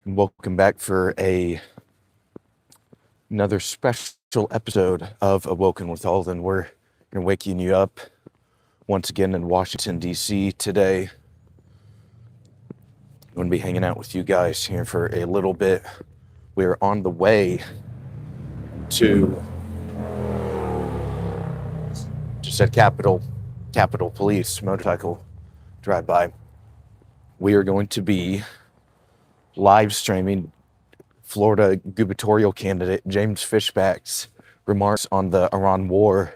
Welcome back for another special episode of Awoken with Aulden. We're going to waking you up once again in Washington, D.C. today. I'm going to be hanging out with you guys here for a little bit. We're on the way to just at Capitol Police motorcycle drive-by. We are going to be live streaming Florida gubernatorial candidate James Fishback's remarks on the Iran war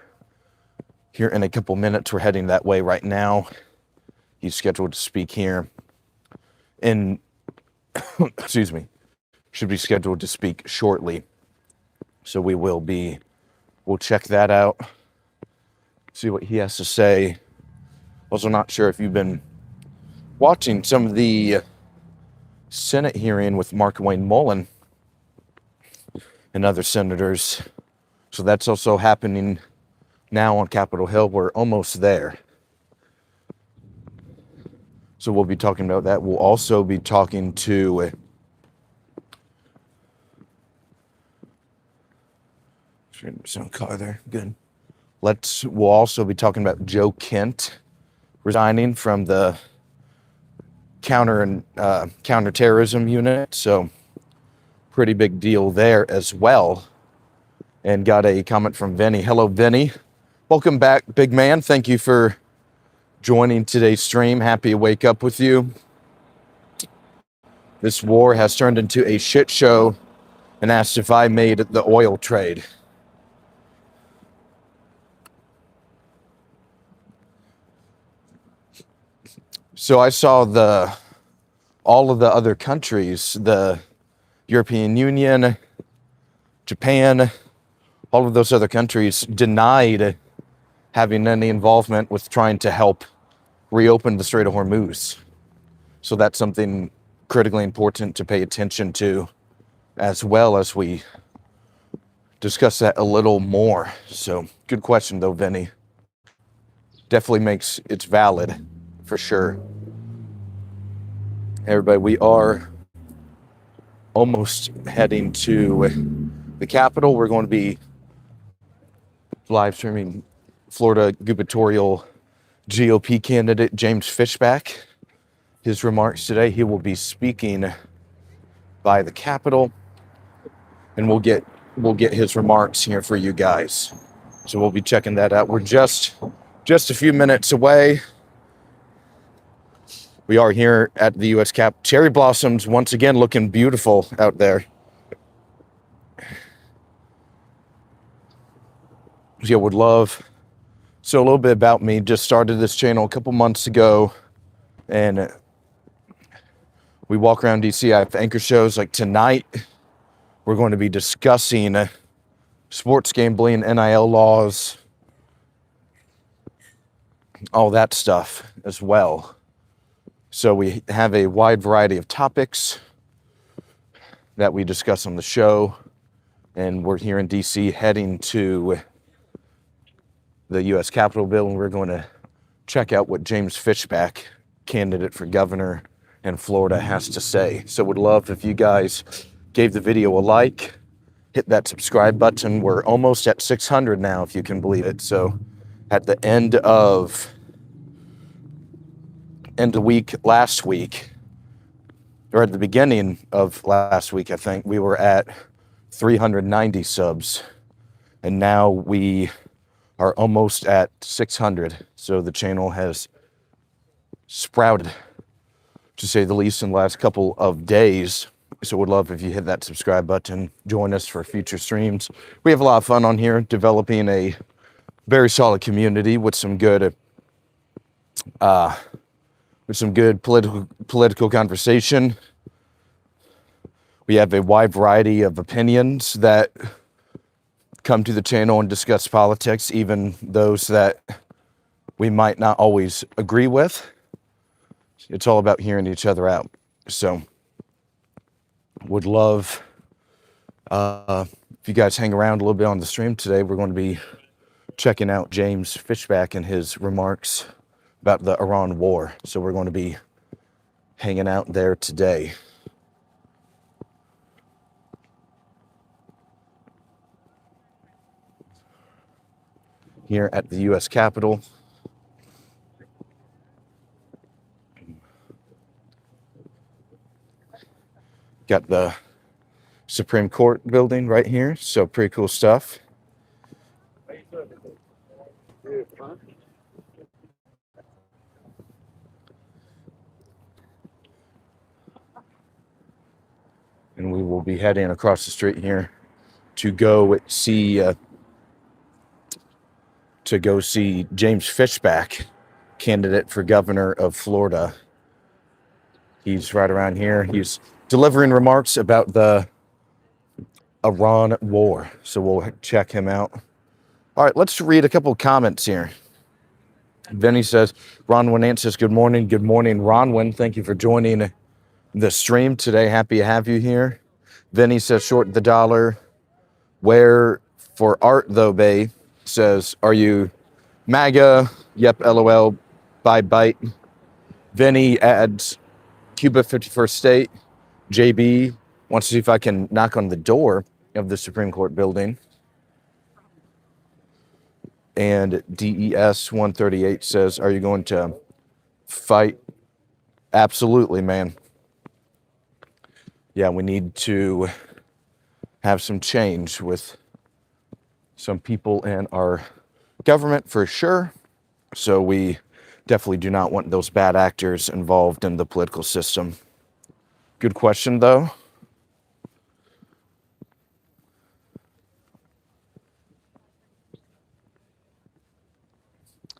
here in a couple minutes. We're heading that way right now. He's scheduled to speak here in, should be scheduled to speak shortly. So we'll check that out, see what he has to say. Also not sure if you've been watching some of the Senate hearing with Mark Wayne Mullen and other senators. So that's also happening now on Capitol Hill. We're almost there. So we'll be talking about that. We'll also be talking to some car there. Good. We'll also be talking about Joe Kent resigning from the counterterrorism unit. So pretty big deal there as well. And got a comment from Vinny. Hello, Vinny. Welcome back, big man. Thank you for joining today's stream. Happy to wake up with you. This war has turned into a shit show and asked if I made the oil trade. So I saw all of the other countries, the European Union, Japan, all of those other countries denied having any involvement with trying to help reopen the Strait of Hormuz. So that's something critically important to pay attention to, as well as we discuss that a little more. So good question though, Vinny. Definitely it's valid for sure. Everybody, we are almost heading to the Capitol. We're going to be live streaming Florida gubernatorial GOP candidate James Fishback. His remarks today, he will be speaking by the Capitol, and we'll get his remarks here for you guys. So we'll be checking that out. We're just a few minutes away. We are here at the U.S. Cap. Cherry blossoms once again looking beautiful out there. Yeah, would love. So a little bit about me. Just started this channel a couple months ago, and we walk around DC. I have anchor shows like tonight. We're going to be discussing sports gambling, NIL laws, all that stuff as well. So we have a wide variety of topics that we discuss on the show, and we're here in DC heading to the U.S. Capitol building. We're going to check out what James Fishback, candidate for governor in Florida, has to say. So would love if you guys gave the video a like, hit that subscribe button. We're almost at 600 now, if you can believe it. So at the end of the week last week, or at the beginning of last week, I think, we were at 390 subs, and now we are almost at 600. So the channel has sprouted, to say the least, in the last couple of days. So would love if you hit that subscribe button, join us for future streams. We have a lot of fun on here, developing a very solid community with some good political conversation. We have a wide variety of opinions that come to the channel and discuss politics, even those that we might not always agree with. It's all about hearing each other out. So would love if you guys hang around a little bit on the stream today. We're going to be checking out James Fishback and his remarks about the Iran war. So we're going to be hanging out there today. here at the U.S. Capitol. Got the Supreme Court building right here, so pretty cool stuff. And we will be heading across the street here to go see James Fishback, candidate for governor of Florida. He's right around here. He's delivering remarks about the Iran war, so we'll check him out. All right, let's read a couple of comments here. Vinny says, Ronwin says, good morning. Good morning, Ronwin. Thank you for joining the stream today. Happy to have you here. Vinny says, short the dollar. Where for art, though, Bay says, are you MAGA? Yep, LOL. Bye, bite. Vinny adds, Cuba 51st state. JB wants to see if I can knock on the door of the Supreme Court building. And DES 138 says, are you going to fight? Absolutely, man. Yeah, we need to have some change with some people in our government for sure. So we definitely do not want those bad actors involved in the political system. Good question, though.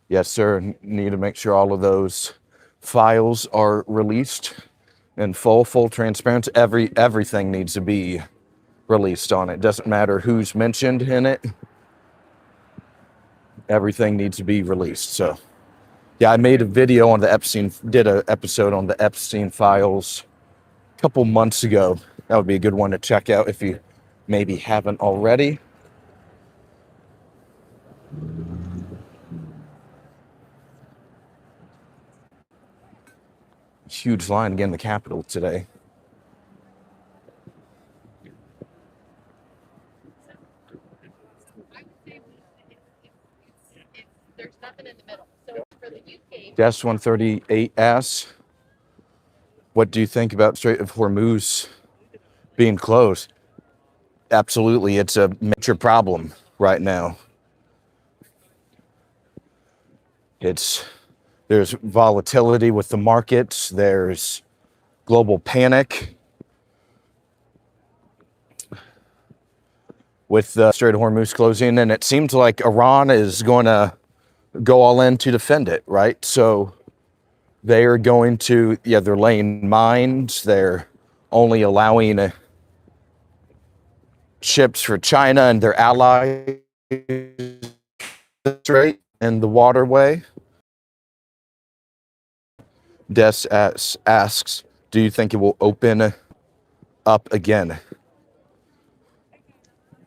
Yes, sir. Need to make sure all of those files are released in full transparency. Everything needs to be released on it. Doesn't matter who's mentioned in it. Everything needs to be released. So, yeah, I made a video on the did an episode on the Epstein files a couple months ago. That would be a good one to check out if you maybe haven't already. Huge line again in the Capitol today. There's nothing in the middle. So for the UK, Dash 138 asks, what do you think about Strait of Hormuz being closed? Absolutely, it's a major problem right now. There's volatility with the markets. There's global panic with the Strait of Hormuz closing, and it seems like Iran is going to go all in to defend it, right? So they are going to, they're laying mines. They're only allowing ships for China and their allies straight in the waterway. Des asks, do you think it will open up again?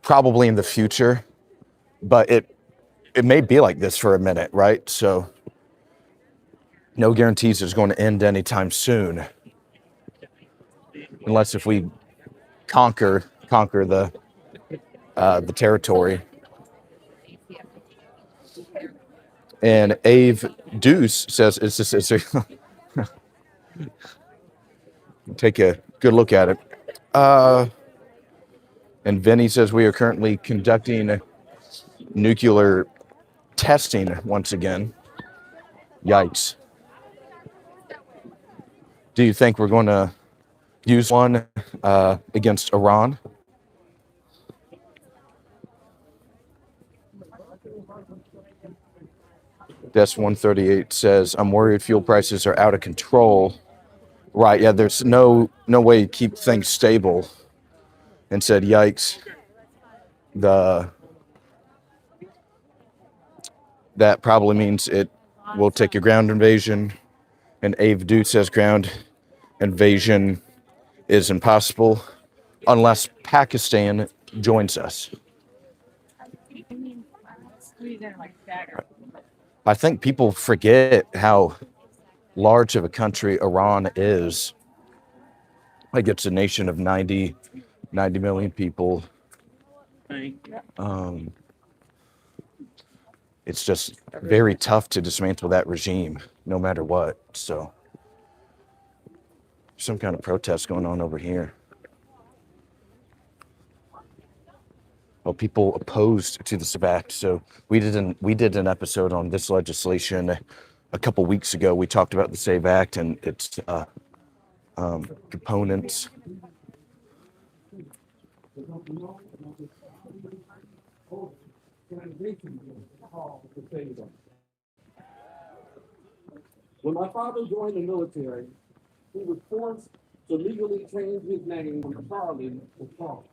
Probably in the future, but it may be like this for a minute, right? So no guarantees it's going to end anytime soon, unless if we conquer the territory. And Ave Deuce says, take a good look at it. And Vinny says, we are currently conducting nuclear testing once again. Yikes. Do you think we're going to use one against Iran? Des 138 says, I'm worried fuel prices are out of control. Right, yeah, there's no way to keep things stable. And said, yikes. That probably means it will take a ground invasion. And Ave Dude says ground invasion is impossible unless Pakistan joins us. I think people forget how large of a country Iran is. Like, it's a nation of 90 million people. it's just very tough to dismantle that regime, no matter what. So, some kind of protest going on over here. Well, people opposed to the SAVE Act. So we did an episode on this legislation a couple weeks ago. We talked about the SAVE Act and its components. When my father joined the military, he was forced to legally change his name from Charlie to Paul.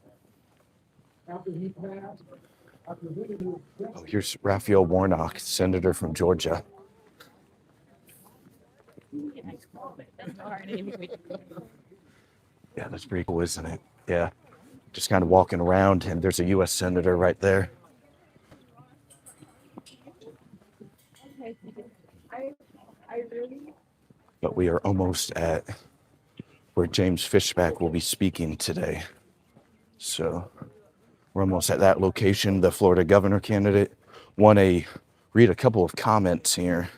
After he passed, I presented his death. Oh, here's Raphael Warnock, senator from Georgia. Yeah, that's pretty cool, isn't it? Yeah, just kind of walking around, and there's a U.S. senator right there. But we are almost at where James Fishback will be speaking today. So we're almost at that location. The Florida governor candidate. Read a couple of comments here.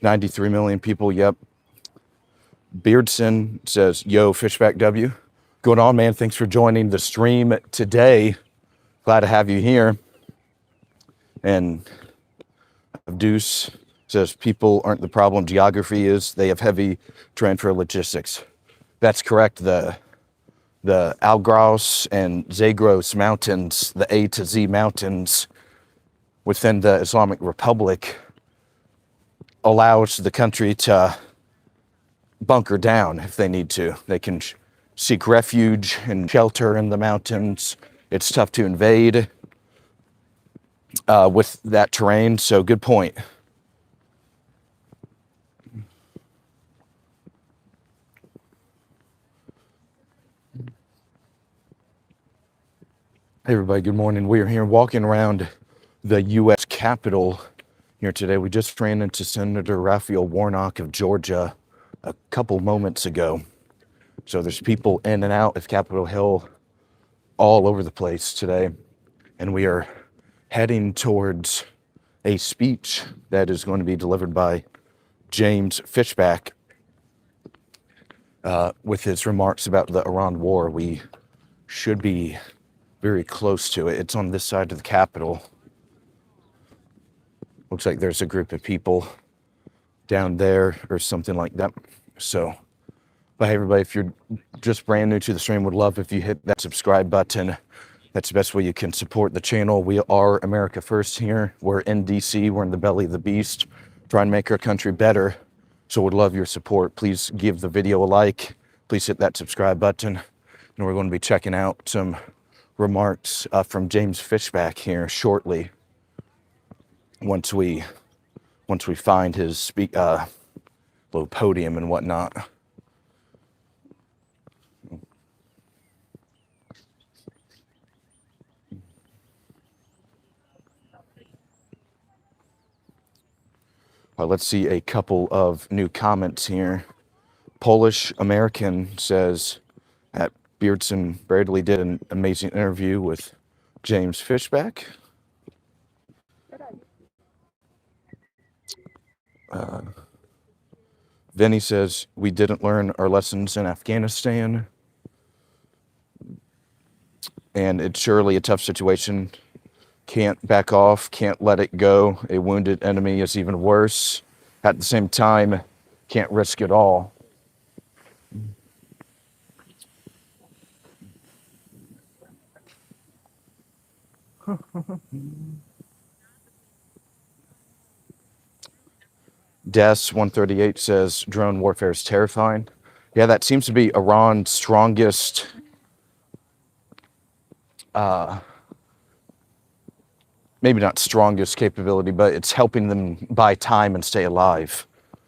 93 million people, yep. Beardson says, yo, Fishback W. Going on, man. Thanks for joining the stream today. Glad to have you here. And Deuce says, people aren't the problem. Geography is. They have heavy transfer logistics. That's correct. The Algros and Zagros mountains, the A to Z mountains within the Islamic Republic allows the country to bunker down if they need to. They can seek refuge and shelter in the mountains. It's tough to invade with that terrain, so good point. Hey everybody, good morning. We are here walking around the U.S. Capitol here today. We just ran into Senator Raphael Warnock of Georgia a couple moments ago. So there's people in and out of Capitol Hill all over the place today. And we are heading towards a speech that is going to be delivered by James Fishback with his remarks about the Iran war. We should be very close to it. It's on this side of the Capitol. Looks like there's a group of people down there or something like that. So, but hey everybody, if you're just brand new to the stream, would love if you hit that subscribe button. That's the best way you can support the channel. We are America First here. We're in DC. We're in the belly of the beast, trying to make our country better. So would love your support. Please give the video a like. Please hit that subscribe button. And we're going to be checking out some remarks from James Fishback here shortly. Once we find his little podium and whatnot. Let's see a couple of new comments here. Polish American says that Beardson Bradley did an amazing interview with James Fishback. Vinny says we didn't learn our lessons in Afghanistan. And it's surely a tough situation. Can't back off, can't let it go. A wounded enemy is even worse. At the same time, can't risk it all. Des 138 says drone warfare is terrifying. Yeah, that seems to be Iran's strongest maybe not strongest capability, but it's helping them buy time and stay alive.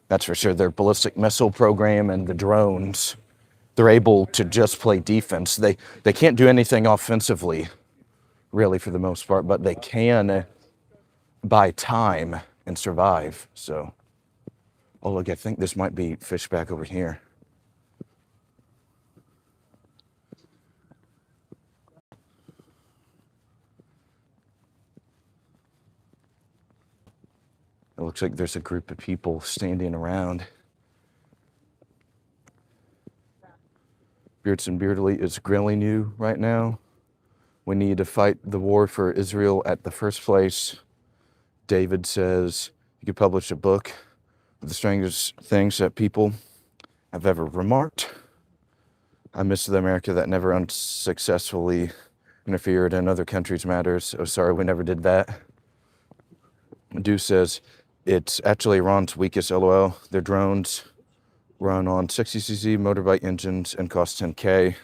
That's for sure. Their ballistic missile program and the drones, they're able to just play defense. They can't do anything offensively, really, for the most part, but they can buy time and survive. So, oh look, I think this might be Fishback over here. It looks like there's a group of people standing around. Beards and Beardly is grilling you right now. We need to fight the war for Israel at the first place. David says you could publish a book of the strangest things that people have ever remarked. I miss the America that never unsuccessfully interfered in other countries' matters. Oh, sorry, we never did that. Dew says it's actually Iran's weakest, LOL. Their drones run on 60cc motorbike engines and cost 10K.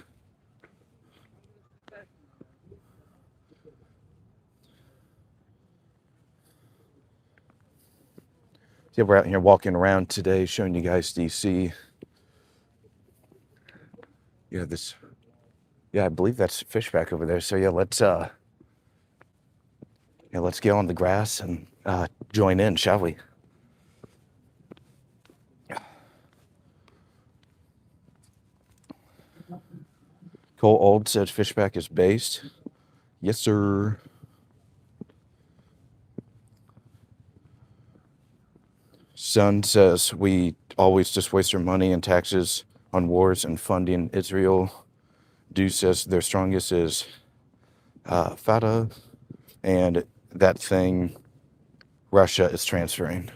Yeah, we're out here walking around today, showing you guys DC. Yeah, I believe that's Fishback over there. So yeah, let's get on the grass and join in, shall we? Cole Old says Fishback is based. Yes, sir. Son says we always just waste our money and taxes on wars and funding Israel. Dew says their strongest is Fatah, and that thing Russia is transferring.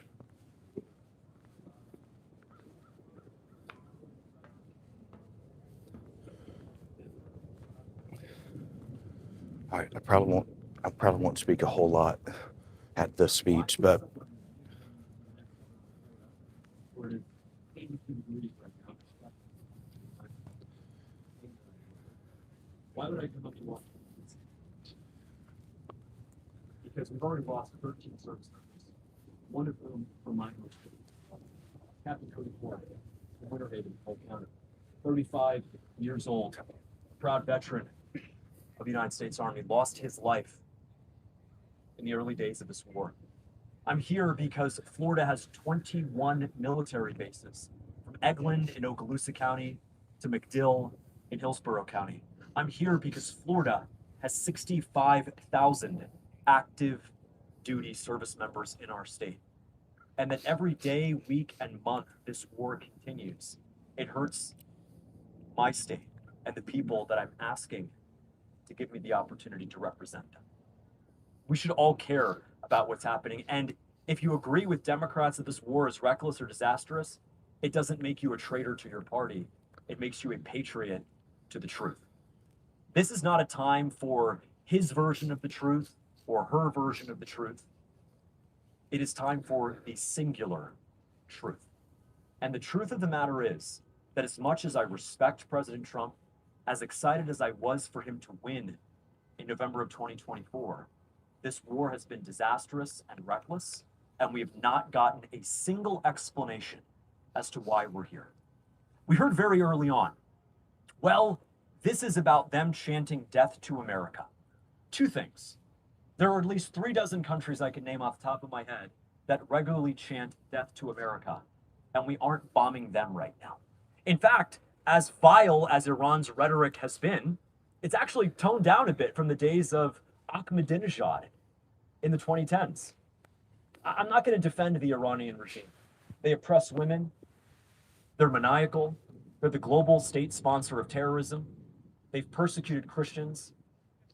All right, I probably won't speak a whole lot at this speech, but We're 82 degrees right now. Why would I come up to Washington? Because we've already lost 13 service members, one of whom from my home state, Captain Cody Ford, from Winter Haven, Polk County, 35 years old, proud veteran of the United States Army, lost his life in the early days of this war. I'm here because Florida has 21 military bases, from Eglin in Okaloosa County to MacDill in Hillsborough County. I'm here because Florida has 65,000 active duty service members in our state. And that every day, week, and month this war continues, it hurts my state and the people that I'm asking to give me the opportunity to represent them. We should all care about what's happening. And if you agree with Democrats that this war is reckless or disastrous, it doesn't make you a traitor to your party. It makes you a patriot to the truth. This is not a time for his version of the truth or her version of the truth. It is time for the singular truth. And the truth of the matter is that as much as I respect President Trump, as excited as I was for him to win in November of 2024, this war has been disastrous and reckless, and we have not gotten a single explanation as to why we're here. We heard very early on, well, this is about them chanting death to America. Two things. There are at least 36 countries I can name off the top of my head that regularly chant death to America, and we aren't bombing them right now. In fact, as vile as Iran's rhetoric has been, it's actually toned down a bit from the days of Ahmadinejad in the 2010s. I'm not going to defend the Iranian regime. They oppress women. They're maniacal. They're the global state sponsor of terrorism. They've persecuted Christians,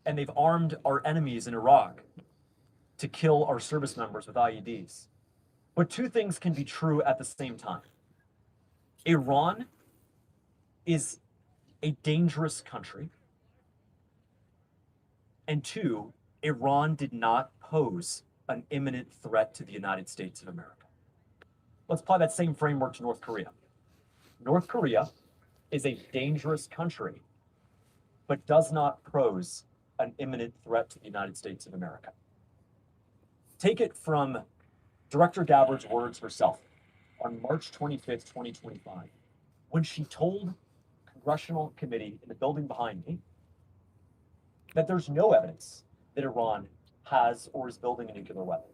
and they've armed our enemies in Iraq to kill our service members with IEDs. But two things can be true at the same time. Iran is a dangerous country. And two, Iran did not pose an imminent threat to the United States of America. Let's apply that same framework to North Korea. North Korea is a dangerous country, but does not pose an imminent threat to the United States of America. Take it from Director Gabbard's words herself on March 25th, 2025, when she told a congressional committee in the building behind me that there's no evidence that Iran has or is building a nuclear weapon.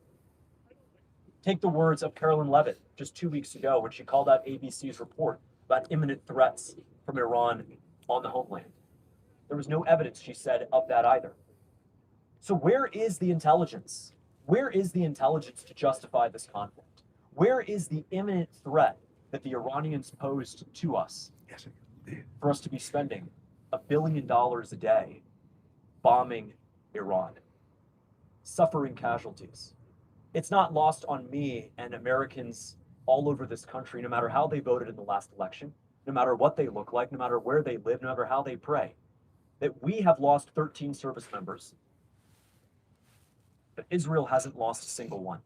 Take the words of Carolyn Levitt just 2 weeks ago when she called out ABC's report about imminent threats from Iran on the homeland. There was no evidence, she said, of that either. So where is the intelligence Where is the intelligence to justify this conflict? Where is the imminent threat that the Iranians posed to us for us to be spending $1 billion a day bombing Iran, suffering casualties? It's not lost on me and Americans all over this country, no matter how they voted in the last election, no matter what they look like, no matter where they live, no matter how they pray, that we have lost 13 service members, but Israel hasn't lost a single one.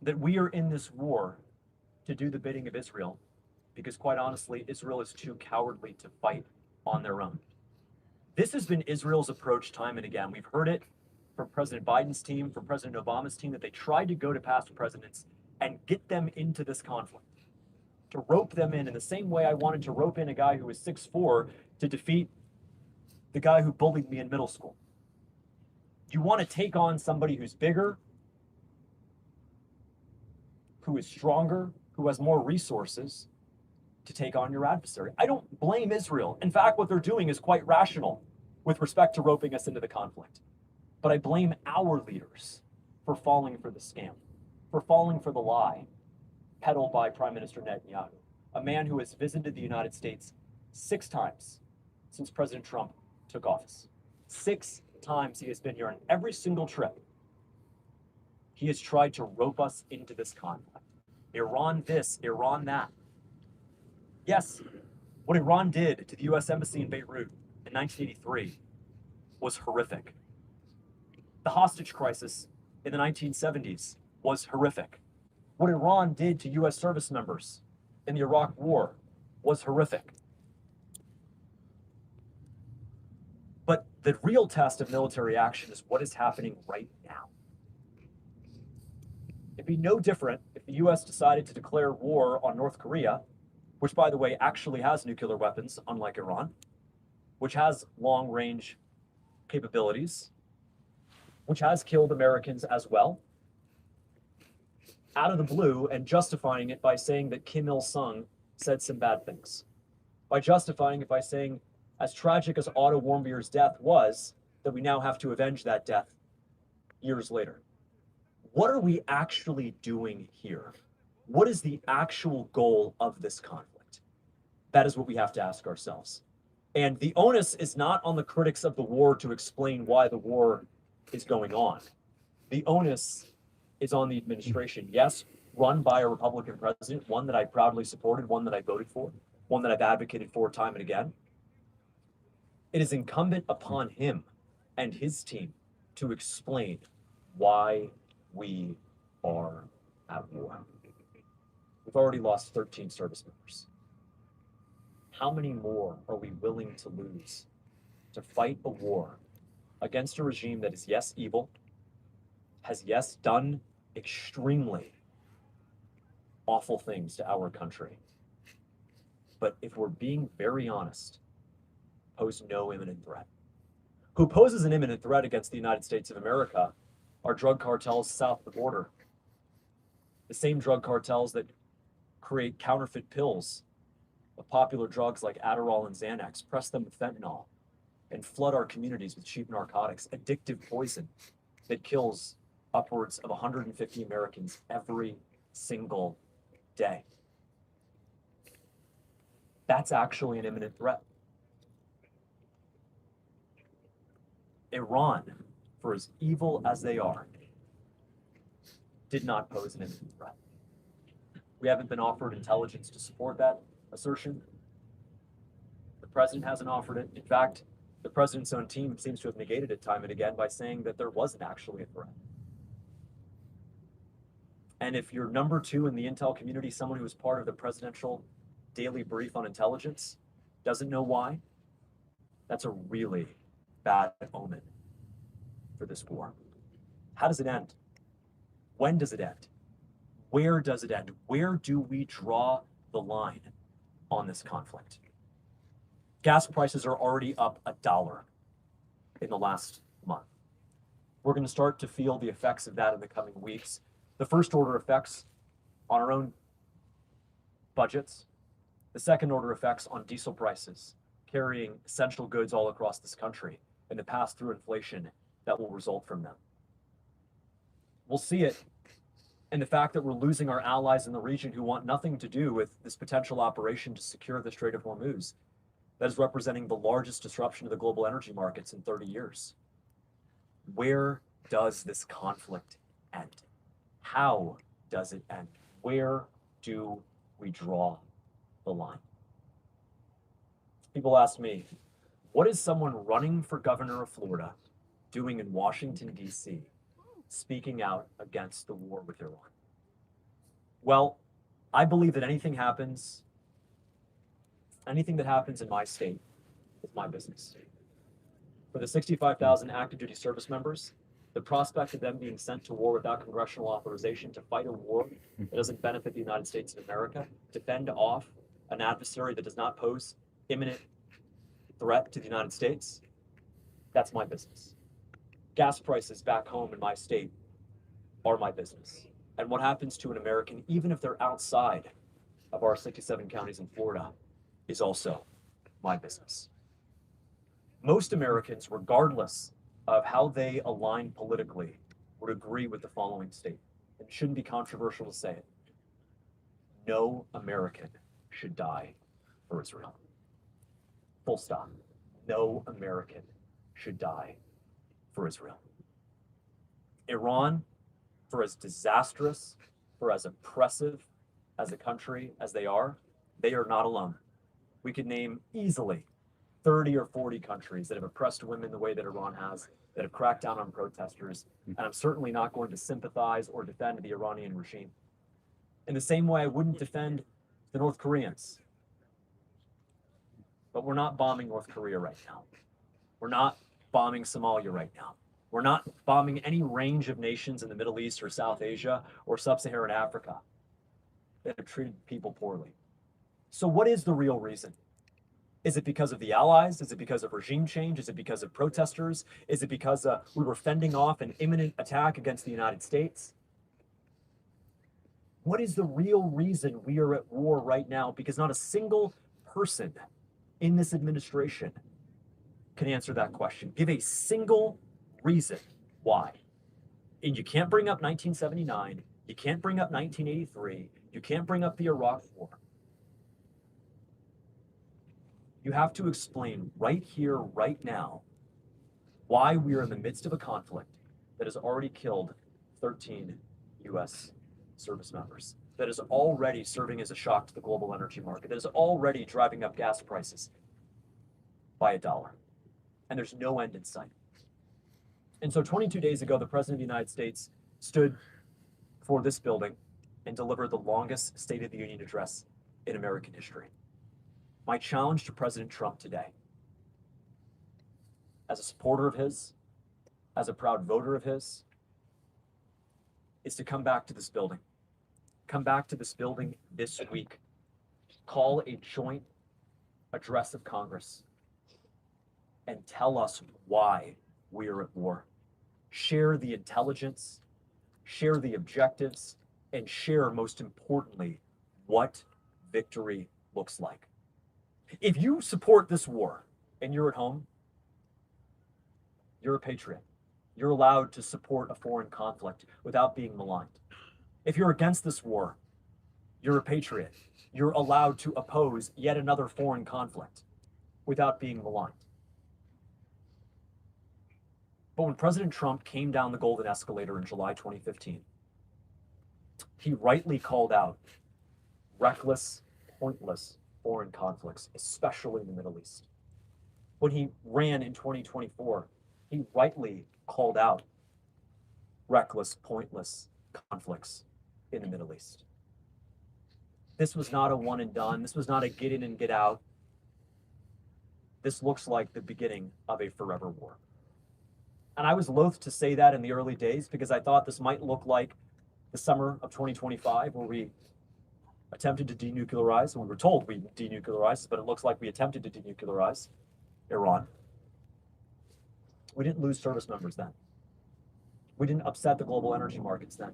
That we are in this war to do the bidding of Israel, because quite honestly, Israel is too cowardly to fight on their own. This has been Israel's approach time and again. We've heard it from President Biden's team, from President Obama's team, that they tried to go to past presidents and get them into this conflict, to rope them in the same way I wanted to rope in a guy who was 6'4" to defeat the guy who bullied me in middle school. You want to take on somebody who's bigger, who is stronger, who has more resources to take on your adversary. I don't blame Israel. In fact, what they're doing is quite rational with respect to roping us into the conflict. But I blame our leaders for falling for the scam, for falling for the lie peddled by Prime Minister Netanyahu, a man who has visited the United States 6 times since President Trump took office. 6 times he has been here, on every single trip he has tried to rope us into this conflict. Iran this, Iran that. Yes, what Iran did to the US Embassy in Beirut in 1983 was horrific. The hostage crisis in the 1970s was horrific. What Iran did to US service members in the Iraq War was horrific. But the real test of military action is what is happening right now. It'd be no different if the US decided to declare war on North Korea, which, by the way, actually has nuclear weapons, unlike Iran, which has long-range capabilities, which has killed Americans as well, out of the blue, and justifying it by saying that Kim Il-sung said some bad things. By justifying it by saying, as tragic as Otto Warmbier's death was, that we now have to avenge that death years later. What are we actually doing here? What is the actual goal of this conflict? That is what we have to ask ourselves. And the onus is not on the critics of the war to explain why the war is going on. The onus is on the administration. Yes, run by a Republican president, one that I proudly supported, one that I voted for, one that I've advocated for time and again. It is incumbent upon him and his team to explain why we are at war. We've already lost 13 service members. How many more are we willing to lose to fight a war against a regime that is, yes, evil, has, yes, done extremely awful things to our country, but if we're being very honest, pose no imminent threat? Who poses an imminent threat against the United States of America are drug cartels south of the border. The same drug cartels that create counterfeit pills of popular drugs like Adderall and Xanax, press them with fentanyl, and flood our communities with cheap narcotics, addictive poison that kills upwards of 150 Americans every single day. That's actually an imminent threat. Iran, for as evil as they are, did not pose an imminent threat. We haven't been offered intelligence to support that assertion. The president hasn't offered it. In fact, the president's own team seems to have negated it time and again by saying that there wasn't actually a threat. And if you're number 2 in the intel community, someone who was part of the presidential daily brief on intelligence, doesn't know why, that's a really bad omen for this war. How does it end? When does it end? Where does it end? Where do we draw the line on this conflict? Gas prices are already up $1 in the last month. We're going to start to feel the effects of that in the coming weeks. The first order effects on our own budgets. The second order effects on diesel prices, carrying essential goods all across this country, and the pass-through inflation that will result from them. We'll see it in the fact that we're losing our allies in the region who want nothing to do with this potential operation to secure the Strait of Hormuz that is representing the largest disruption to the global energy markets in 30 years. Where does this conflict end? How does it end? Where do we draw the line? People ask me, what is someone running for governor of Florida doing in Washington, D.C., speaking out against the war with Iran? Well, I believe that anything that happens in my state is my business. For the 65,000 active duty service members, the prospect of them being sent to war without congressional authorization to fight a war that doesn't benefit the United States of America, to fend off an adversary that does not pose imminent threat to the United States, that's my business. Gas prices back home in my state are my business. And what happens to an American, even if they're outside of our 67 counties in Florida, is also my business. Most Americans, regardless of how they align politically, would agree with the following statement. It shouldn't be controversial to say it. No American should die for Israel. Full stop. No American should die for Israel. Iran, for as disastrous, for as oppressive as a country as they are not alone. We could name easily 30 or 40 countries that have oppressed women the way that Iran has, that have cracked down on protesters, and I'm certainly not going to sympathize or defend the Iranian regime. In the same way I wouldn't defend the North Koreans. But we're not bombing North Korea right now. We're not bombing Somalia right now. We're not bombing any range of nations in the Middle East or South Asia or Sub-Saharan Africa that have treated people poorly. So what is the real reason? Is it because of the allies? Is it because of regime change? Is it because of protesters? Is it because we were fending off an imminent attack against the United States? What is the real reason we are at war right now? Because not a single person in this administration can answer that question. Give a single reason why. And you can't bring up 1979. You can't bring up 1983. You can't bring up the Iraq War. You have to explain right here, right now, why we are in the midst of a conflict that has already killed 13 U.S. service members, that is already serving as a shock to the global energy market, that is already driving up gas prices by $1. And there's no end in sight. And so 22 days ago, the President of the United States stood before this building and delivered the longest State of the Union address in American history. My challenge to President Trump today, as a supporter of his, as a proud voter of his, is to come back to this building. Come back to this building this week. Call a joint address of Congress and tell us why we are at war. Share the intelligence, share the objectives, and share, most importantly, what victory looks like. If you support this war and you're at home, you're a patriot. You're allowed to support a foreign conflict without being maligned. If you're against this war, you're a patriot. You're allowed to oppose yet another foreign conflict without being maligned. But when President Trump came down the golden escalator in July 2015, he rightly called out reckless, pointless foreign conflicts, especially in the Middle East. When he ran in 2024, he rightly called out reckless, pointless conflicts in the Middle East. This was not a one and done. This was not a get in and get out. This looks like the beginning of a forever war. And I was loath to say that in the early days because I thought this might look like the summer of 2025 where we attempted to denuclearize, and we were told we denuclearized, but it looks like we attempted to denuclearize Iran. We didn't lose service members then. We didn't upset the global energy markets then.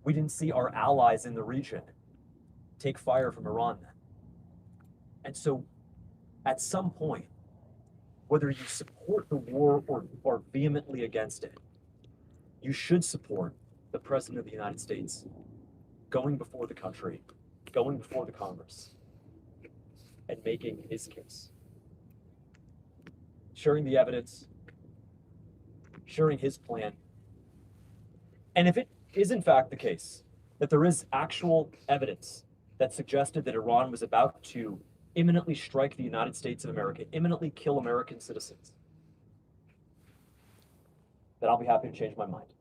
We didn't see our allies in the region take fire from Iran then. And so at some point, whether you support the war or are vehemently against it, you should support the President of the United States going before the country, going before the Congress, and making his case. Sharing the evidence, sharing his plan. And if it is in fact the case that there is actual evidence that suggested that Iran was about to imminently strike the United States of America, imminently kill American citizens, then I'll be happy to change my mind.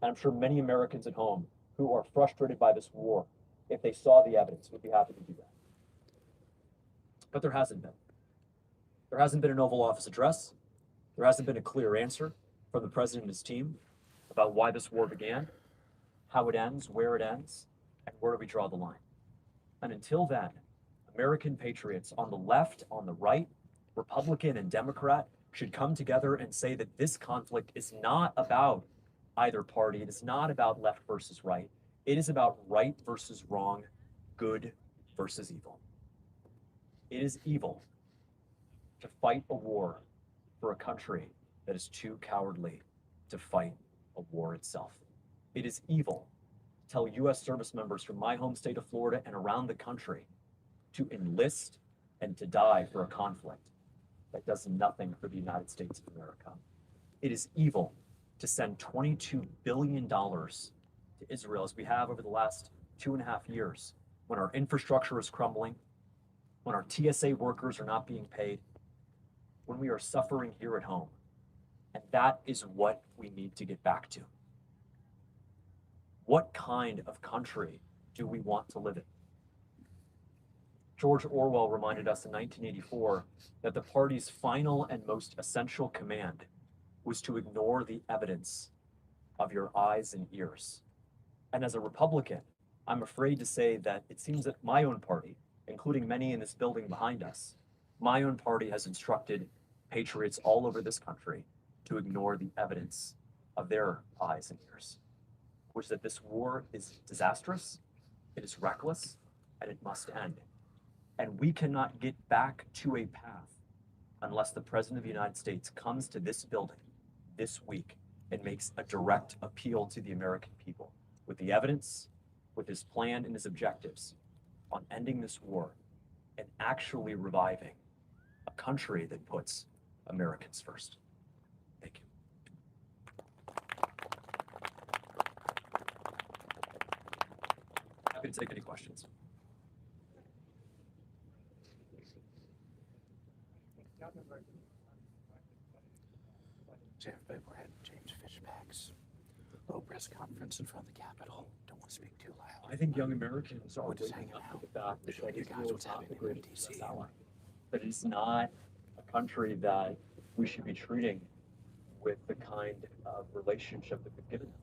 And I'm sure many Americans at home who are frustrated by this war, if they saw the evidence, would be happy to do that. But there hasn't been. There hasn't been an Oval Office address. There hasn't been a clear answer from the president and his team about why this war began, how it ends, where it ends, and where do we draw the line. And until then, American patriots on the left, on the right, Republican and Democrat, should come together and say that this conflict is not about either party. It is not about left versus right. It is about right versus wrong, good versus evil. It is evil to fight a war for a country that is too cowardly to fight a war itself. It is evil to tell U.S. service members from my home state of Florida and around the country to enlist and to die for a conflict that does nothing for the United States of America. It is evil to send $22 billion to Israel, as we have over the last 2.5 years, when our infrastructure is crumbling, when our TSA workers are not being paid, when we are suffering here at home. And that is what we need to get back to. What kind of country do we want to live in? George Orwell reminded us in 1984 that the party's final and most essential command was to ignore the evidence of your eyes and ears. And as a Republican, I'm afraid to say that it seems that my own party, including many in this building behind us, my own party has instructed patriots all over this country to ignore the evidence of their eyes and ears, which is that this war is disastrous, it is reckless, and it must end. And we cannot get back to a path unless the President of the United States comes to this building this week and makes a direct appeal to the American people with the evidence, with his plan and his objectives on ending this war and actually reviving a country that puts Americans first. Thank you. Happy to take any questions. We're at James Fishback's little press conference in front of the Capitol. Don't want to speak too loud. I think young Americans are Just waking hanging up to out. the fact that Showing you guys Israel what's is not the happening in greatest DC. ally. That it's not a country that we should be treating with the kind of relationship that we've given them.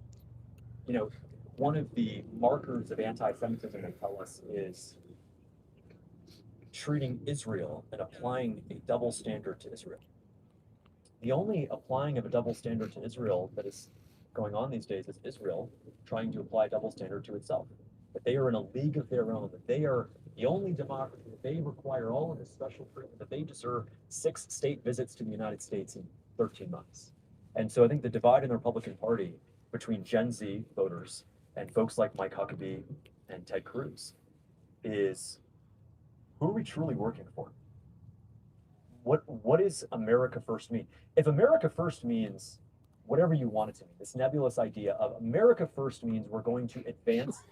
You know, one of the markers of anti-Semitism, they tell us, is treating Israel and applying a double standard to Israel. The only applying of a double standard to Israel that is going on these days is Israel trying to apply a double standard to itself. That they are in a league of their own, that they are the only democracy, that they require all of this special treatment, that they deserve 6 state visits to the United States in 13 months. And so I think the divide in the Republican Party between Gen Z voters and folks like Mike Huckabee and Ted Cruz is, who are we truly working for? What does America first mean? If America first means whatever you want it to mean, this nebulous idea of America first means we're going to advance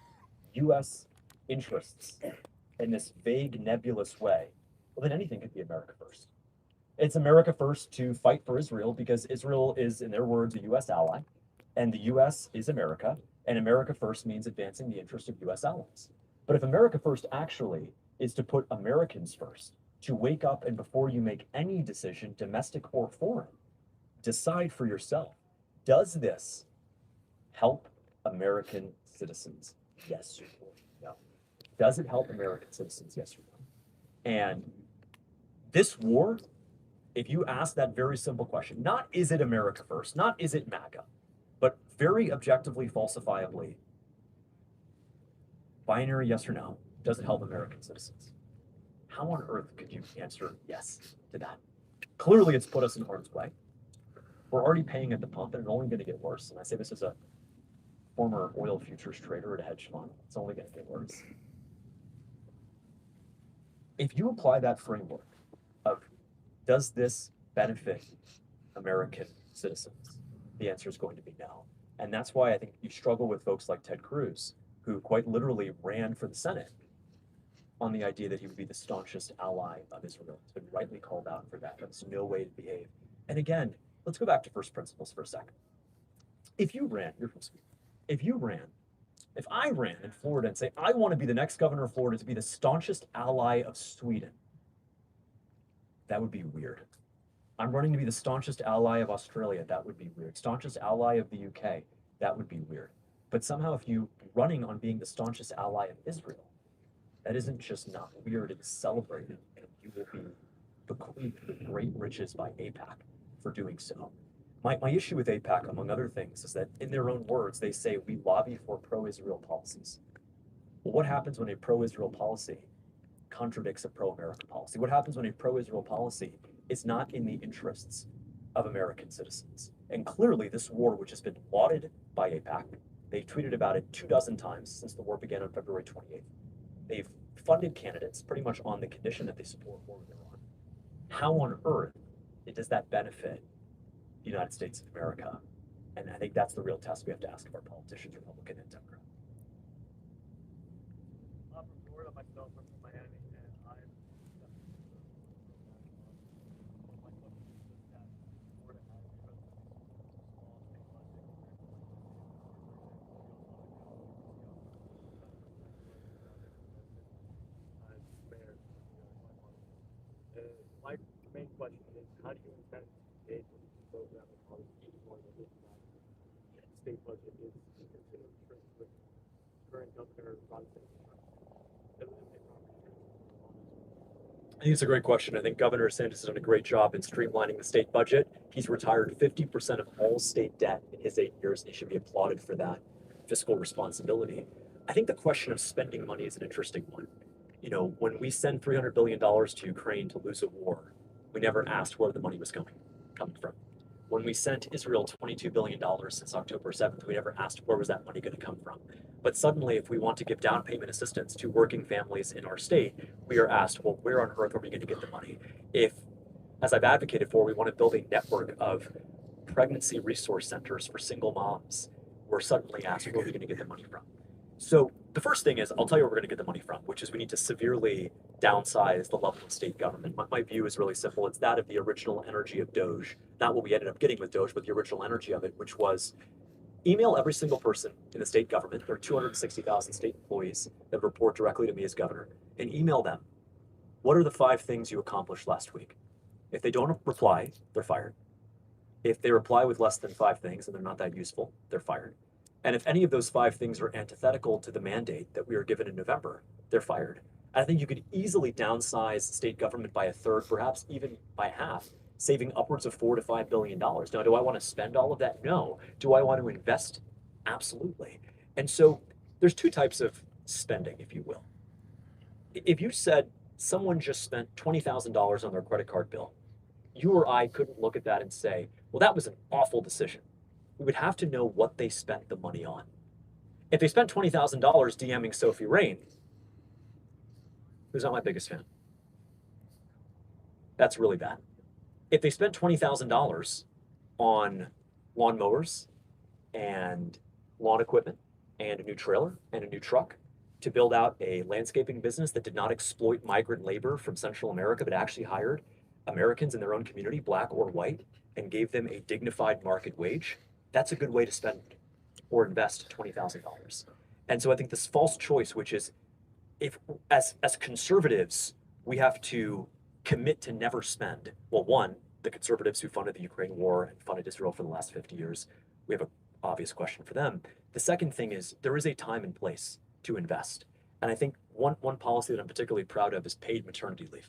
U.S. interests in this vague, nebulous way, well, then anything could be America first. It's America first to fight for Israel because Israel is, in their words, a U.S. ally, and the U.S. is America, and America first means advancing the interest of U.S. allies. But if America first actually is to put Americans first, to wake up and before you make any decision, domestic or foreign, decide for yourself, does this help American citizens? Yes or no. Does it help American citizens? Yes or no. And this war, if you ask that very simple question, not is it America first, not is it MAGA, but very objectively, falsifiably, binary yes or no, does it help American citizens? How on earth could you answer yes to that? Clearly, it's put us in harm's way. We're already paying at the pump, and it's only going to get worse. And I say this as a former oil futures trader at a hedge fund. It's only going to get worse. If you apply that framework of does this benefit American citizens, the answer is going to be no. And that's why I think you struggle with folks like Ted Cruz, who quite literally ran for the Senate on the idea that he would be the staunchest ally of Israel. He's been rightly called out for that. That's no way to behave. And again, let's go back to first principles for a second. If you ran, you're from Sweden. If I ran in Florida and say, I want to be the next governor of Florida to be the staunchest ally of Sweden, that would be weird. I'm running to be the staunchest ally of Australia, that would be weird. Staunchest ally of the UK, that would be weird. But somehow if you running on being the staunchest ally of Israel, that isn't just not weird, it's celebrated, and you will be bequeathed with great riches by AIPAC for doing so. My issue with AIPAC, among other things, is that in their own words, they say we lobby for pro-Israel policies. Well, what happens when a pro-Israel policy contradicts a pro-American policy? What happens when a pro-Israel policy is not in the interests of American citizens? And clearly this war, which has been lauded by AIPAC, they've tweeted about it 24 times since the war began on February 28th. They've funded candidates pretty much on the condition that they support war with Iran. How on earth does that benefit the United States of America? And I think that's the real test we have to ask of our politicians, Republican and Democrat. I'm from Florida myself. I'm from Miami, and I'm my main question is, how do you intend to engage with this program and how do you going to get that state budget is considered with current governor I think it's a great question. I think Governor DeSantis has done a great job in streamlining the state budget. He's retired 50% of all state debt in his 8 years, and he should be applauded for that fiscal responsibility. I think the question of spending money is an interesting one. You know, when we send $300 billion to Ukraine to lose a war, we never asked where the money was coming from. When we sent Israel $22 billion since October 7th, we never asked where was that money going to come from. But suddenly, if we want to give down payment assistance to working families in our state, we are asked, well, where on earth are we going to get the money? If, as I've advocated for, we want to build a network of pregnancy resource centers for single moms, we're suddenly asked, where are we going to get the money from? So the first thing is, I'll tell you where we're going to get the money from, which is we need to severely downsize the level of state government. My view is really simple. It's that of the original energy of Doge, not what we ended up getting with Doge, but the original energy of it, which was email every single person in the state government. There are 260,000 state employees that report directly to me as governor, and email them. What are the 5 things you accomplished last week? If they don't reply, they're fired. If they reply with less than 5 things and they're not that useful, they're fired. And if any of those 5 things are antithetical to the mandate that we were given in November, they're fired. And I think you could easily downsize state government by 1/3, perhaps even by half, saving upwards of $4 to $5 billion. Now, do I want to spend all of that? No. Do I want to invest? Absolutely. And so there's 2 types of spending, if you will. If you said someone just spent $20,000 on their credit card bill, you or I couldn't look at that and say, well, that was an awful decision. We would have to know what they spent the money on. If they spent $20,000 DMing Sophie Rain, who's not my biggest fan, that's really bad. If they spent $20,000 on lawnmowers and lawn equipment and a new trailer and a new truck to build out a landscaping business that did not exploit migrant labor from Central America, but actually hired Americans in their own community, black or white, and gave them a dignified market wage, that's a good way to spend or invest $20,000. And so I think this false choice, which is, if as conservatives, we have to commit to never spend. Well, one, the conservatives who funded the Ukraine war and funded Israel for the last 50 years, we have an obvious question for them. The second thing is, there is a time and place to invest. And I think one policy that I'm particularly proud of is paid maternity leave.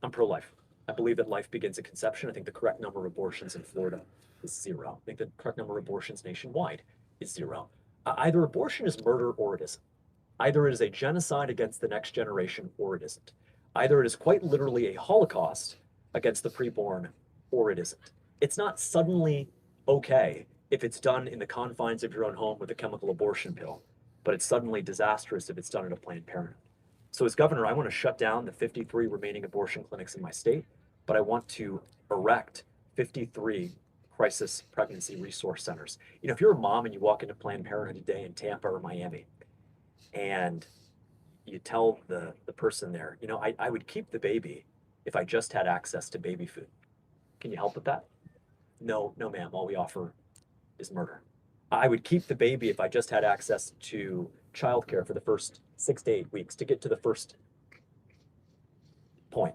I'm pro-life. I believe that life begins at conception. I think the correct number of abortions in Florida is 0. I think the correct number of abortions nationwide is 0. Either abortion is murder or it isn't. Either it is a genocide against the next generation or it isn't. Either it is quite literally a Holocaust against the preborn or it isn't. It's not suddenly okay if it's done in the confines of your own home with a chemical abortion pill, but it's suddenly disastrous if it's done at a Planned Parenthood. So as governor, I want to shut down the 53 remaining abortion clinics in my state, but I want to erect 53 crisis pregnancy resource centers. You know, if you're a mom and you walk into Planned Parenthood today in Tampa or Miami, and you tell the person there, you know, I would keep the baby if I just had access to baby food. Can you help with that? No, no, ma'am. All we offer is murder. I would keep the baby if I just had access to childcare for the first 6 to 8 weeks to get to the first point.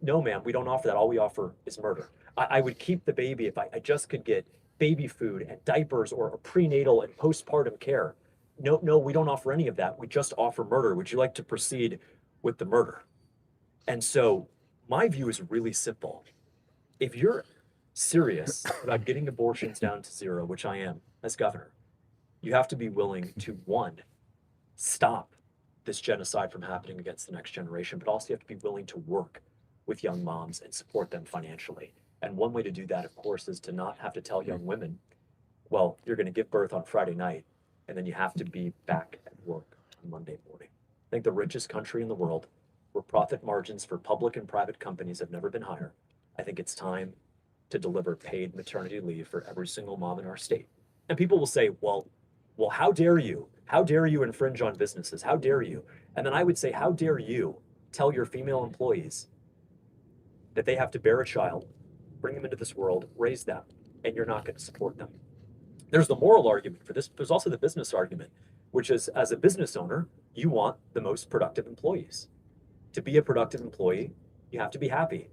No, ma'am, we don't offer that. All we offer is murder. I would keep the baby if I just could get baby food and diapers or prenatal and postpartum care. No, no, we don't offer any of that. We just offer murder. Would you like to proceed with the murder? And so my view is really simple. If you're serious about getting abortions down to zero, which I am as governor, you have to be willing to, one, stop this genocide from happening against the next generation, but also you have to be willing to work with young moms and support them financially. And one way to do that, of course, is to not have to tell young women, well, you're going to give birth on Friday night, and then you have to be back at work on Monday morning. I think the richest country in the world, where profit margins for public and private companies have never been higher, I think it's time to deliver paid maternity leave for every single mom in our state. And people will say, well, how dare you? How dare you infringe on businesses? How dare you? And then I would say, how dare you tell your female employees that they have to bear a child, bring them into this world, raise them, and you're not going to support them? There's the moral argument for this. There's also the business argument, which is, as a business owner, you want the most productive employees. To be a productive employee, you have to be happy.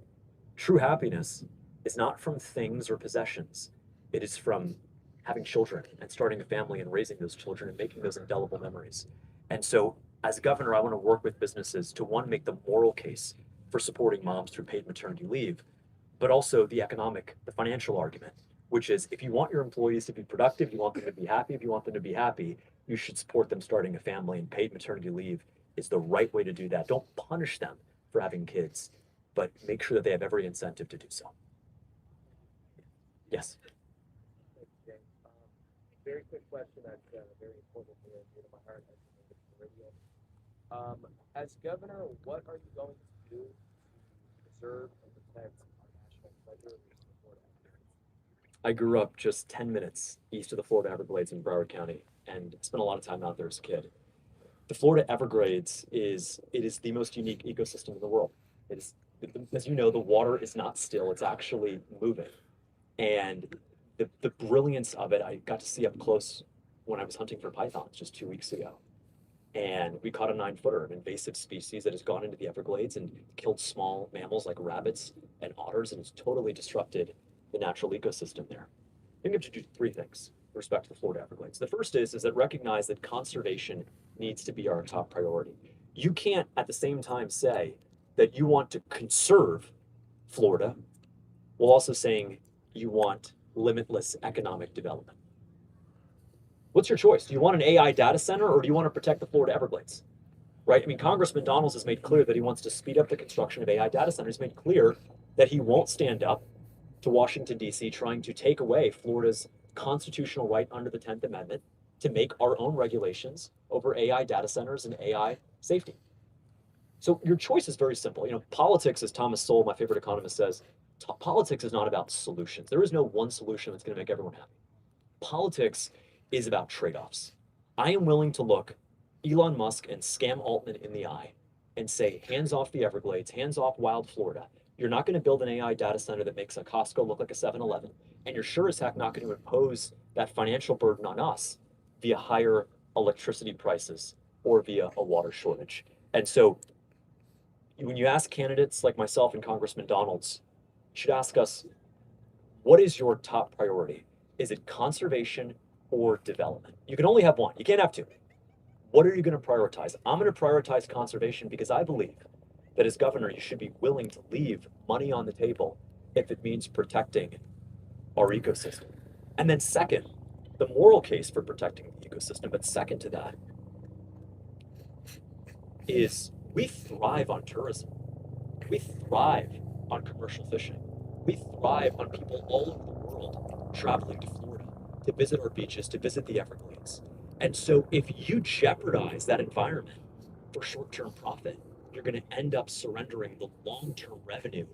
True happiness is not from things or possessions. It is from having children and starting a family and raising those children and making those indelible memories. And so as governor, I want to work with businesses to, one, make the moral case for supporting moms through paid maternity leave, but also the economic, the financial argument, which is, if you want your employees to be productive, you want them to be happy, if you want them to be happy, you should support them starting a family, and paid maternity leave is the right way to do that. Don't punish them for having kids, but make sure that they have every incentive to do so. Yes. Thank you, James. Very quick question that's very important to my heart as the radio. As governor, what are you going to do to preserve and protect our national treasure, the Florida Everglades? I grew up just 10 minutes east of the Florida Everglades in Broward County, and spent a lot of time out there as a kid. The Florida Everglades is the most unique ecosystem in the world. It is, as you know, the water is not still, it's actually moving. And the brilliance of it, I got to see up close when I was hunting for pythons just 2 weeks ago. And we caught a 9-footer, an invasive species that has gone into the Everglades and killed small mammals like rabbits and otters, and it's totally disrupted the natural ecosystem there. I think we have to do 3 things with respect to the Florida Everglades. The first is that recognize that conservation needs to be our top priority. You can't at the same time say that you want to conserve Florida while also saying you want limitless economic development. What's your choice? Do you want an AI data center, or do you want to protect the Florida Everglades? Right? I mean, Congressman Donalds has made clear that he wants to speed up the construction of AI data centers. He's made clear that he won't stand up to Washington, D.C., trying to take away Florida's constitutional right under the 10th Amendment to make our own regulations over AI data centers and AI safety. So your choice is very simple. You know, politics, as Thomas Sowell, my favorite economist, says, politics is not about solutions. There is no one solution that's going to make everyone happy. Politics is about trade-offs. I am willing to look Elon Musk and scam Aulden in the eye and say, hands off the Everglades, hands off wild Florida. You're not going to build an AI data center that makes a Costco look like a 7-Eleven, and you're sure as heck not going to impose that financial burden on us via higher electricity prices or via a water shortage. And so when you ask candidates like myself and Congressman Donalds, you should ask us, what is your top priority? Is it conservation or development? You can only have one. You can't have two. What are you going to prioritize? I'm going to prioritize conservation because I believe that as governor, you should be willing to leave money on the table if it means protecting our ecosystem. And then second, the moral case for protecting the ecosystem, but second to that is we thrive on tourism. We thrive on commercial fishing. We thrive on people all over the world traveling to Florida to visit our beaches, to visit the Everglades. And so if you jeopardize that environment for short-term profit, you're going to end up surrendering the long-term revenue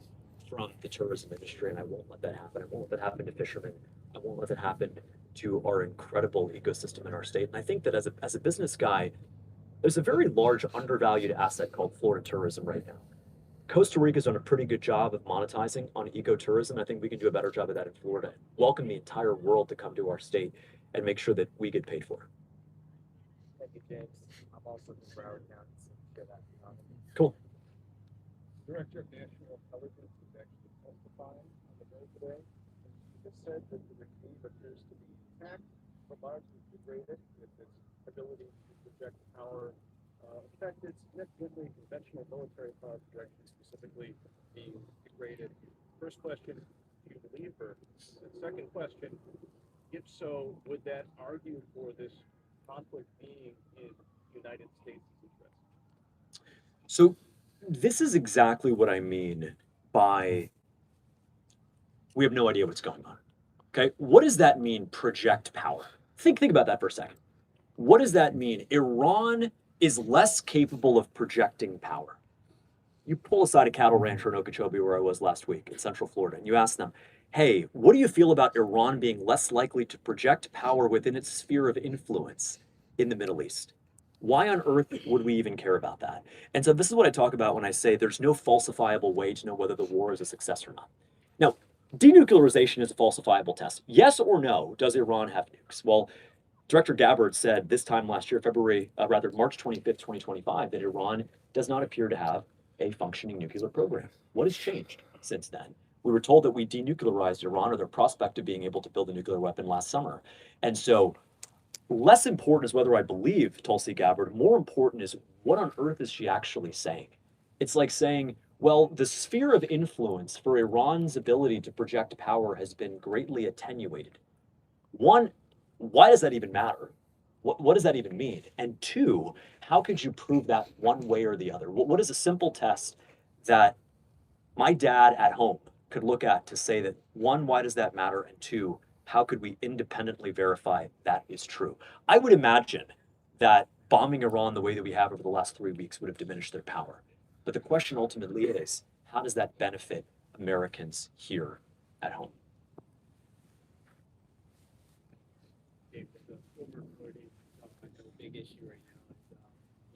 from the tourism industry. And I won't let that happen. I won't let that happen to fishermen. I won't let that happen to our incredible ecosystem in our state. And I think that as a business guy, there's a very large undervalued asset called Florida tourism right now. Costa Rica's done a pretty good job of monetizing on ecotourism. I think we can do a better job of that in Florida. Welcome the entire world to come to our state and make sure that we get paid for it. Thank you, James. I'm also from Broward County, so share that. Cool. Director of National Intelligence is actually testifying on the bill today. He just said that the regime appears to be intact, but largely degraded with its ability to project power. In fact, it's significantly conventional military power projection specifically being degraded. First question, do you believe her? The second question, if so, would that argue for this conflict being in the United States' interest? So this is exactly what I mean by we have no idea what's going on. Okay, what does that mean, project power? Think about that for a second. What does that mean? Iran is less capable of projecting power. You pull aside a cattle rancher in Okeechobee, where I was last week in Central Florida, and you ask them, hey, what do you feel about Iran being less likely to project power within its sphere of influence in the Middle East? Why on earth would we even care about that? And so this is what I talk about when I say there's no falsifiable way to know whether the war is a success or not. Now, denuclearization is a falsifiable test. Yes or no, does Iran have nukes? Well, Director Gabbard said this time last year, March 25th, 2025, that Iran does not appear to have a functioning nuclear program. What has changed since then? We were told that we denuclearized Iran or their prospect of being able to build a nuclear weapon last summer. And so less important is whether I believe Tulsi Gabbard. More important is what on earth is she actually saying? It's like saying, well, the sphere of influence for Iran's ability to project power has been greatly attenuated. One, why does that even matter? What does that even mean? And two, how could you prove that one way or the other? What is a simple test that my dad at home could look at to say that one, why does that matter? And two, how could we independently verify that is true? I would imagine that bombing Iran the way that we have over the last 3 weeks would have diminished their power. But the question ultimately is, how does that benefit Americans here at home? Big issue right now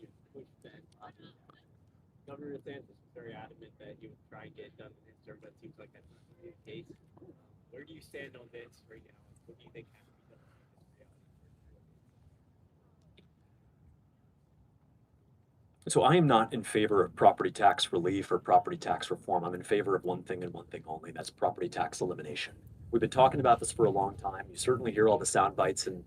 is pushback. Governor DeSantis is very adamant that he would try and get it done in his term, but it seems like that's not really the case. Where do you stand on this right now? What do you think has to be done? So I am not in favor of property tax relief or property tax reform. I'm in favor of one thing and one thing only. That's property tax elimination. We've been talking about this for a long time. You certainly hear all the sound bites and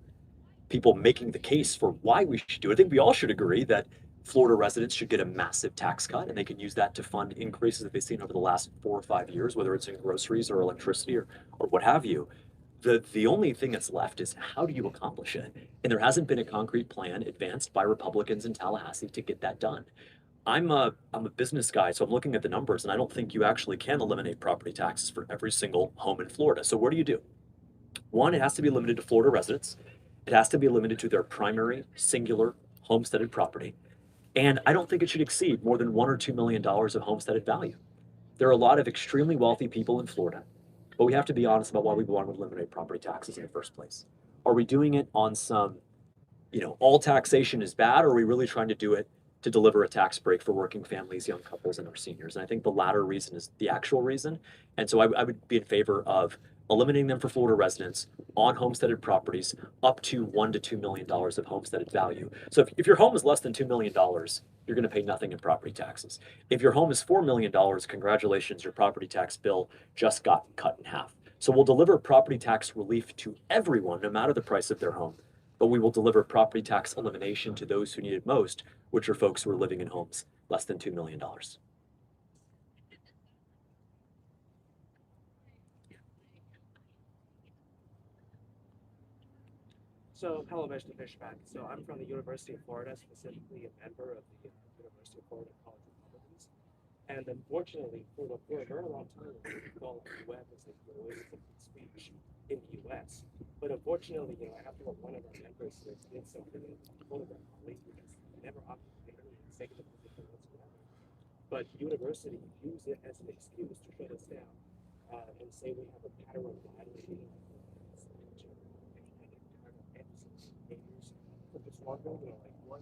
people making the case for why we should do it. I think we all should agree that Florida residents should get a massive tax cut, and they can use that to fund increases that they've seen over the last 4 or 5 years, whether it's in groceries or electricity or what have you. The only thing that's left is how do you accomplish it? And there hasn't been a concrete plan advanced by Republicans in Tallahassee to get that done. I'm a business guy, so I'm looking at the numbers, and I don't think you actually can eliminate property taxes for every single home in Florida. So what do? One, it has to be limited to Florida residents. It has to be limited to their primary, singular, homesteaded property. And I don't think it should exceed more than $1 or $2 million of homesteaded value. There are a lot of extremely wealthy people in Florida, but we have to be honest about why we want to eliminate property taxes in the first place. Are we doing it on some, all taxation is bad, or are we really trying to do it to deliver a tax break for working families, young couples, and our seniors? And I think the latter reason is the actual reason. And so I would be in favor of eliminating them for Florida residents on homesteaded properties up to $1 to $2 million of homesteaded value. So if your home is less than $2 million, you're going to pay nothing in property taxes. If your home is $4 million, congratulations, your property tax bill just got cut in half. So we'll deliver property tax relief to everyone, no matter the price of their home, but we will deliver property tax elimination to those who need it most, which are folks who are living in homes less than $2 million. So, hello, Mr. Fishback. So, I'm from the University of Florida, specifically a member of the University of Florida College of Republicans. And unfortunately, for a very long time, we call the web as like the way of speech in the U.S. But unfortunately, after one of our members did something in one of our colleagues, because we never occupied any executive position whatsoever. But university use it as an excuse to shut us down and say we have a pattern of violating behaviors. So just wondering, like what actions will take as governor or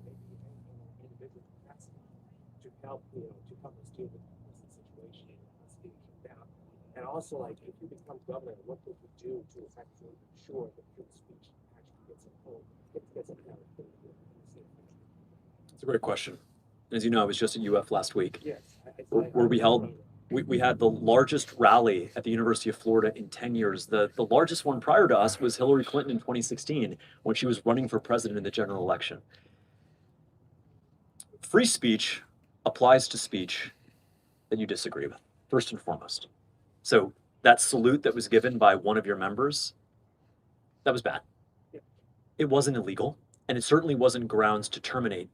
maybe any individual capacity to help, to help us deal with this situation and us getting shut down. And also, like, if you become governor, what would you do to actually ensure that free speech actually gets upheld, gets upheld? It's a great question. As you know, I was just at UF last week, Yes, where we held, we had the largest rally at the University of Florida in 10 years. The largest one prior to us was Hillary Clinton in 2016 when she was running for president in the general election. Free speech applies to speech that you disagree with, first and foremost. So that salute that was given by one of your members, that was bad. It wasn't illegal, and it certainly wasn't grounds to terminate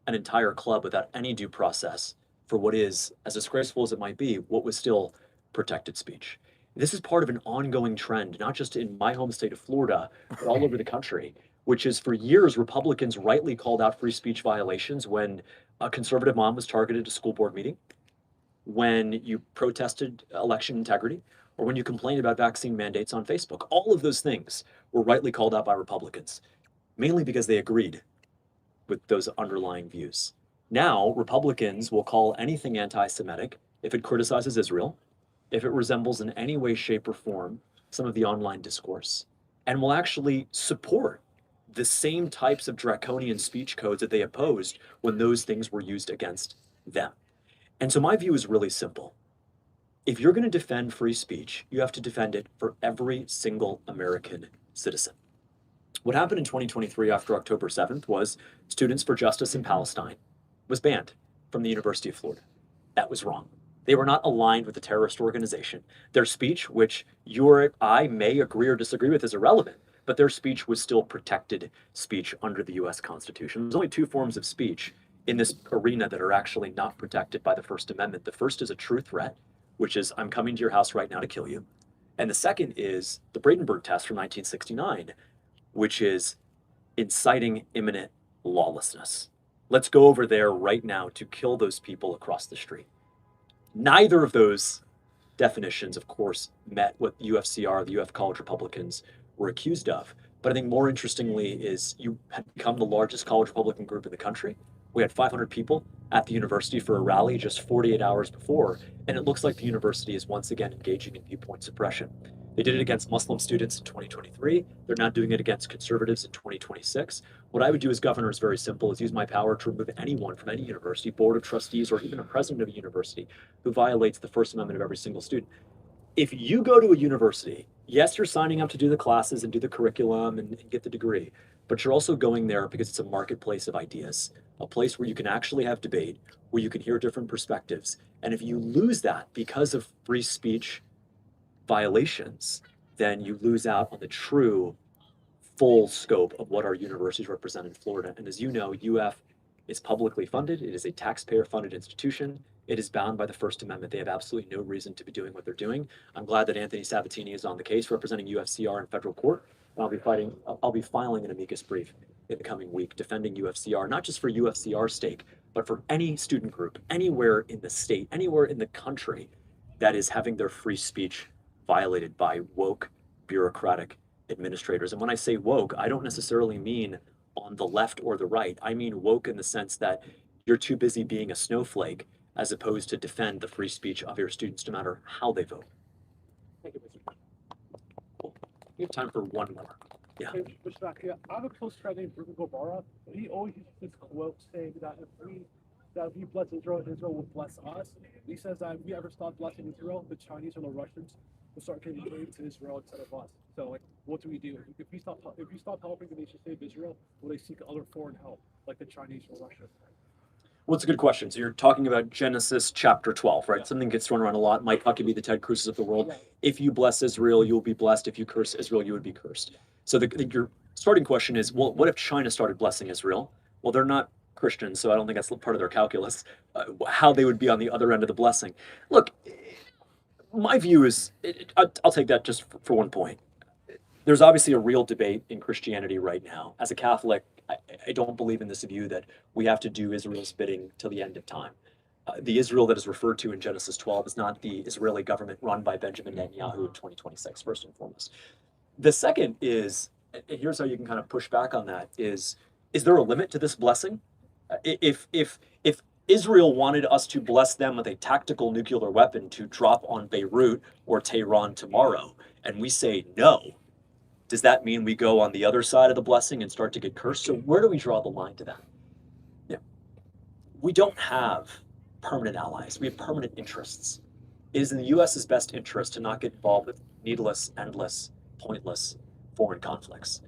an entire club without any due process for what is, as disgraceful as it might be, what was still protected speech. This is part of an ongoing trend, not just in my home state of Florida, but all over the country, which is for years, Republicans rightly called out free speech violations when a conservative mom was targeted at a school board meeting, when you protested election integrity, or when you complained about vaccine mandates on Facebook. All of those things were rightly called out by Republicans, mainly because they agreed with those underlying views. Now, Republicans will call anything anti-Semitic if it criticizes Israel, if it resembles in any way, shape, or form some of the online discourse, and will actually support the same types of draconian speech codes that they opposed when those things were used against them. And so my view is really simple. If you're going to defend free speech, you have to defend it for every single American citizen. What happened in 2023 after October 7th was Students for Justice in Palestine was banned from the University of Florida. That was wrong. They were not aligned with a terrorist organization. Their speech, which you or I may agree or disagree with, is irrelevant, but their speech was still protected speech under the US Constitution. There's only two forms of speech in this arena that are actually not protected by the First Amendment. The first is a true threat, which is, I'm coming to your house right now to kill you. And the second is the Brandenburg test from 1969, which is inciting imminent lawlessness. Let's go over there right now to kill those people across the street. Neither of those definitions, of course, met what UFCR, the UF College Republicans, were accused of. But I think more interestingly is you had become the largest college Republican group in the country. We had 500 people at the university for a rally just 48 hours before, and it looks like the university is once again engaging in viewpoint suppression. They did it against Muslim students in 2023. They're now doing it against conservatives in 2026. What I would do as governor is very simple, is use my power to remove anyone from any university, board of trustees, or even a president of a university who violates the First Amendment of every single student. If you go to a university, yes, you're signing up to do the classes and do the curriculum and get the degree, but you're also going there because it's a marketplace of ideas, a place where you can actually have debate, where you can hear different perspectives. And if you lose that because of free speech violations, then you lose out on the true full scope of what our universities represent in Florida. And as you know, UF is publicly funded. It is a taxpayer-funded institution. It is bound by the First Amendment. They have absolutely no reason to be doing what they're doing. I'm glad that Anthony Sabatini is on the case representing UFCR in federal court. And I'll be filing an amicus brief in the coming week defending UFCR, not just for UFCR's stake, but for any student group, anywhere in the state, anywhere in the country that is having their free speech violated by woke, bureaucratic administrators. And when I say woke, I don't necessarily mean on the left or the right. I mean woke in the sense that you're too busy being a snowflake as opposed to defend the free speech of your students no matter how they vote. Thank you, Mr. Cool. We have time for one more. Yeah. Hey, Fishbach, yeah, I have a close friend named Ruben Gobara, and he always uses this quote saying that if we bless Israel, Israel will bless us. He says that if we ever stop blessing Israel, the Chinese or the Russians will start giving aid to Israel instead of us. So, like, what do we do? If we stop helping the nation state of Israel, will they seek other foreign help, like the Chinese or Russia? Well, it's a good question. So you're talking about Genesis chapter 12, right? Something gets thrown around a lot. Mike Huckabee, the Ted Cruz's of the world. If you bless Israel, you will be blessed. If you curse Israel, you would be cursed. So your starting question is, well, what if China started blessing Israel? Well, they're not Christians, so I don't think that's part of their calculus, how they would be on the other end of the blessing. Look, my view is, I'll take that just for one point. There's obviously a real debate in Christianity right now. As a Catholic, I don't believe in this view that we have to do Israel's bidding till the end of time. The Israel that is referred to in Genesis 12 is not the Israeli government run by Benjamin Netanyahu in 2026, first and foremost. The second is, and here's how you can kind of push back on that, is there a limit to this blessing? If Israel wanted us to bless them with a tactical nuclear weapon to drop on Beirut or Tehran tomorrow, and we say no, does that mean we go on the other side of the blessing and start to get cursed? So where do we draw the line to that? Yeah. We don't have permanent allies. We have permanent interests. It is in the US's best interest to not get involved with needless, endless, pointless foreign conflicts.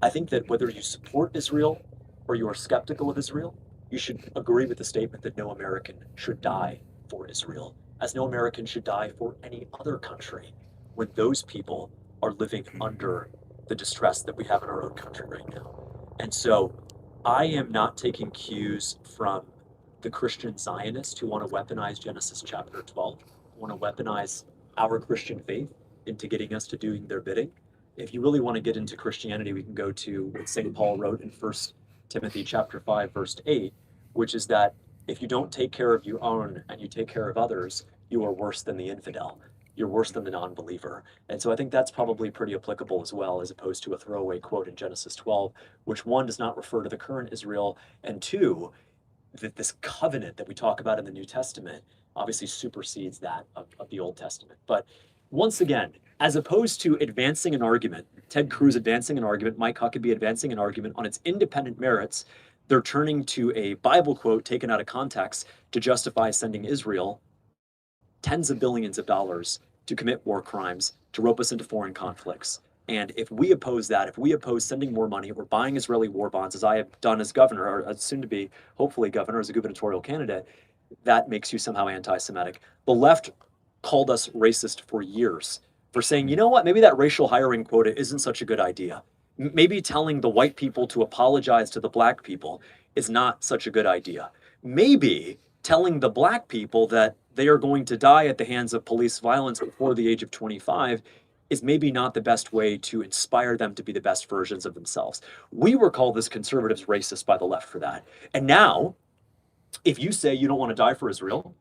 I think that whether you support Israel or you are skeptical of Israel, you should agree with the statement that no American should die for Israel, as no American should die for any other country when those people are living under the distress that we have in our own country right now. And so I am not taking cues from the Christian Zionists who want to weaponize Genesis chapter 12, who want to weaponize our Christian faith into getting us to doing their bidding. If you really want to get into Christianity, we can go to what St. Paul wrote in 1 Timothy chapter 5, verse 8, which is that if you don't take care of your own and you take care of others, you are worse than the infidel. You're worse than the non-believer. And so I think that's probably pretty applicable as well, as opposed to a throwaway quote in Genesis 12, which one, does not refer to the current Israel, and two, that this covenant that we talk about in the New Testament obviously supersedes that of the Old Testament. But once again, as opposed to advancing an argument, Ted Cruz advancing an argument, Mike Huckabee advancing an argument on its independent merits, they're turning to a Bible quote taken out of context to justify sending Israel tens of billions of dollars to commit war crimes, to rope us into foreign conflicts. And if we oppose that, if we oppose sending more money or buying Israeli war bonds, as I have done as governor, or as soon to be, hopefully, governor, as a gubernatorial candidate, that makes you somehow anti-Semitic. The left called us racist for years for saying, you know what, maybe that racial hiring quota isn't such a good idea. Maybe telling the white people to apologize to the black people is not such a good idea. Maybe telling the black people that they are going to die at the hands of police violence before the age of 25 is maybe not the best way to inspire them to be the best versions of themselves. We were called as conservatives racist by the left for that. And now, if you say you don't want to die for Israel,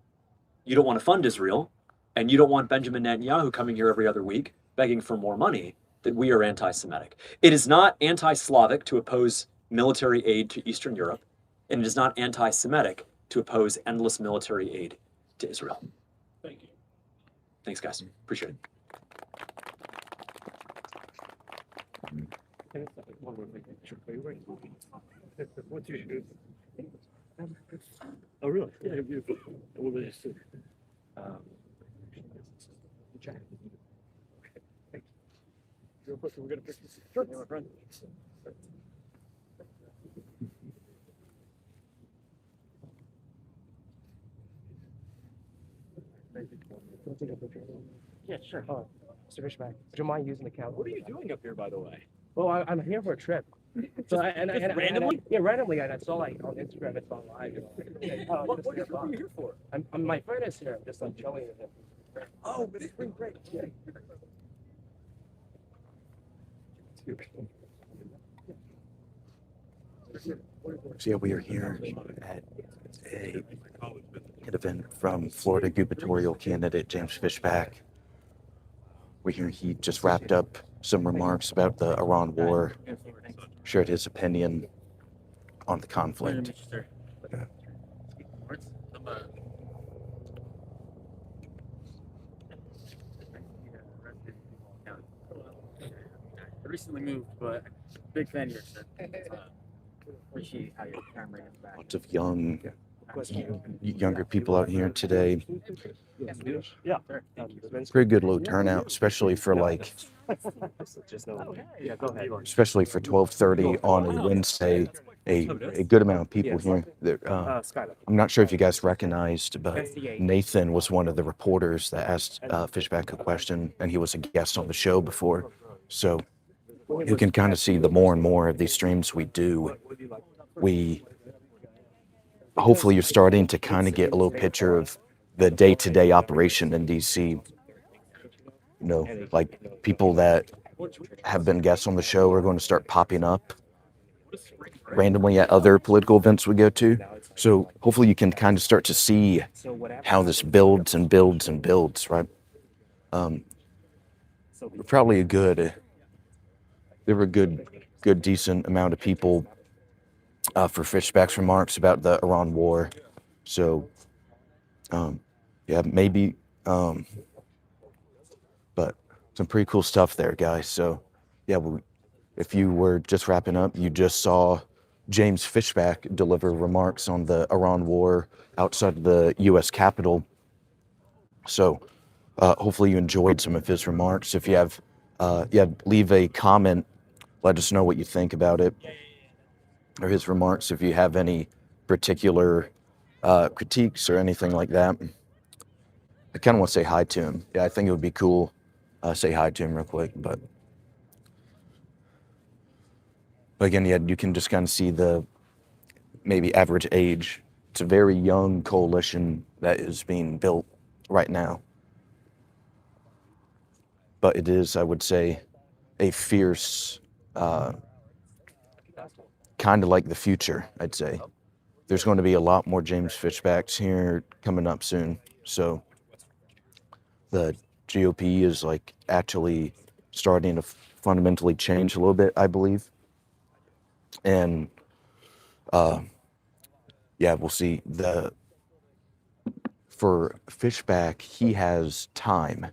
you don't want to fund Israel, and you don't want Benjamin Netanyahu coming here every other week begging for more money, then we are anti-Semitic. It is not anti-Slavic to oppose military aid to Eastern Europe, and it is not anti-Semitic to oppose endless military aid to Israel. Thank you. Thanks, guys. Appreciate it. What's your shoes? Oh, really? Yeah, beautiful. What was it? Jack. Okay, thank you. Real quick, we're gonna pick this. Sure. My friend. Yeah, sure. Mr. Fishback, would you mind using the camera? What are you doing up here, by the way? Well, I'm here for a trip. So randomly? Yeah, randomly. And I saw like on Instagram, it's on live. What are you here for? My friend is here. I'm just like chilling with him. Oh, but it's spring break. Yeah. So yeah, we are here at an event from Florida gubernatorial candidate James Fishback. We're here. He just wrapped up some remarks about the Iran war, shared his opinion on the conflict. I recently moved, but big fan of yours, sir. Appreciate how your camera is back. Lots of younger people out here today. Yeah, Pretty good low turnout, especially for especially for 12:30 on a Wednesday. A good amount of people here. I'm not sure if you guys recognized, but Nathan was one of the reporters that asked Fishback a question, and he was a guest on the show before. So you can kind of see the more and more of these streams we do, we hopefully you're starting to kind of get a little picture of the day-to-day operation in DC. You know, like people that have been guests on the show are going to start popping up randomly at other political events we go to. So hopefully you can kind of start to see how this builds and builds and builds, right? Probably there were a good decent amount of people for Fishback's remarks about the Iran war. So, yeah, maybe, but some pretty cool stuff there, guys. So, yeah, if you were just wrapping up, you just saw James Fishback deliver remarks on the Iran war outside the U.S. Capitol. So, hopefully you enjoyed some of his remarks. If you have, leave a comment. Let us know what you think about it or his remarks. If you have any particular critiques or anything like that, I kind of want to say hi to him. Yeah, I think it would be cool. Say hi to him real quick, but again, yeah, you can just kind of see the maybe average age. It's a very young coalition that is being built right now. But it is, I would say, a fierce, kind of like the future, I'd say. There's going to be a lot more James Fishbacks here coming up soon. So the GOP is like actually starting to fundamentally change a little bit, I believe. And yeah, we'll see. For Fishback, he has time,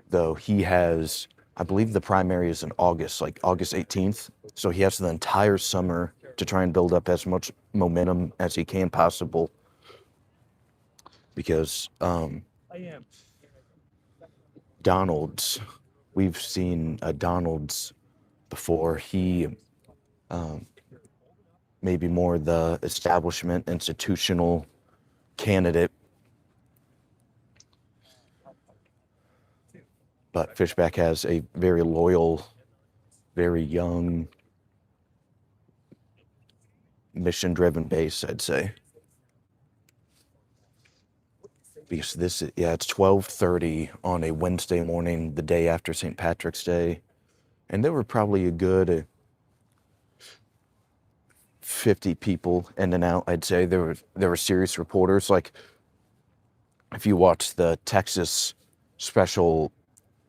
though. He has, I believe the primary is in August, like August 18th. So he has the entire summer to try and build up as much momentum as he can possible. Because Donald's, we've seen Donald's before. He maybe more the establishment, institutional candidate. But Fishback has a very loyal, very young, mission-driven base, I'd say. Because it's 12:30 on a Wednesday morning, the day after St. Patrick's Day. And there were probably a good 50 people in and out, I'd say. There were serious reporters. Like, if you watch the Texas special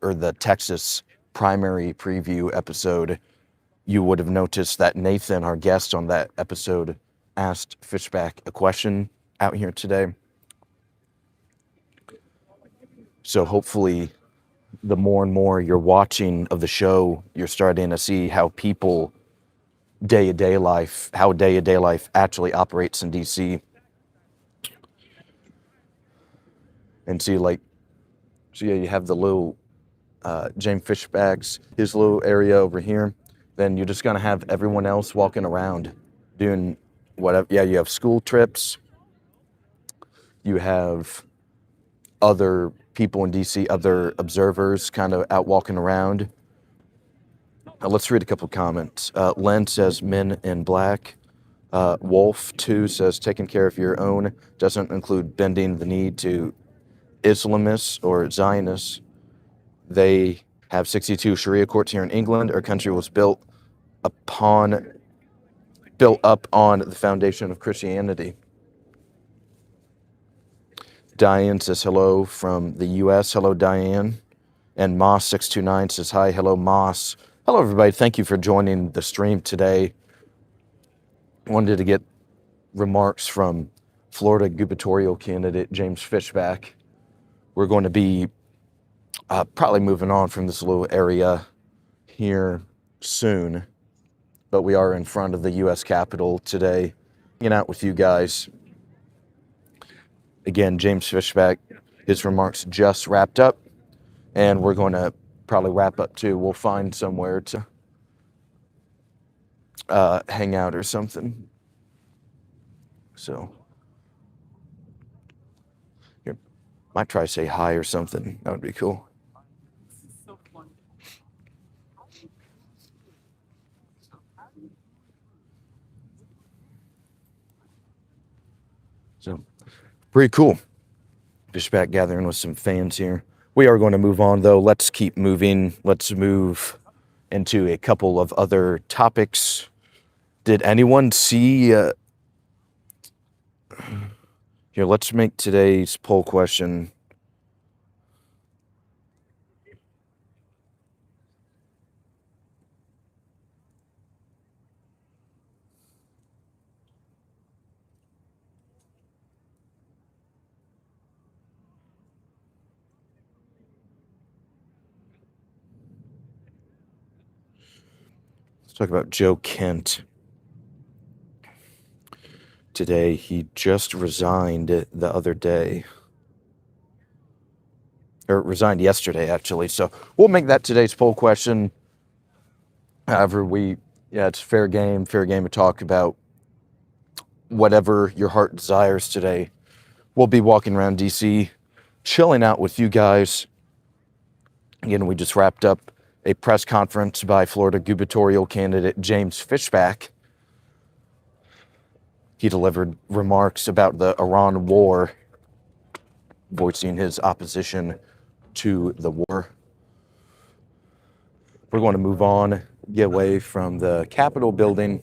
or the Texas primary preview episode, you would have noticed that Nathan, our guest on that episode, asked Fishback a question out here today. So hopefully the more and more you're watching of the show, you're starting to see how people day-to-day life actually operates in DC. And see, so yeah, you have the little James Fishback's, his little area over here. Then you're just gonna have everyone else walking around doing whatever. Yeah, you have school trips. You have other people in DC, other observers kind of out walking around. Let's read a couple comments. Len says, men in black. Wolf2 says, taking care of your own doesn't include bending the knee to Islamists or Zionists. They have 62 Sharia courts here in England. Our country was built up on the foundation of Christianity. Diane says hello from the U.S. Hello, Diane. And Moss629 says hi. Hello, Moss. Hello, everybody. Thank you for joining the stream today. Wanted to get remarks from Florida gubernatorial candidate James Fishback. We're going to be probably moving on from this little area here soon, but we are in front of the U.S. Capitol today, hanging out with you guys. Again, James Fishback, his remarks just wrapped up, and we're going to probably wrap up too. We'll find somewhere to hang out or something. So, here, might try to say hi or something. That would be cool. So pretty cool. Fishback gathering with some fans here. We are going to move on, though. Let's keep moving. Let's move into a couple of other topics. Did anyone see... here, let's make today's poll question... Let's talk about Joe Kent. Today, he just resigned the other day. Or resigned yesterday, actually. So we'll make that today's poll question. However, it's fair game to talk about whatever your heart desires today. We'll be walking around DC, chilling out with you guys. Again, we just wrapped up a press conference by Florida gubernatorial candidate James Fishback. He delivered remarks about the Iran war, voicing his opposition to the war. We're going to move on, get away from the Capitol building.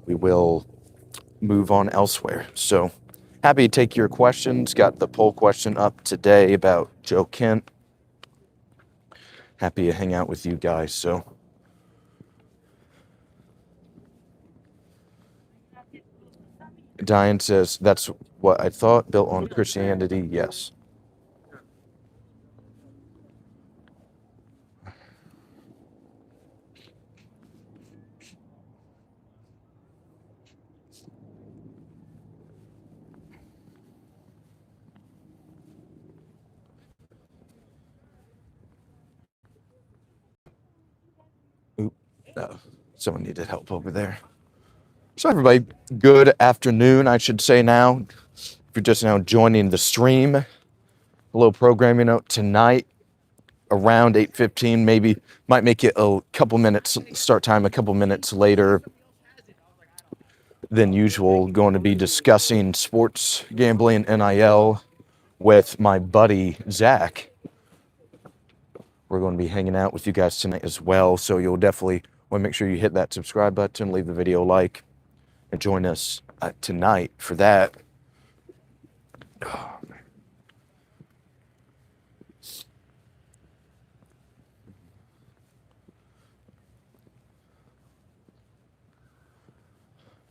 We will move on elsewhere. So happy to take your questions. Got the poll question up today about Joe Kent. Happy to hang out with you guys. So Diane says, that's what I thought, built on Christianity. Yes. Someone needed help over there. So everybody, good afternoon, I should say now. If you're just now joining the stream, a little programming note tonight around 8:15, maybe might make it a couple minutes, start time a couple minutes later than usual. Going to be discussing sports gambling, NIL, with my buddy Zach. We're going to be hanging out with you guys tonight as well, so you'll definitely want to make sure you hit that subscribe button, leave the video a like, and join us tonight for that.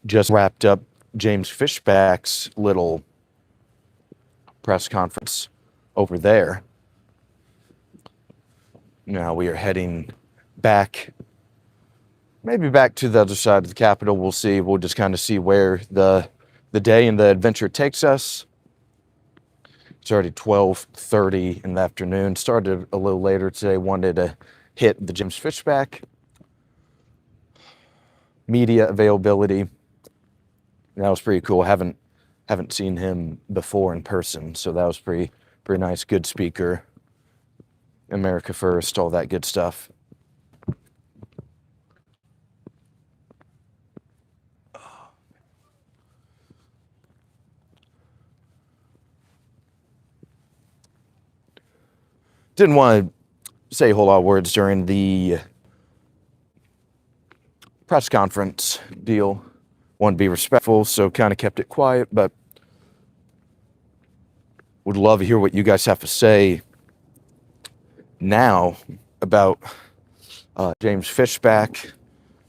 Just wrapped up James Fishback's little press conference over there. Now we are heading back, maybe back to the other side of the Capitol. We'll see. We'll just kind of see where the day and the adventure takes us. It's already 12:30 in the afternoon. Started a little later today. Wanted to hit the James Fishback media availability. That was pretty cool. Haven't seen him before in person, so that was pretty nice. Good speaker. America first, all that good stuff. Didn't want to say a whole lot of words during the press conference deal. Wanted to be respectful, so kind of kept it quiet, but would love to hear what you guys have to say now about James Fishback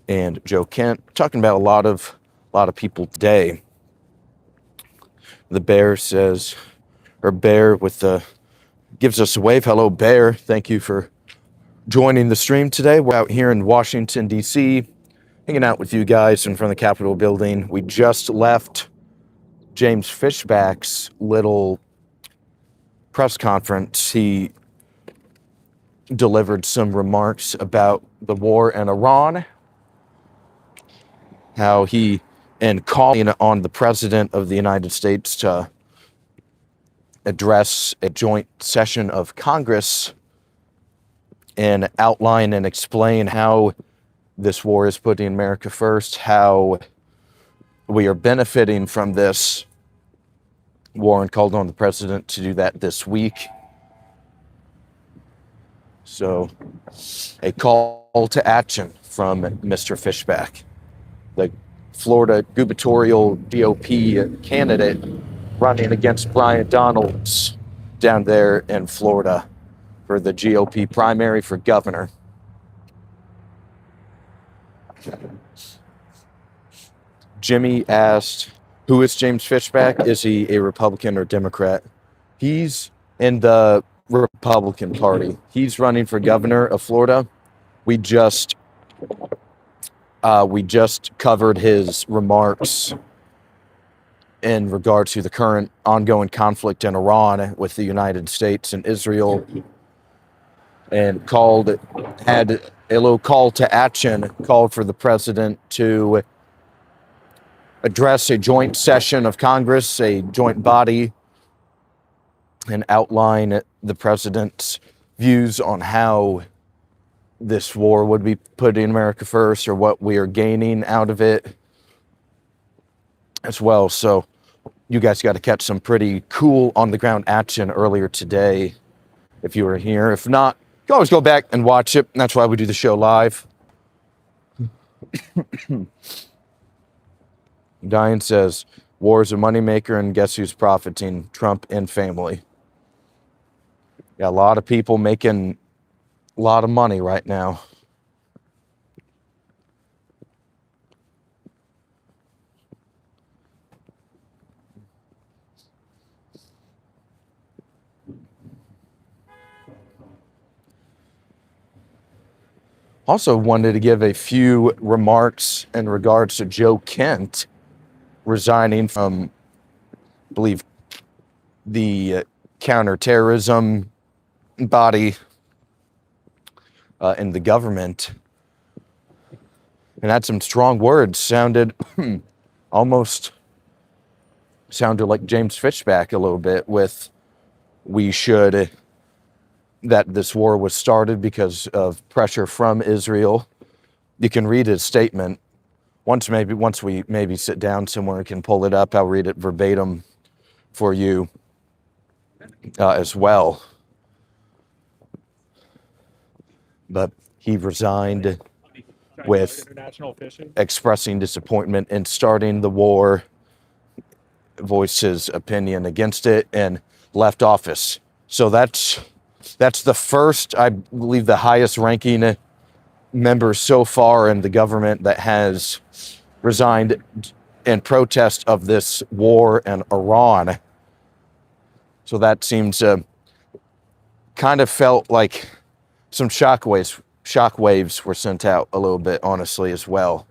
and Joe Kent. Talking about a lot of people today. The Bear says, or Bear with the gives us a wave. Hello, Bear. Thank you for joining the stream today. We're out here in Washington, D.C., hanging out with you guys in front of the Capitol building. We just left James Fishback's little press conference. He delivered some remarks about the war in Iran, how he, and calling on the President of the United States to address a joint session of Congress and outline and explain how this war is putting America first, how we are benefiting from this war and called on the president to do that this week. So, a call to action from Mr. Fishback, the Florida gubernatorial GOP candidate running against Brian Donalds down there in Florida for the GOP primary for governor. Jimmy asked, who is James Fishback? Is he a Republican or Democrat? He's in the Republican Party. He's running for governor of Florida. We just covered his remarks in regard to the current ongoing conflict in Iran with the United States and Israel, and had a little call to action, called for the president to address a joint session of Congress, a joint body, and outline the president's views on how this war would be putting America first, or what we are gaining out of it as well. So you guys got to catch some pretty cool on-the-ground action earlier today if you were here. If not, you can always go back and watch it. And that's why we do the show live. Diane says, war is a moneymaker, and guess who's profiting? Trump and family. Yeah, a lot of people making a lot of money right now. Also wanted to give a few remarks in regards to Joe Kent resigning from, I believe, the counterterrorism body in the government, and had some strong words. Sounded almost like James Fishback a little bit, with that this war was started because of pressure from Israel. You can read his statement once we sit down somewhere and can pull it up. I'll read it verbatim for you as well. But he resigned with expressing disappointment in starting the war, voiced his opinion against it, and left office. So that's the first, I believe, the highest ranking member so far in the government that has resigned in protest of this war in Iran. So that seems kind of felt like some shockwaves were sent out a little bit, honestly, as well.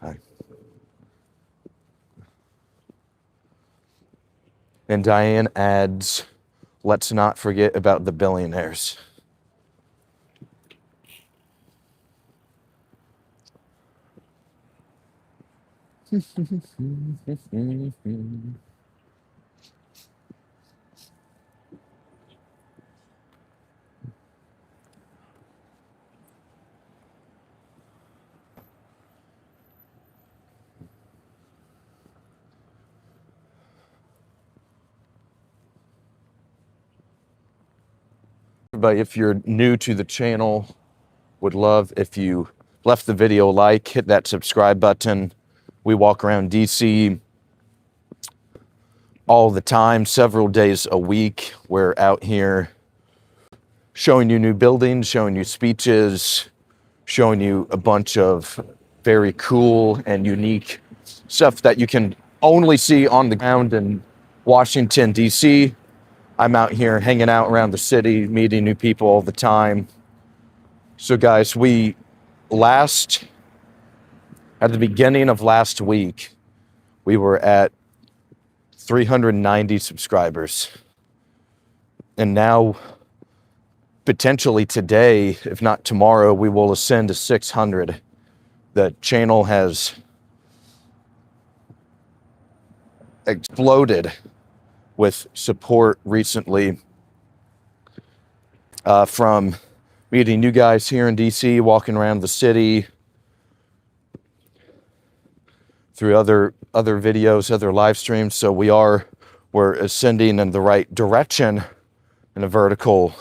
Hi. And Diane adds, let's not forget about the billionaires. But if you're new to the channel, would love if you left the video a like, hit that subscribe button. We walk around DC all the time, several days a week. We're out here showing you new buildings, showing you speeches, showing you a bunch of very cool and unique stuff that you can only see on the ground in Washington, DC. I'm out here hanging out around the city, meeting new people all the time. So guys, at the beginning of last week, we were at 390 subscribers. And now, potentially today, if not tomorrow, we will ascend to 600. The channel has exploded with support recently from meeting you guys here in DC, walking around the city, through other videos, other live streams. So we're ascending in the right direction in a vertical,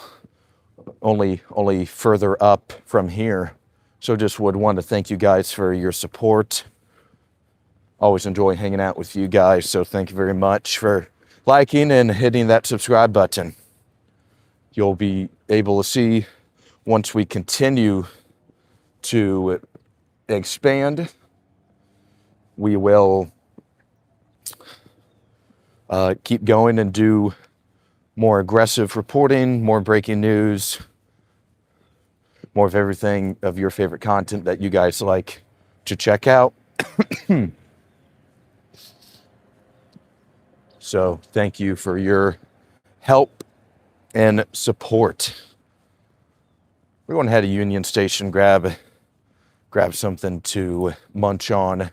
only further up from here. So just would want to thank you guys for your support. Always enjoy hanging out with you guys. So thank you very much for liking and hitting that subscribe button. You'll be able to see once we continue to expand, we will keep going and do more aggressive reporting, more breaking news, more of everything of your favorite content that you guys like to check out. So thank you for your help and support. We're going to head to Union Station, grab something to munch on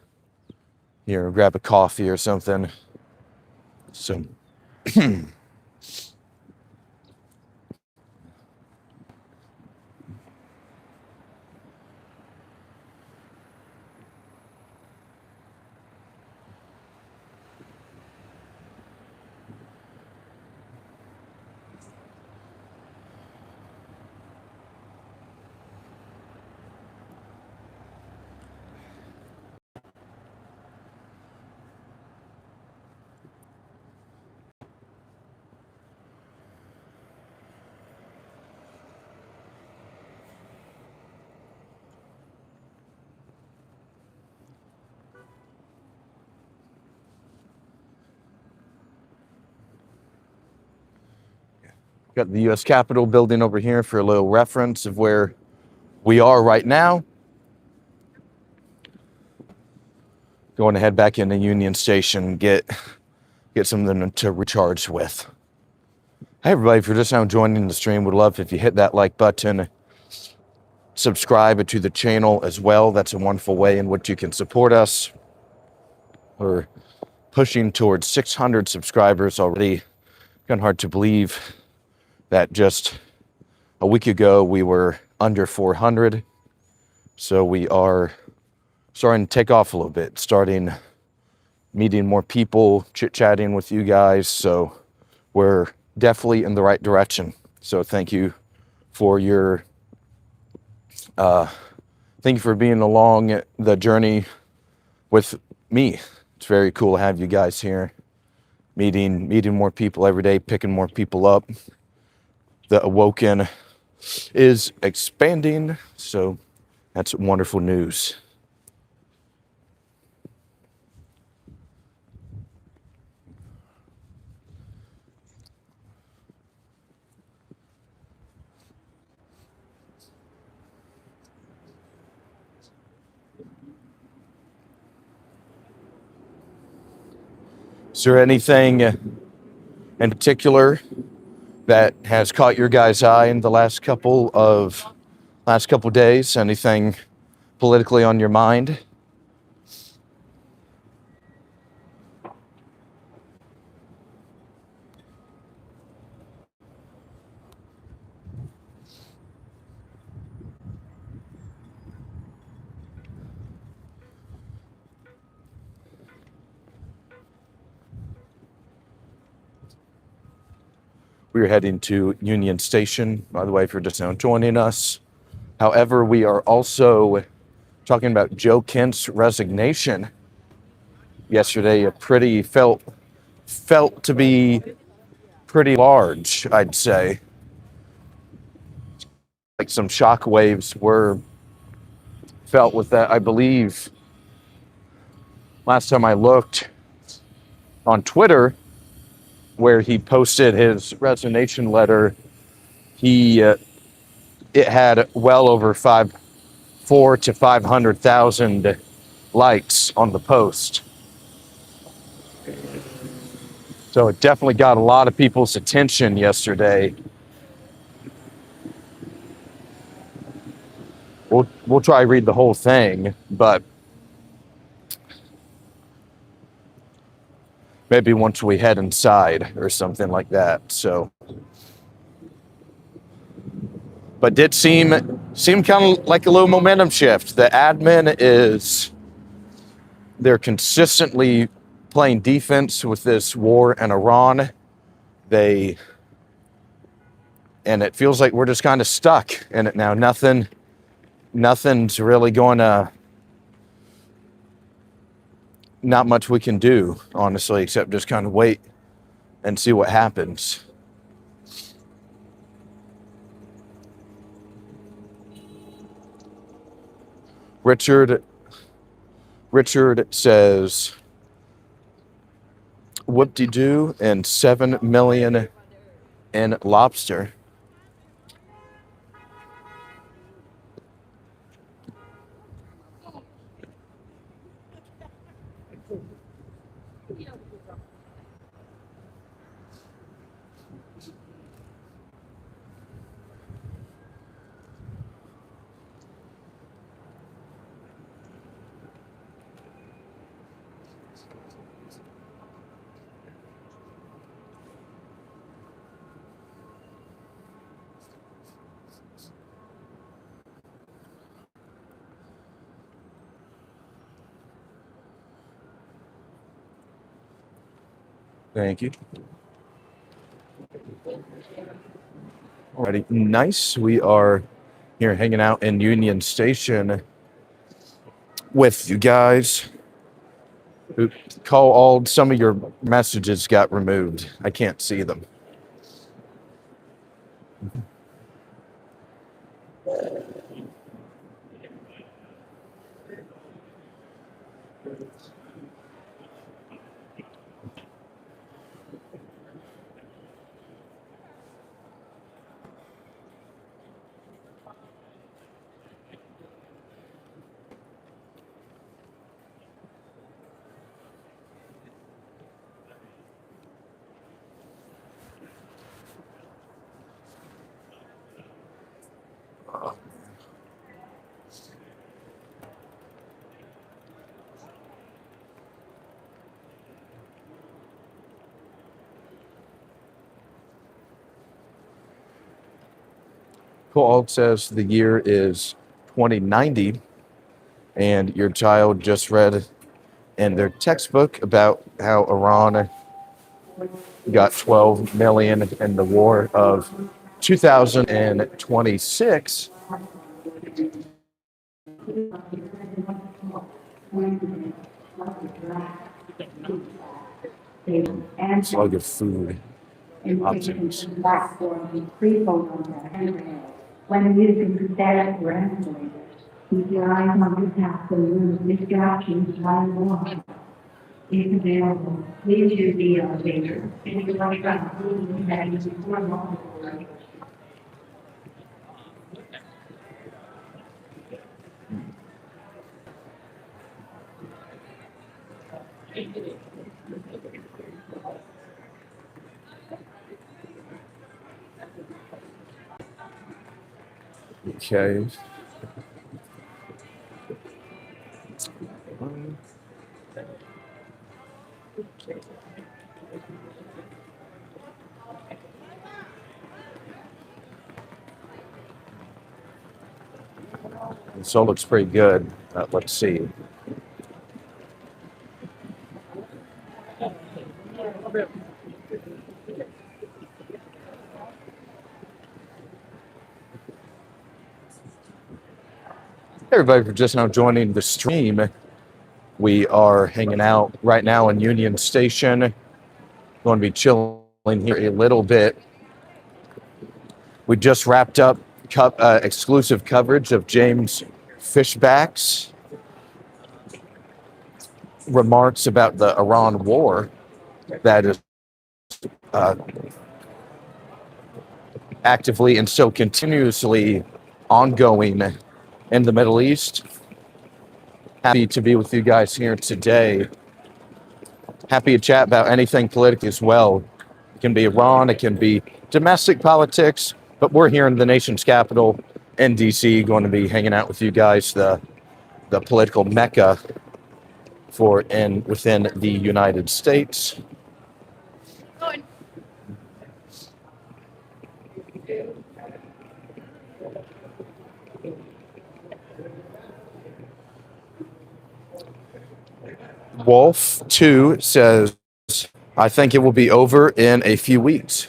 here, grab a coffee or something. So got the U.S. Capitol building over here for a little reference of where we are right now. Going to head back into Union Station, get something to recharge with. Hey everybody, if you're just now joining the stream, would love if you hit that like button, subscribe to the channel as well. That's a wonderful way in which you can support us. We're pushing towards 600 subscribers already. Kind of hard to believe that just a week ago we were under 400. So we are starting to take off a little bit, starting meeting more people, chit-chatting with you guys. So we're definitely in the right direction. So thank you for being along the journey with me. It's very cool to have you guys here, meeting more people every day, picking more people up. The Awoken is expanding, so that's wonderful news. Is there anything in particular that has caught your guys' eye in the last couple days? Anything politically on your mind? We're heading to Union Station, by the way, if you're just now joining us. However, we are also talking about Joe Kent's resignation. Yesterday, felt to be pretty large, I'd say. Like some shock waves were felt with that. I believe last time I looked on Twitter, where he posted his resignation letter, it had well over 400,000 to 500,000 likes on the post. So it definitely got a lot of people's attention yesterday. We'll try to read the whole thing, but maybe once we head inside or something like that. So but did seem kind of like a little momentum shift. The admin they're consistently playing defense with this war in Iran. And it feels like we're just kind of stuck in it now. Nothing's really going to, not much we can do, honestly, except just kind of wait and see what happens. Richard says, whoop-de-doo and 7 million in lobster. Thank you. Alrighty, nice. We are here hanging out in Union Station with you guys. Call all, some of your messages got removed. I can't see them. Paul says the year is 2090, and your child just read in their textbook about how Iran got 12 million in the war of 2026. Slug of food options. When using static randomly, keep your eyes on the path to remove distractions while walking. If available, please use the elevator. If you like to include that is more multiple. Okay. This all looks pretty good. Let's see. Everybody for just now joining the stream. We are hanging out right now in Union Station. Going to be chilling here a little bit. We just wrapped up exclusive coverage of James Fishback's remarks about the Iran war that is actively and so continuously ongoing in the Middle East. Happy to be with you guys here today. Happy to chat about anything political as well. It can be Iran, it can be domestic politics, but we're here in the nation's capital in DC, going to be hanging out with you guys, the political mecca within the United States. Wolf 2 says, I think it will be over in a few weeks.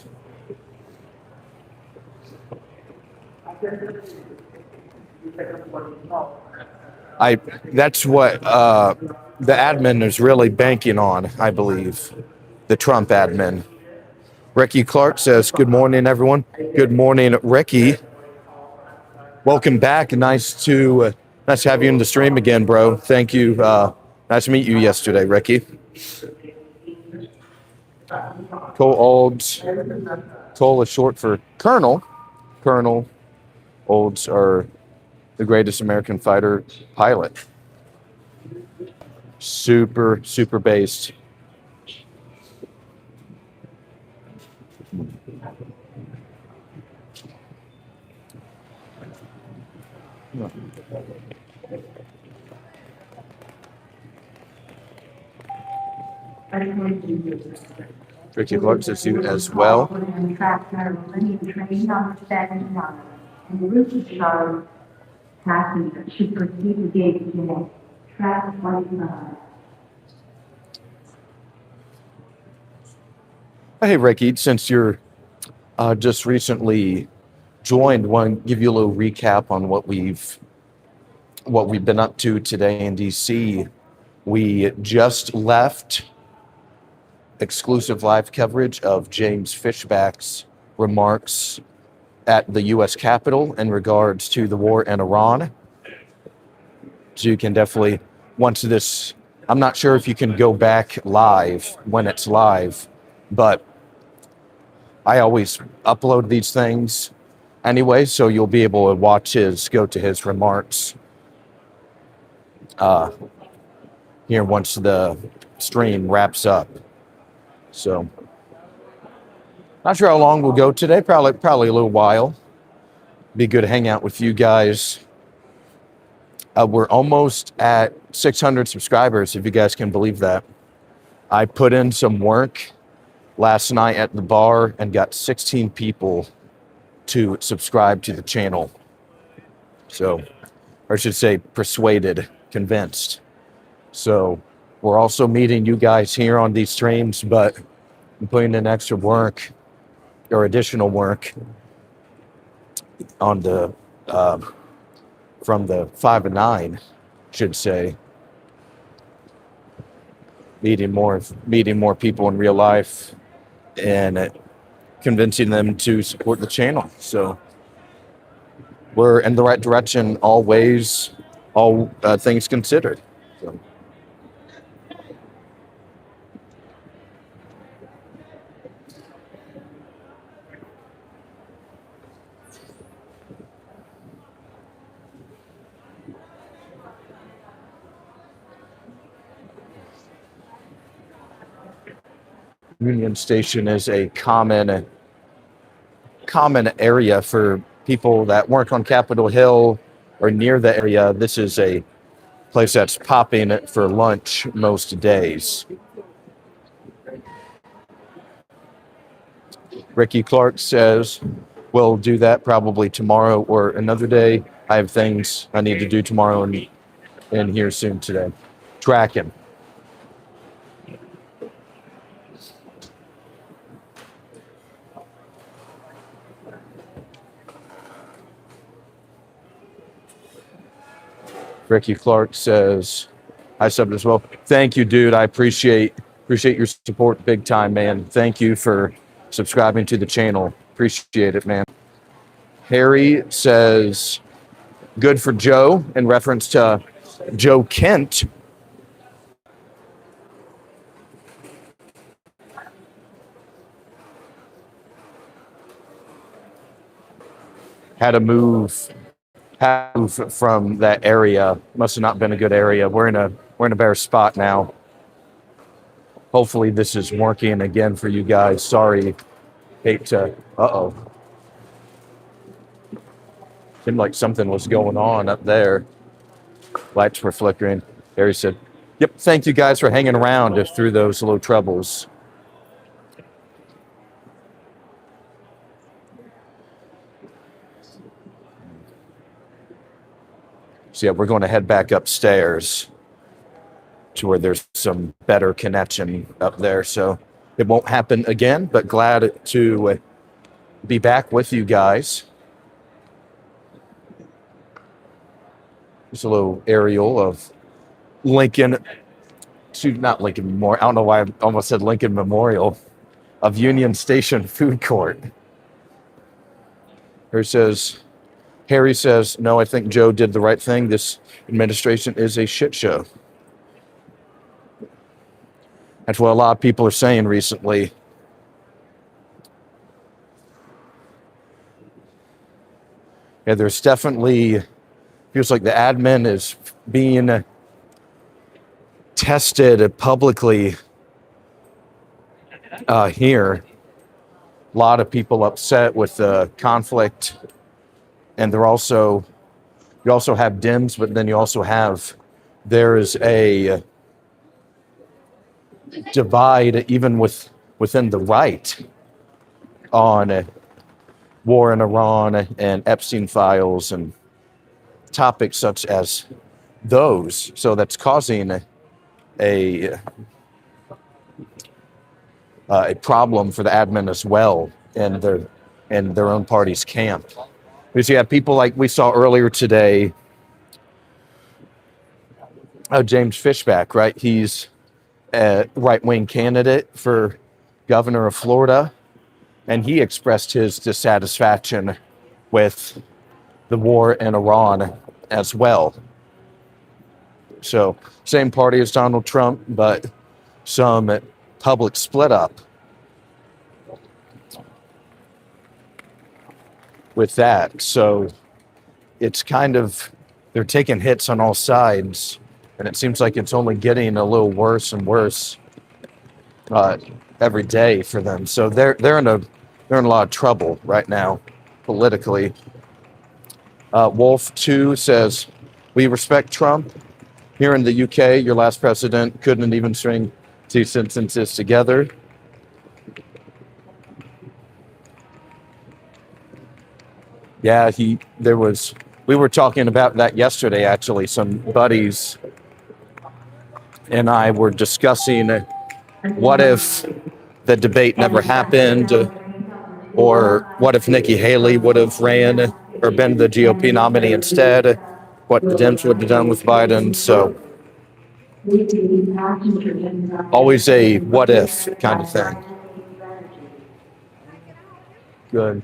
That's what the admin is really banking on, I believe. The Trump admin. Ricky Clark says, good morning, everyone. Good morning, Ricky. Welcome back. Nice to have you in the stream again, bro. Thank you. Nice to meet you yesterday, Ricky. Cole Olds. Cole is short for Colonel. Colonel Olds are the greatest American fighter pilot. Super, super based. Ricky Clark says you as well. And the route to Charlotte passenger should proceed to gate today. Track 25. Hey, Ricky, since you're just recently joined, want to give you a little recap on what we've been up to today in DC. We just left exclusive live coverage of James Fishback's remarks at the U.S. Capitol in regards to the war in Iran. So you can definitely, once this, I'm not sure if you can go back live when it's live, but I always upload these things anyway, so you'll be able to go to his remarks here once the stream wraps up. So, not sure how long we'll go today. Probably a little while. Be good to hang out with you guys. We're almost at 600 subscribers, if you guys can believe that. I put in some work last night at the bar and got 16 people to subscribe to the channel. So, or I should say persuaded, convinced. So we're also meeting you guys here on these streams, but I'm putting in extra work or additional work on the from the 5 and 9, should say, meeting more people in real life and convincing them to support the channel. So we're in the right direction always, all things considered. So. Union Station is a common area for people that work on Capitol Hill or near the area. This is a place that's popping for lunch most days. Ricky Clark says, we'll do that probably tomorrow or another day. I have things I need to do tomorrow and here soon today. Tracking. Ricky Clark says, I subbed as well. Thank you, dude. I appreciate your support big time, man. Thank you for subscribing to the channel. Appreciate it, man. Harry says, good for Joe, in reference to Joe Kent. Had to move from that area. Must have not been a good area. We're in a better spot now. Hopefully this is working again for you guys. Sorry. Hate to seemed like something was going on up there. Lights were flickering. Harry said, yep, thank you guys for hanging around through those little troubles. So yeah, we're going to head back upstairs. to where there's some better connection up there. So it won't happen again, but glad to be back with you guys. Just a little aerial of Lincoln, not Lincoln Memorial. I don't know why I almost said Lincoln Memorial, of Union Station Food Court. Harry says, no, I think Joe did the right thing. This administration is a shit show. That's what a lot of people are saying recently. Yeah, there's definitely, feels like the admin is being tested publicly here. A lot of people upset with the conflict, and you also have Dems, but then you also there is a divide even within the right on war in Iran and Epstein files and topics such as those. So that's causing a problem for the admin as well in their own party's camp. Because you have people like we saw earlier today, James Fishback, right? He's a right-wing candidate for governor of Florida, and he expressed his dissatisfaction with the war in Iran as well. So same party as Donald Trump, but some public split up with that. So it's kind of, they're taking hits on all sides, and it seems like it's only getting a little worse and worse every day for them. So they're in a lot of trouble right now politically. Wolf 2 says, we respect Trump. Here in the UK, your last president couldn't even string 2 sentences together. Yeah, we were talking about that yesterday, actually. Some buddies and I were discussing what if the debate never happened, or what if Nikki Haley would have ran or been the GOP nominee instead, what the Dems would have done with Biden. So always a what if kind of thing. Good.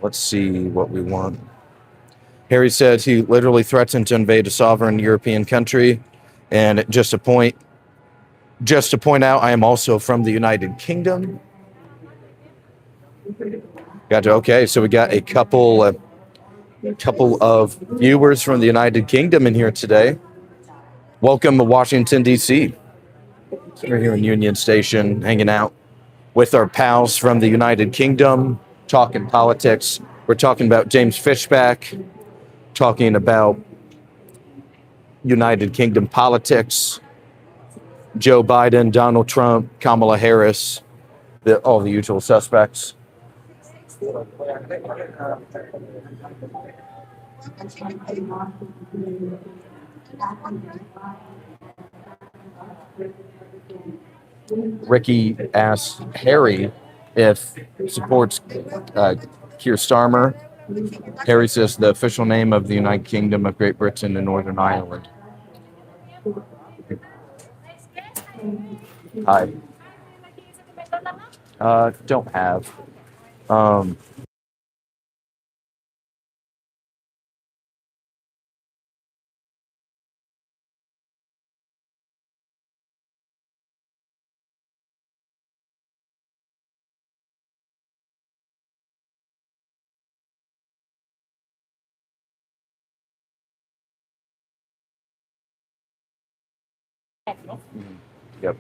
Let's see what we want. Harry said he literally threatened to invade a sovereign European country. And just to point out, I am also from the United Kingdom. Gotcha. Okay, so we got a couple of viewers from the United Kingdom in here today. Welcome to Washington, D.C. We're here in Union Station, hanging out with our pals from the United Kingdom, talking politics. We're talking about James Fishback, talking about United Kingdom politics, Joe Biden, Donald Trump, Kamala Harris, all the usual suspects. Ricky asked Harry if he supports Keir Starmer. Harry says the official name of the United Kingdom of Great Britain and Northern Ireland. Hi. Don't have. Yep.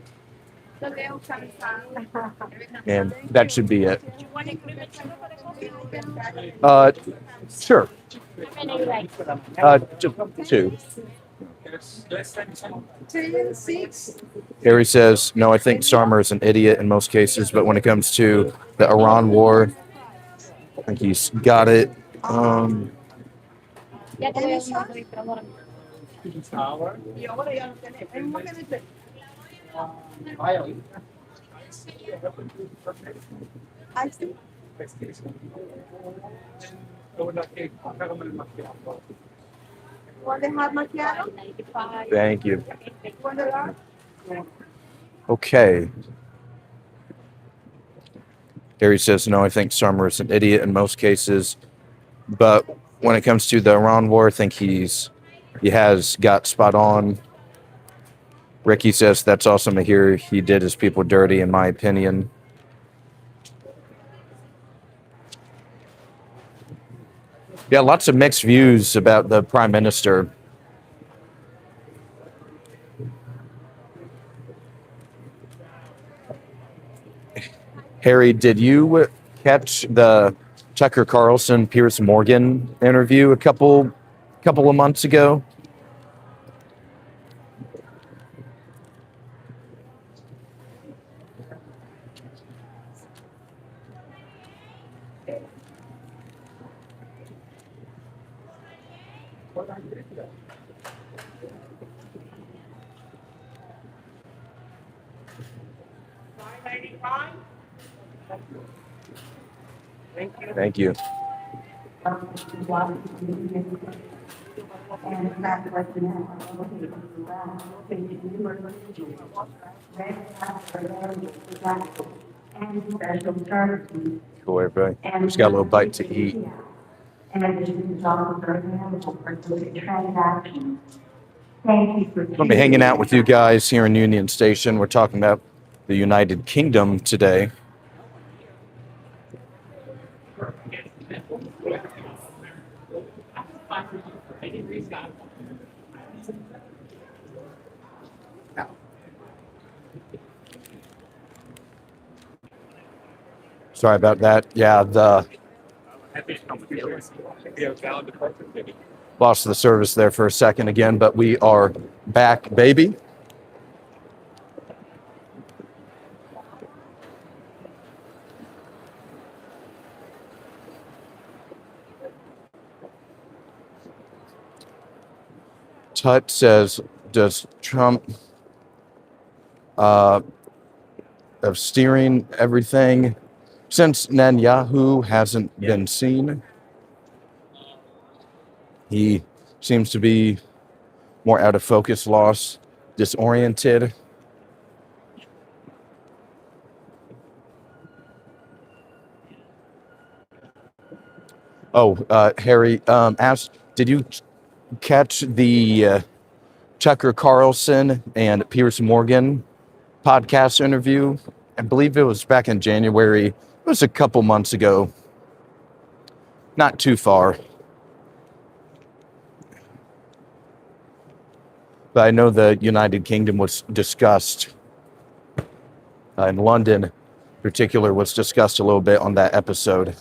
And that should be it. Sure. Two. Harry says, no, I think Starmer is an idiot in most cases, but when it comes to the Iran war, I think he's got it. Thank you. Okay. Harry says, no, I think Summer is an idiot in most cases. But when it comes to the Iran war, I think he has got spot on. Ricky says, that's awesome to hear. He did his people dirty, in my opinion. Yeah, lots of mixed views about the prime minister. Harry, did you catch the Tucker Carlson Piers Morgan interview a couple of months ago? Thank you. Cool, everybody. Just got a little bite to eat. I'll be hanging out with you guys here in Union Station. We're talking about the United Kingdom today. Sorry about that. Yeah, lost the service there for a second again, but we are back, baby. Tut says, does Trump of steering everything since Netanyahu hasn't been seen? He seems to be more out of focus, lost, disoriented. Oh, Harry asked, did you catch the Tucker Carlson and Piers Morgan podcast interview? I believe it was back in January. It was a couple months ago. Not too far. But I know the United Kingdom was discussed. In London, in particular, was discussed a little bit on that episode.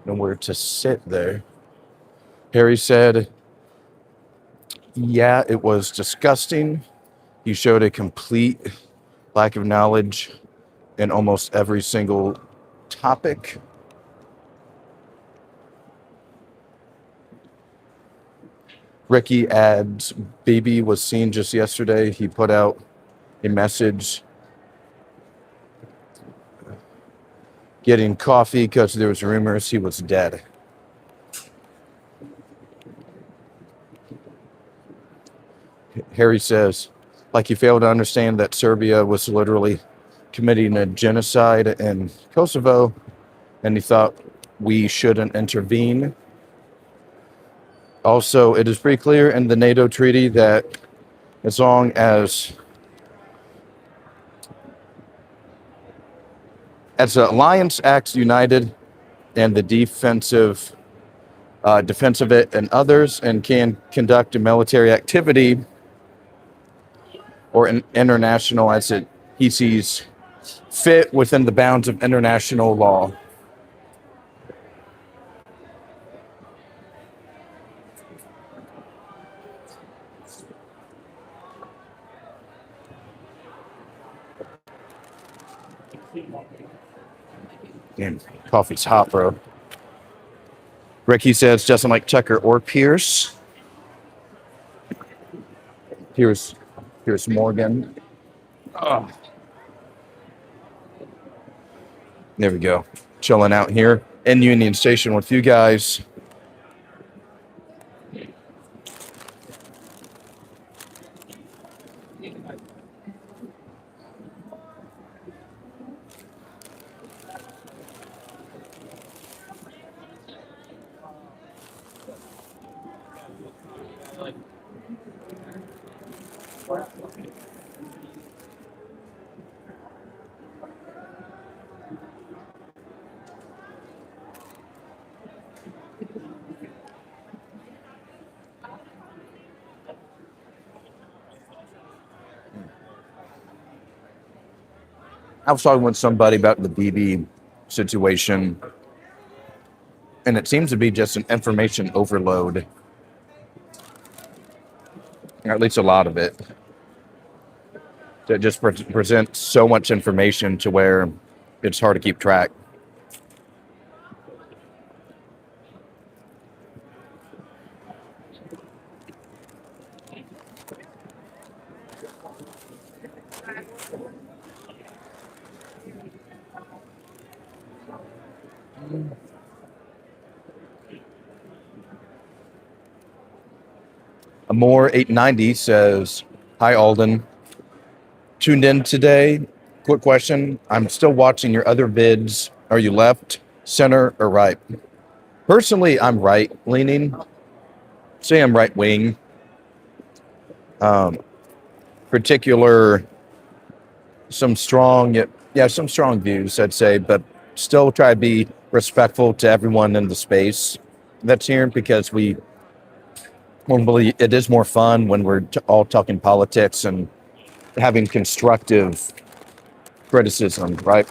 Nowhere to sit there. Harry said, yeah, it was disgusting. He showed a complete lack of knowledge in almost every single topic. Ricky adds, baby was seen just yesterday. He put out a message getting coffee because there was rumors he was dead. Harry says, like you fail to understand that Serbia was literally committing a genocide in Kosovo, and he thought we shouldn't intervene. Also, it is pretty clear in the NATO treaty that as long as the alliance acts united and the defensive defense of it and others, and can conduct a military activity or an international as he sees fit within the bounds of international law. Damn, coffee's hot, bro. Ricky says, doesn't like Tucker or Pierce. Pierce Morgan. Oh. There we go. Chilling out here in Union Station with you guys. I was talking with somebody about the BB situation, and it seems to be just an information overload. Or at least a lot of it. That just presents so much information to where it's hard to keep track. Amore 890 says, hi, Aulden. Tuned in today. Quick question. I'm still watching your other vids. Are you left, center, or right? Personally, I'm right leaning. Say I'm right wing. Particular, some strong views, I'd say, but still try to be respectful to everyone in the space that's here, because it is more fun when we're all talking politics and having constructive criticism, right?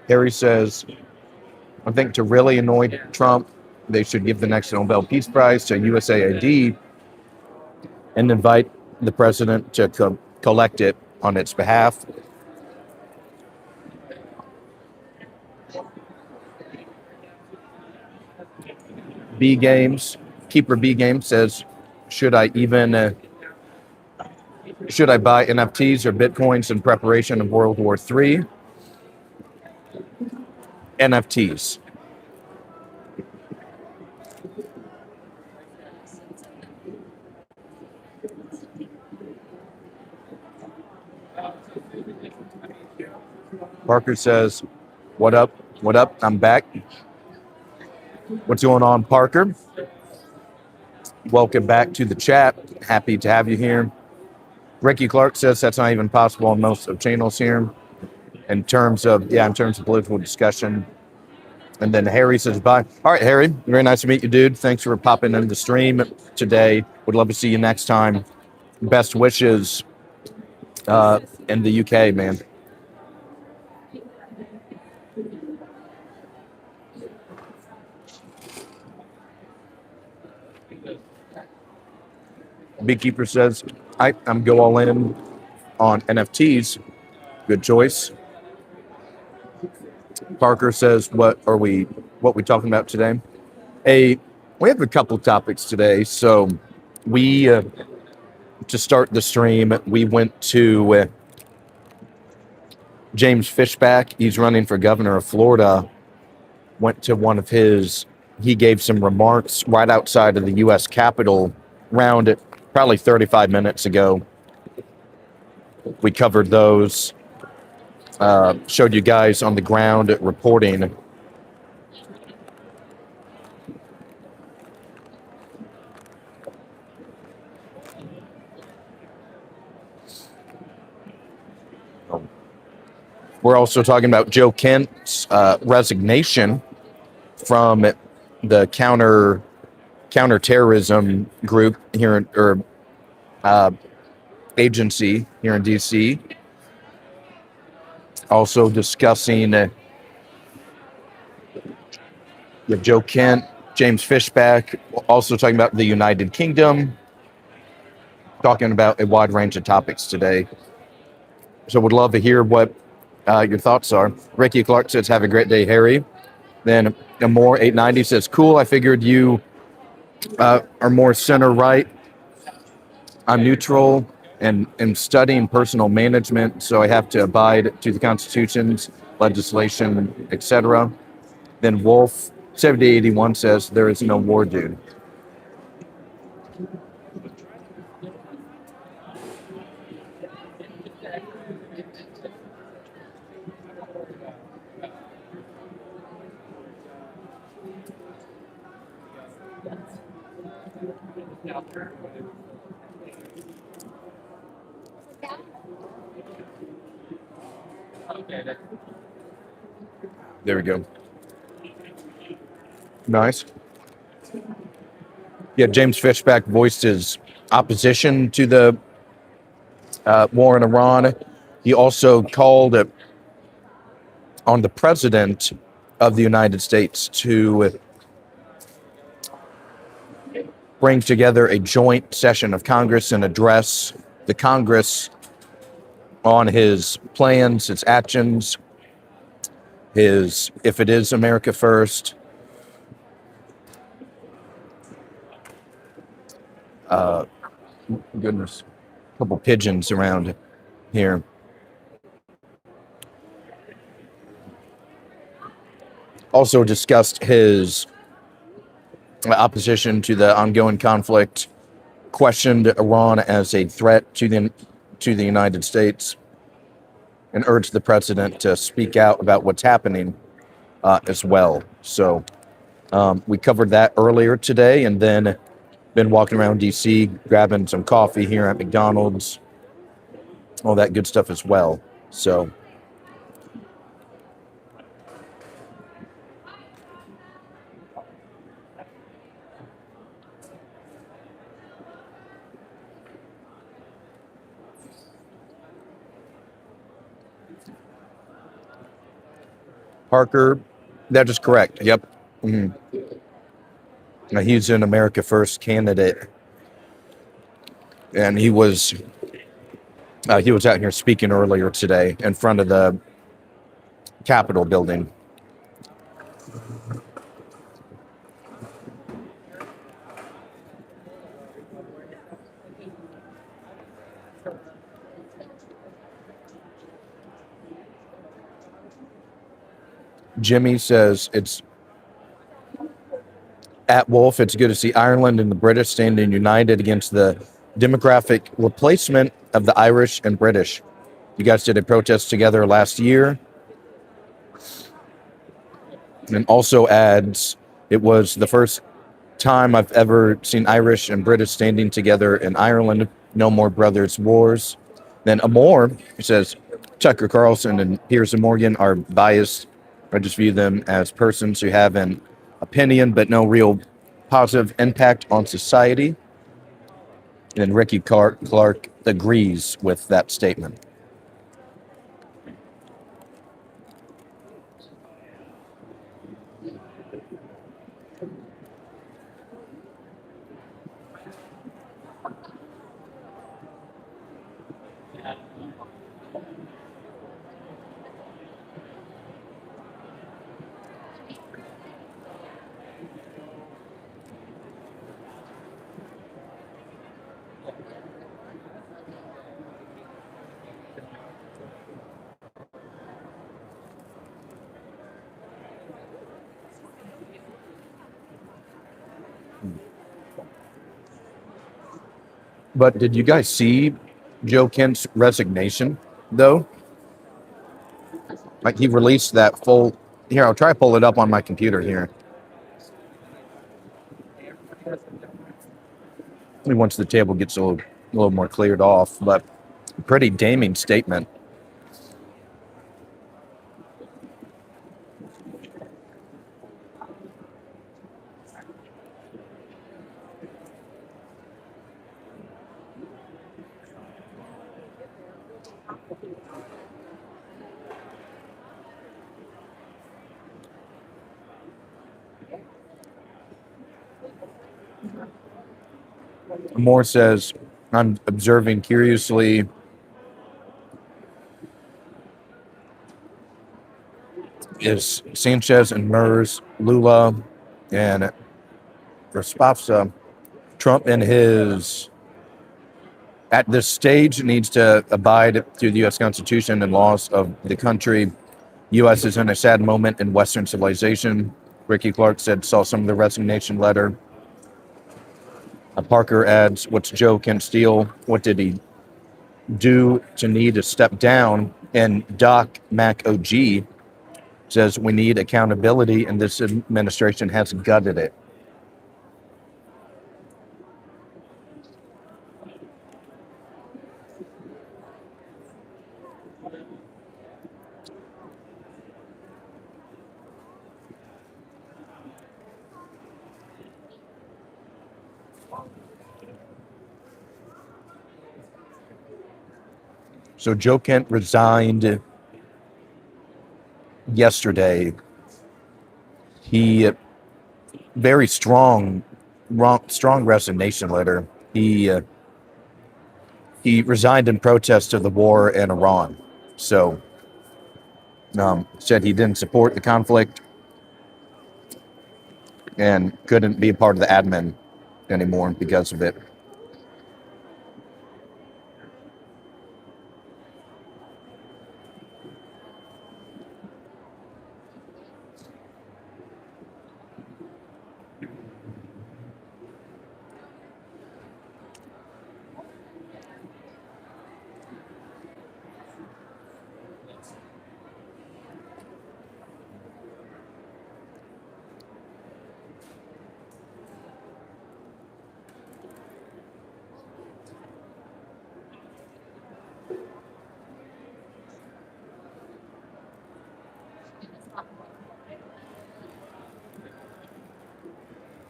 Harry says, I think to really annoy Trump, they should give the next Nobel Peace Prize to USAID and invite the president to collect it on its behalf. Keeper B Games says, should I buy NFTs or Bitcoins in preparation of World War III? NFTs. Parker says, what up? What up? I'm back. What's going on, Parker? Welcome back to the chat. Happy to have you here. Ricky Clark says that's not even possible on most of channels here in terms of political discussion. And then Harry says, bye. All right, Harry, very nice to meet you, dude. Thanks for popping in the stream today. Would love to see you next time. Best wishes in the UK, man. Beekeeper says, I'm go all in on NFTs. Good choice. Parker says, what we talking about today? We have a couple topics today. So we, to start the stream, we went to James Fishback. He's running for governor of Florida. Went to he gave some remarks right outside of the U.S. Capitol, around probably 35 minutes ago. We covered those, showed you guys on the ground reporting. We're also talking about Joe Kent's resignation from the counterterrorism group here, or agency here in DC. Also discussing Joe Kent, James Fishback, also talking about the United Kingdom, talking about a wide range of topics today. So would love to hear what your thoughts are. Ricky Clark says, have a great day, Harry. Then Amore 890 says, cool, I figured you are more center right. I'm neutral and am studying personal management, so I have to abide to the constitutions, legislation, etc. Then Wolf 7081 says, there is no war, dude. There we go. Nice. Yeah, James Fishback voiced his opposition to the war in Iran. He also called on the president of the United States to bring together a joint session of Congress and address the Congress on his plans, his actions, his, if it is America first, goodness, a couple pigeons around here. Also discussed his opposition to the ongoing conflict, questioned Iran as a threat to the United States, and urged the president to speak out about what's happening as well. So we covered that earlier today, and then been walking around DC, grabbing some coffee here at McDonald's, all that good stuff as well. So Parker, that is correct. Yep. He's an America First candidate, and he was out here speaking earlier today in front of the Capitol building. Jimmy says it's at Wolf. It's good to see Ireland and the British standing united against the demographic replacement of the Irish and British. You guys did a protest together last year. And also adds, it was the first time I've ever seen Irish and British standing together in Ireland. No more brothers' wars. Then Amore says, Tucker Carlson and Piers Morgan are biased. I just view them as persons who have an opinion but no real positive impact on society. And Ricky Clark agrees with that statement. But did you guys see Joe Kent's resignation, though? Like, he released that full. Here, I'll try to pull it up on my computer here. Once the table gets a little more cleared off, but pretty damning statement. Moore says, I'm observing curiously. Is Sanchez and Mers, Lula, and Raspafsa, Trump and his, at this stage, needs to abide to the U.S. Constitution and laws of the country. U.S. is in a sad moment in Western civilization. Ricky Clark said, saw some of the resignation letter. Parker adds, what's Joe Kent Steele? What did he do to need to step down? And Doc Mac OG says, we need accountability, and this administration has gutted it. So Joe Kent resigned yesterday. He very strong resignation letter. He resigned in protest of the war in Iran. So said he didn't support the conflict and couldn't be a part of the admin anymore because of it.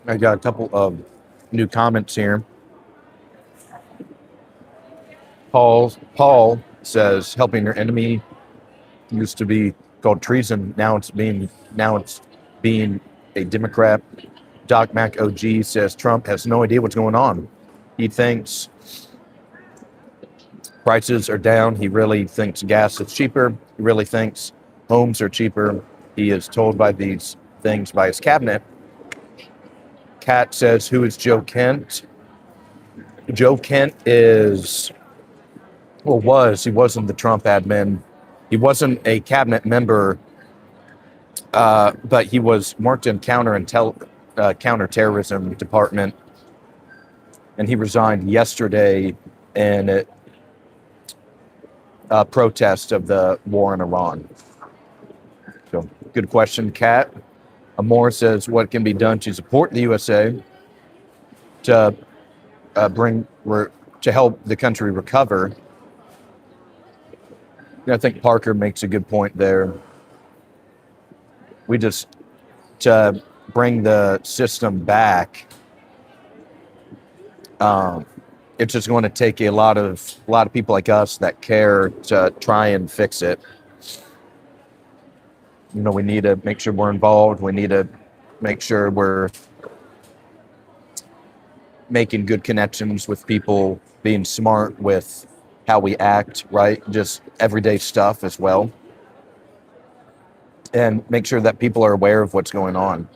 I got a couple of new comments here. Paul says, helping your enemy used to be called treason. Now it's being a Democrat. Doc Mac OG says Trump has no idea what's going on. He thinks prices are down. He really thinks gas is cheaper. He really thinks homes are cheaper. He is told by these things by his cabinet. Kat says, who is Joe Kent? Joe Kent he wasn't the Trump admin. He wasn't a cabinet member, but he was worked in counterterrorism department, and he resigned yesterday in a protest of the war in Iran. So, good question, Kat. Amor says, what can be done to support the USA to help the country recover? I think Parker makes a good point there. To bring the system back, it's just going to take a lot of people like us that care to try and fix it. We need to make sure we're involved. We need to make sure we're making good connections with people, being smart with how we act, right? Just everyday stuff as well. And make sure that people are aware of what's going on.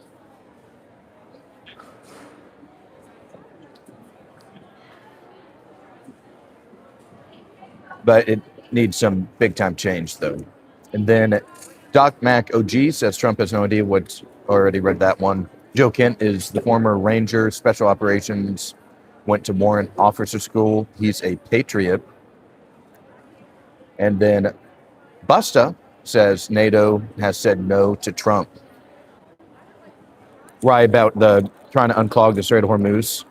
But it needs some big time change, though. And then Doc Mac OG says Trump has no idea what's already read that one. Joe Kent is the former Ranger, Special Operations went to warrant officer school. He's a patriot. And then Busta says NATO has said no to Trump. Right about the trying to unclog the Strait of Hormuz.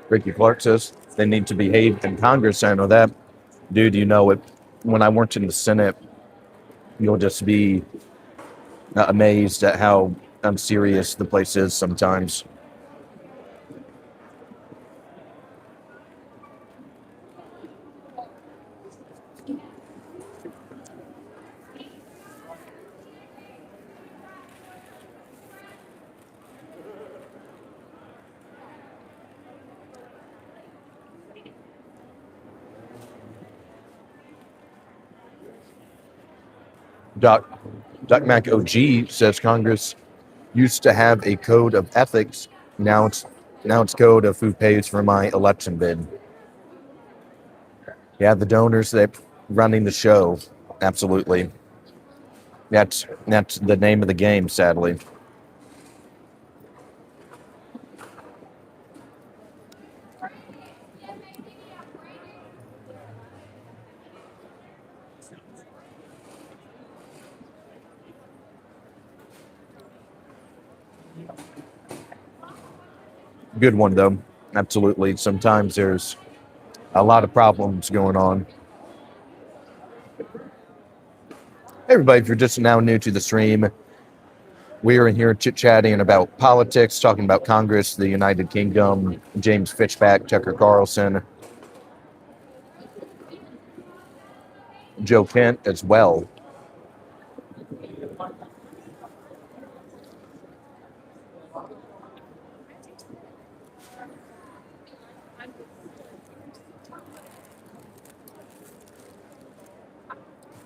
Ricky Clark says they need to behave in Congress. I know that. Dude, you know it. When I worked in the Senate, you'll just be amazed at how unserious the place is sometimes. Doc Mac OG says Congress used to have a code of ethics. Now it's code of who pays for my election bid. Yeah, the donors that running the show. Absolutely. That's the name of the game, sadly. Good one though. Absolutely. Sometimes there's a lot of problems going on. Hey everybody, if you're just now new to the stream, we are in here chit-chatting about politics, talking about Congress, the United Kingdom, James Fishback, Tucker Carlson, Joe Kent as well.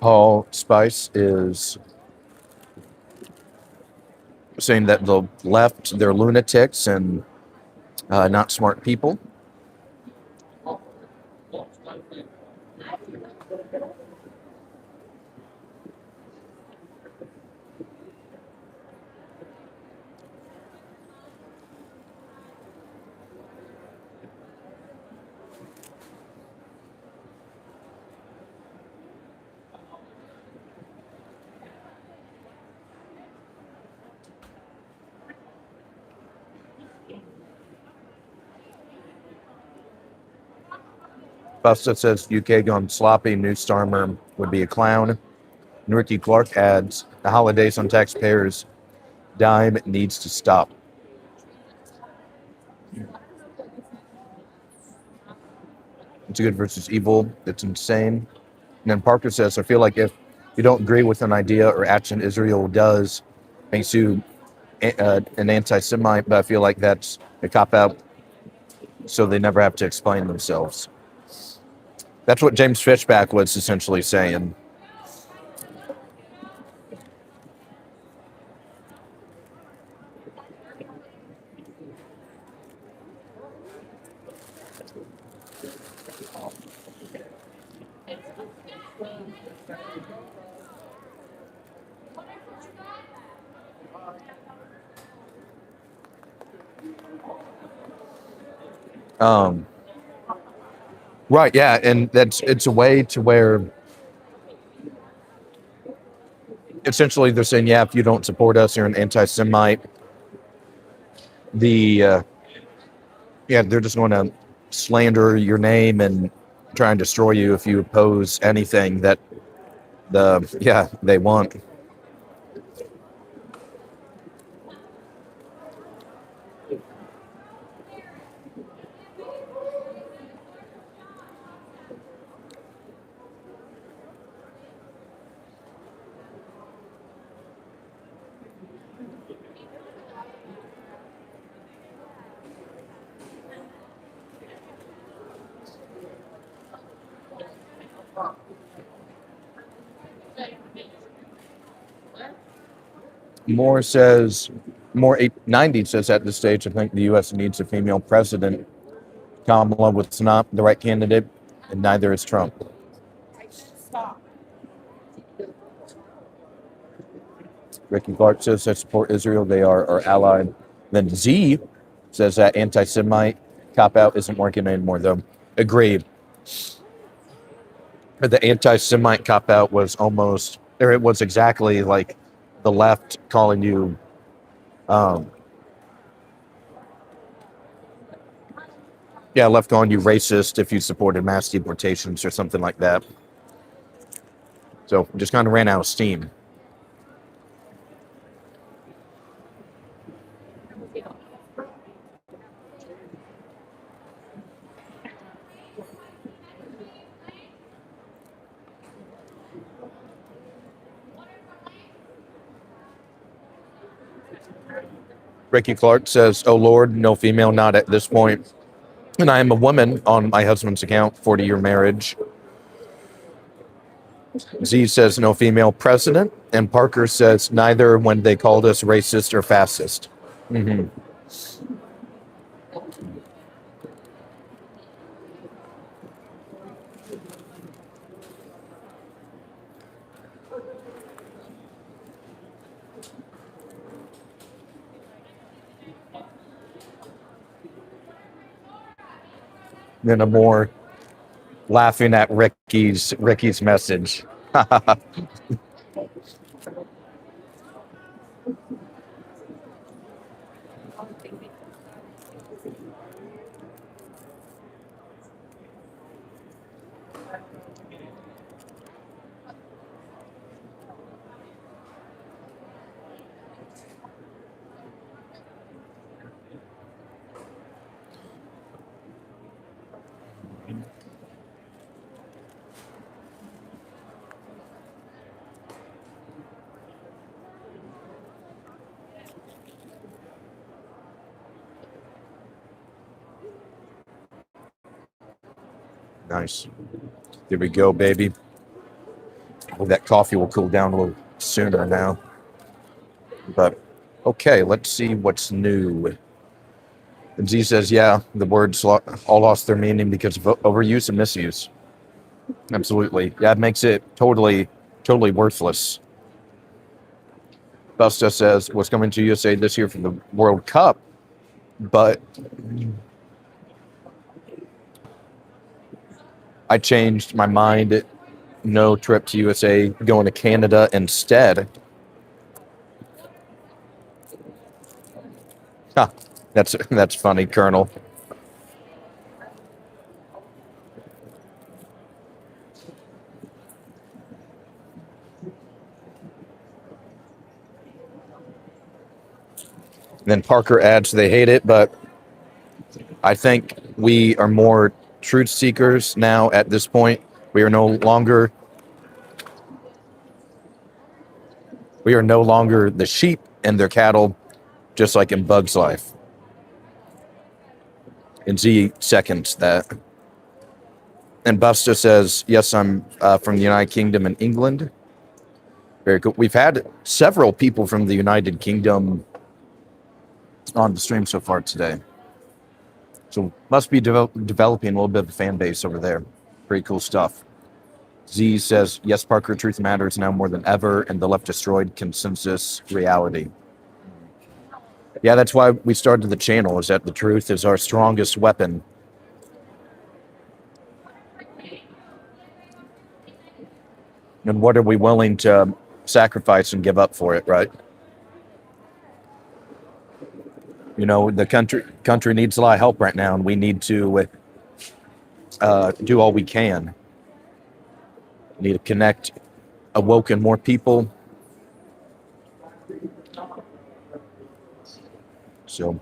Paul Spice is saying that the left, they're lunatics and not smart people. Busta says UK gone sloppy, new Starmer would be a clown. And Ricky Clark adds, the holidays on taxpayers' dime needs to stop. It's good versus evil. It's insane. And then Parker says, I feel like if you don't agree with an idea or action Israel does, makes you an anti-Semite, but I feel like that's a cop-out, so they never have to explain themselves. That's what James Fishback was essentially saying. Right, yeah, and it's a way to where essentially they're saying, yeah, if you don't support us, you're an anti-Semite. They're just going to slander your name and try and destroy you if you oppose anything that they want. More 890 says at this stage, I think the U.S. needs a female president Kamala was not the right candidate, and neither is Trump. Ricky Clark says, I support Israel. They are our ally. Then Z says that anti-Semite cop-out isn't working anymore, though. Agreed. The anti-Semite cop-out was almost, or it was exactly like the left calling you, left calling you racist if you supported mass deportations or something like that. So just kind of ran out of steam. Ricky Clark says, oh Lord, no female, not at this point. And I am a woman on my husband's account, 40-year marriage. Z says, no female president. And Parker says, neither when they called us racist or fascist. Mm-hmm. Then a more laughing at Ricky's message. Nice. There we go, baby. Well, that coffee will cool down a little sooner now. But okay, let's see what's new. And Z says, yeah, the words all lost their meaning because of overuse and misuse. Absolutely. Yeah, it makes it totally worthless. Busta says, what's coming to USA this year for the World Cup? But I changed my mind. No trip to USA, going to Canada instead. Huh, that's funny, Colonel. Then Parker adds they hate it, but I think we are more truth seekers now at this point. We are no longer the sheep and their cattle, just like in Bug's life. And Z seconds that. And Busta says, yes, I'm from the United Kingdom and England. Very cool. We've had several people from the United Kingdom on the stream so far today. So must be developing a little bit of a fan base over there. Pretty cool stuff. Z says, yes, Parker, truth matters now more than ever, and the left destroyed consensus reality. Yeah, that's why we started the channel, is that the truth is our strongest weapon. And what are we willing to sacrifice and give up for it, right? You know, the country needs a lot of help right now, and we need to do all we can. We need to connect, awoken more people. So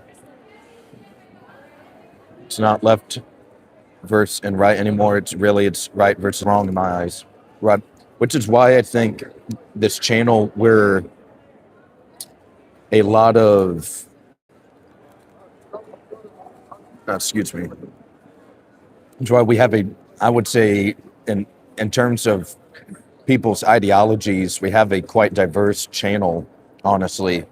it's not left versus and right anymore. It's right versus wrong in my eyes. Right, which is why I think this channel, we're a lot of excuse me. That's why we have I would say, in terms of people's ideologies, we have a quite diverse channel, honestly.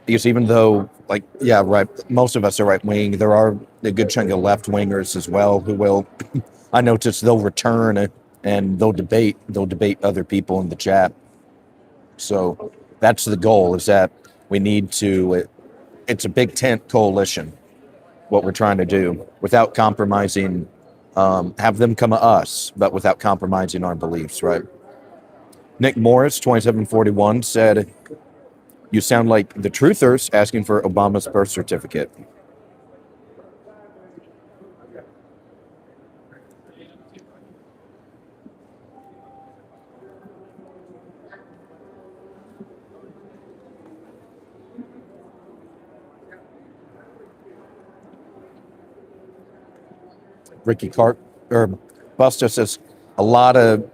Because even though, like, yeah, right, most of us are right wing, there are a good chunk of left wingers as well who will. I notice they'll return and they'll debate other people in the chat. So that's the goal. Is that we need to. It's a big tent coalition. What we're trying to do without compromising. Have them come to us, but without compromising our beliefs. Right. Nick Morris, 2741, said, "You sound like the truthers asking for Obama's birth certificate." Ricky Clark or Busta says a lot of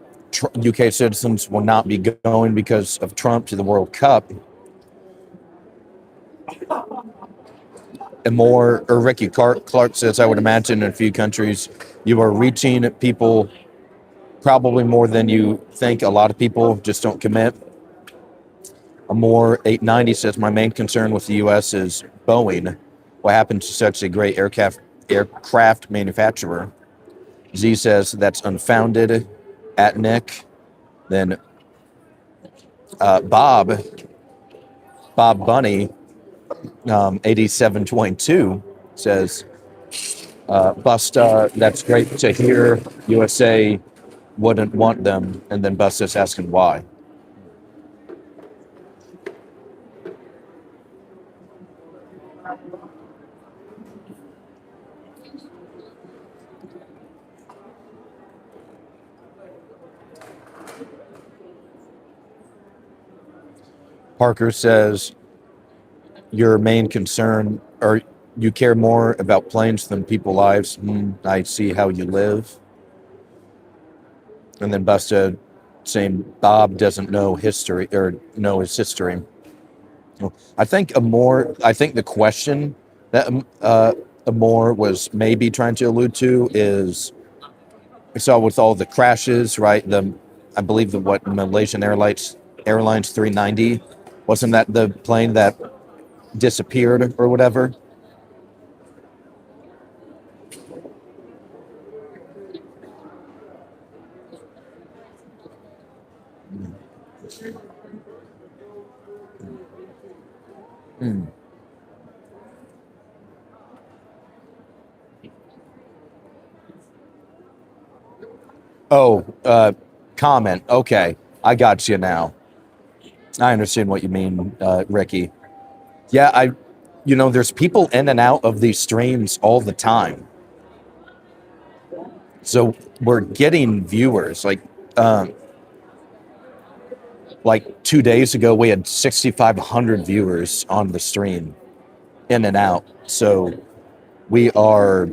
UK citizens will not be going because of Trump to the World Cup. And more, or Ricky Clark says, I would imagine in a few countries you are reaching people probably more than you think. A lot of people just don't commit. A more 890 says, my main concern with the U.S. is Boeing. What happened to such a great aircraft manufacturer? Z says that's unfounded. At Nick, then Bob Bunny, 8722 says, Busta, that's great to hear. USA wouldn't want them. And then Busta's asking why. Parker says, your main concern, or you care more about planes than people lives. I see how you live. And then Busta saying Bob doesn't know history or know his history. I think the question that Amor was maybe trying to allude to is, we saw with all the crashes, right? I believe Malaysian Airlines 390, wasn't that the plane that disappeared or whatever? Oh, comment. Okay, I got you now. I understand what you mean, Ricky. Yeah, there's people in and out of these streams all the time. So we're getting viewers. Like 2 days ago, we had 6,500 viewers on the stream, in and out. So we're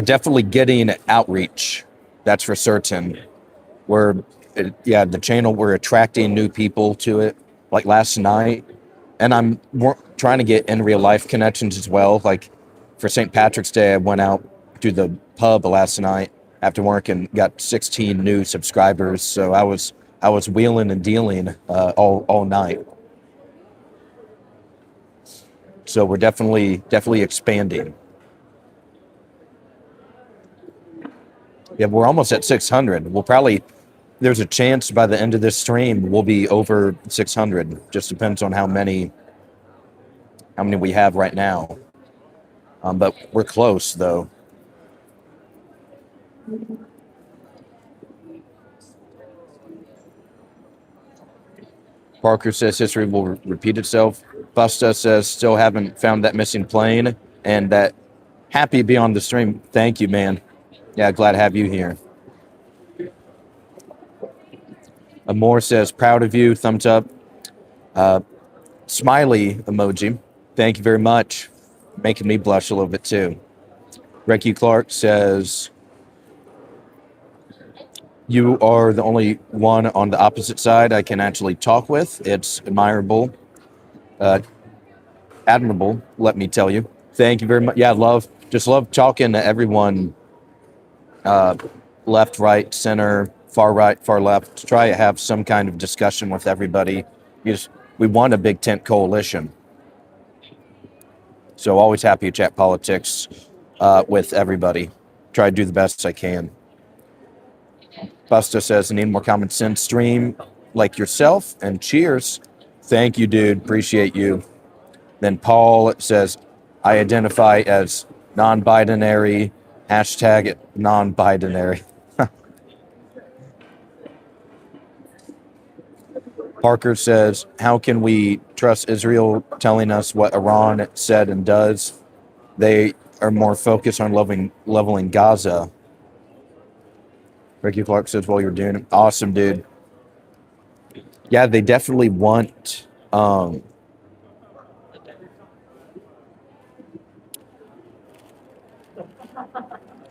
definitely getting outreach. That's for certain. The channel, we're attracting new people to it. Like last night, and I'm trying to get in real life connections as well. Like for St. Patrick's Day, I went out to the pub last night after work and got 16 new subscribers. So I was wheeling and dealing all night. So we're definitely expanding. Yeah, we're almost at 600. There's a chance by the end of this stream we'll be over 600. Just depends on how many we have right now. But we're close though. Parker says history will repeat itself. Busta says still haven't found that missing plane, and that happy to be on the stream. Thank you, man. Yeah, glad to have you here. Amor says proud of you. Thumbs up. Smiley emoji. Thank you very much. Making me blush a little bit too. Ricky Clark says, you are the only one on the opposite side I can actually talk with. It's admirable. Admirable, let me tell you. Thank you very much. Yeah, love talking to everyone. Left, right, center, far right, far left. Try to have some kind of discussion with everybody. we want a big tent coalition. So always happy to chat politics with everybody. Try to do the best I can. Busta says, I need more common sense stream like yourself, and cheers. Thank you, dude. Appreciate you. Then Paul says, I identify as non-binary, hashtag non-binary. Parker says, how can we trust Israel telling us what Iran said and does? They are more focused on leveling Gaza. Ricky Clark says, well, you're doing it. Awesome, dude. Yeah, they definitely want...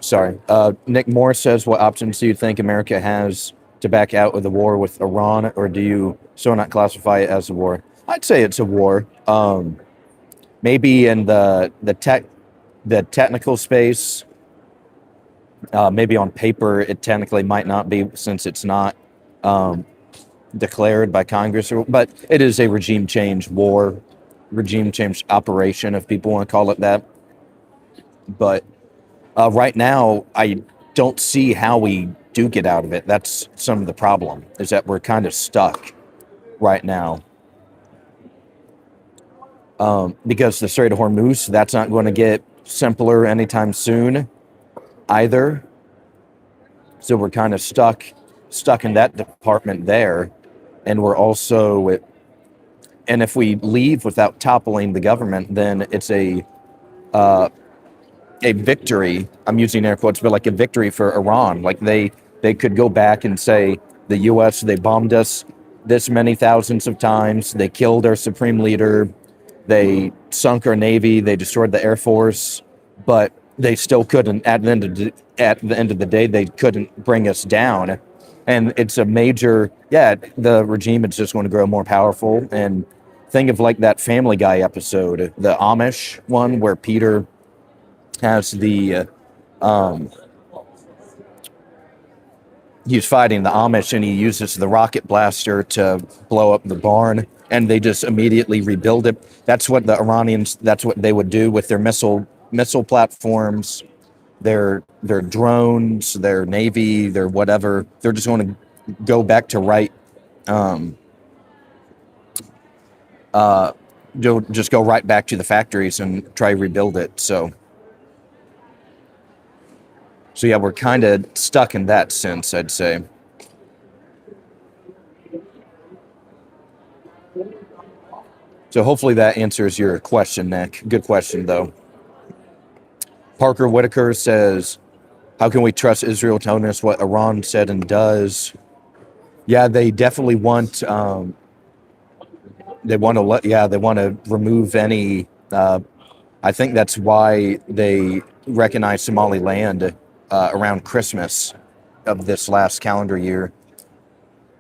sorry. Nick Moore says, what options do you think America has to back out of the war with Iran, or do you so not classify it as a war? I'd say it's a war. Maybe in the technical space, maybe on paper it technically might not be, since it's not declared by Congress, but it is a regime change war, regime change operation, if people want to call it that. But right now, I don't see how we do get out of it. That's some of the problem, is that we're kind of stuck right now. Because the Strait of Hormuz, that's not going to get simpler anytime soon either. So we're kind of stuck in that department there. And we're also, and if we leave without toppling the government, then it's a victory. I'm using air quotes, but like a victory for Iran. Like they could go back and say, the U.S., they bombed us this many thousands of times. They killed our supreme leader. They sunk our Navy. They destroyed the Air Force. But they still couldn't, at the end of the day, they couldn't bring us down. And it's a major, the regime is just going to grow more powerful. And think of like that Family Guy episode, the Amish one, where Peter has the he's fighting the Amish, and he uses the rocket blaster to blow up the barn, and they just immediately rebuild it. That's what the Iranians, that's what they would do with their missile platforms, their drones, their Navy, their whatever. They're just going to go back to just go right back to the factories and try to rebuild it. So yeah, we're kind of stuck in that sense, I'd say. So hopefully that answers your question, Nick. Good question, though. Parker Whitaker says, how can we trust Israel telling us what Iran said and does? Yeah, they definitely want, they want to remove any, I think that's why they recognize Somaliland around Christmas of this last calendar year,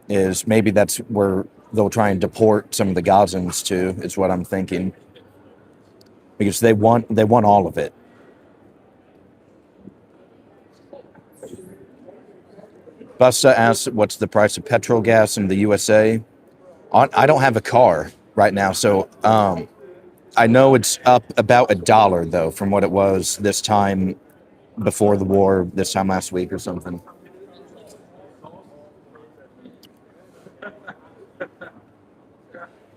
is maybe that's where they'll try and deport some of the Gazans to, is what I'm thinking. Because they want all of it. Busta asks, what's the price of petrol gas in the USA? I don't have a car right now, so I know it's up about $1, though, from what it was this time before the war, this time last week or something.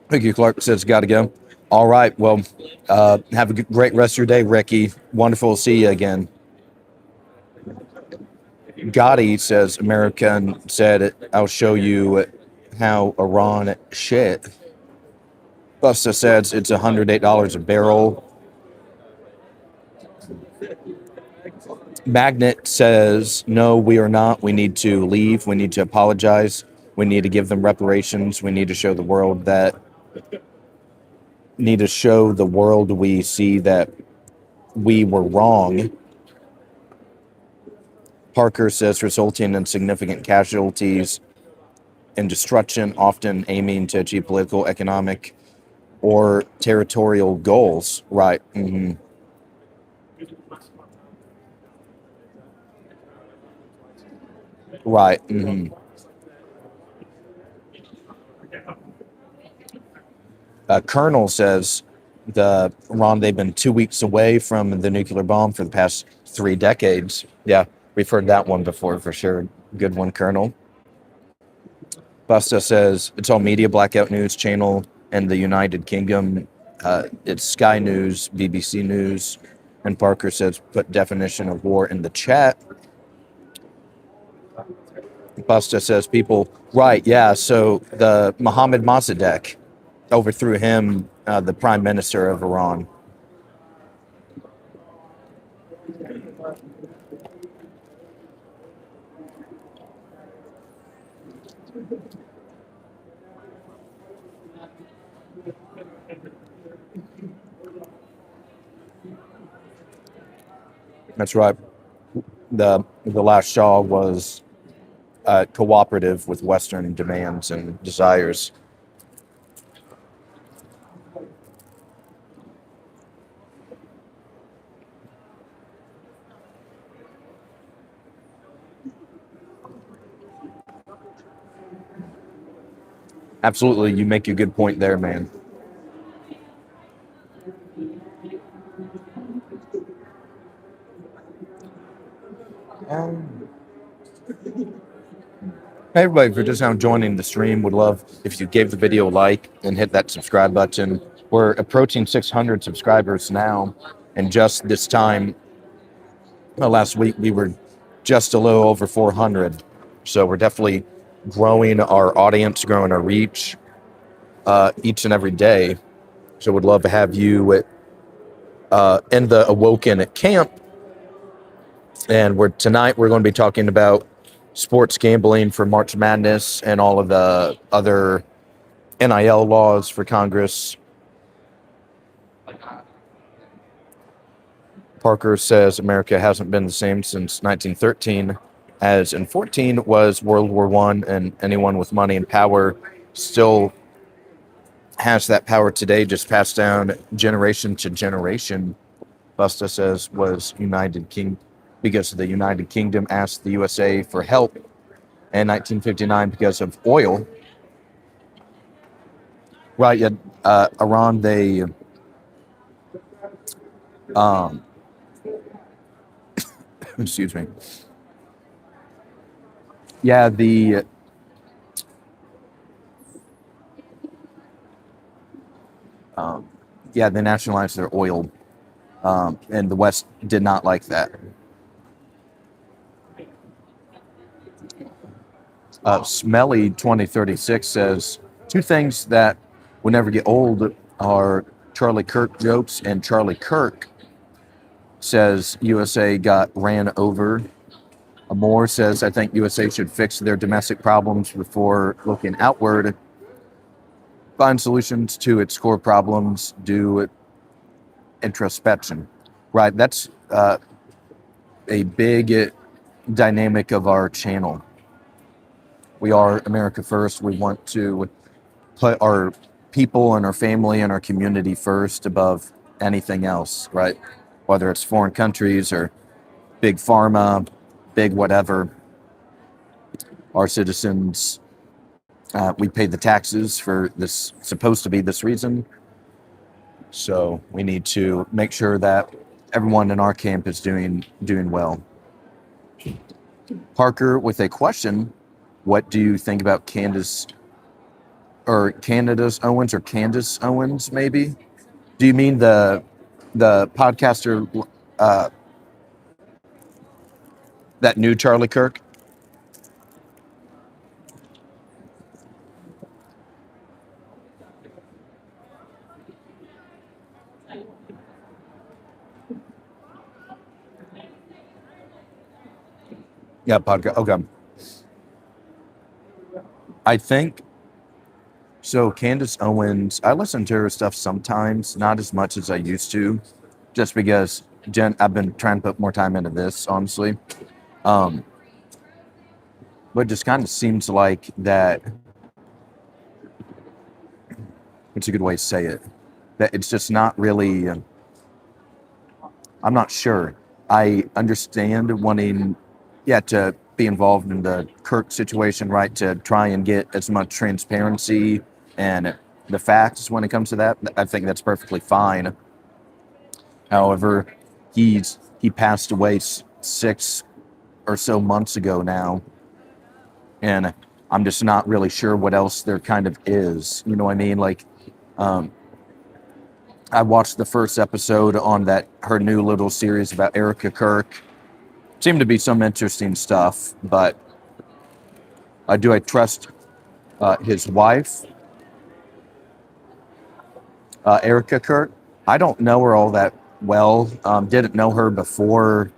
Ricky Clark says, got to go. All right, well, have a great rest of your day, Ricky. Wonderful to see you again. Gotti says, American said, I'll show you how Iran shit. Busta says it's $108 a barrel. Magnet says, no, we are not. We need to leave. We need to apologize. We need to give them reparations. We need to show the world we see that we were wrong. Parker says, resulting in significant casualties and destruction, often aiming to achieve political, economic, or territorial goals. Right. Mm-hmm. Right. Mm-hmm. Colonel says Iran, they've been 2 weeks away from the nuclear bomb for the past 3 decades. Yeah, we've heard that one before for sure. Good one, Colonel. Busta says it's all media blackout news channel in the United Kingdom. It's Sky News, BBC News. And Parker says put definition of war in the chat. Busta says people, right, yeah, so the Mohammed Mossadegh overthrew him, the prime minister of Iran. That's right. The last Shah was cooperative with Western demands and desires. Absolutely, you make a good point there, man. Hey everybody, if you're just now joining the stream, would love if you gave the video a like and hit that subscribe button. We're approaching 600 subscribers now, and just this time last week we were just a little over 400. So we're definitely growing our audience, growing our reach each and every day. So would love to have you in the Awoken camp. And tonight we're going to be talking about sports gambling for March Madness and all of the other NIL laws for Congress. Parker says America hasn't been the same since 1913, as in 14 was World War I, and anyone with money and power still has that power today, just passed down generation to generation. Busta says was United Kingdom, because the United Kingdom asked the USA for help in 1959 because of oil. Right, yeah, Iran, they excuse me. Yeah, they nationalized their oil, and the West did not like that. Smelly 2036 says 2 things that will never get old are Charlie Kirk jokes, and Charlie Kirk says USA got ran over. Amore says I think USA should fix their domestic problems before looking outward, find solutions to its core problems, do introspection. Right, that's a big dynamic of our channel. We are America first. We want to put our people and our family and our community first above anything else, right? Whether it's foreign countries or big pharma, big whatever. Our citizens, we pay the taxes for this, supposed to be this reason. So we need to make sure that everyone in our camp is doing well. Parker with a question. What do you think about Candace Owens, or Candace Owens, maybe? Do you mean the podcaster, that new Charlie Kirk? Yeah, podcast. Okay. I think so. Candace Owens, I listen to her stuff sometimes, not as much as I used to, just because I've been trying to put more time into this, honestly. But it just kind of seems like that. It's a good way to say it. That it's just not really. I'm not sure. I understand wanting, to be involved in the Kirk situation, right? To try and get as much transparency and the facts when it comes to that, I think that's perfectly fine. However, he passed away 6 or so months ago now, and I'm just not really sure what else there kind of is. You know what I mean? Like, I watched the first episode on her new little series about Erica Kirk. Seemed to be some interesting stuff, but do I trust his wife, Erica Kirk? I don't know her all that well. Didn't know her before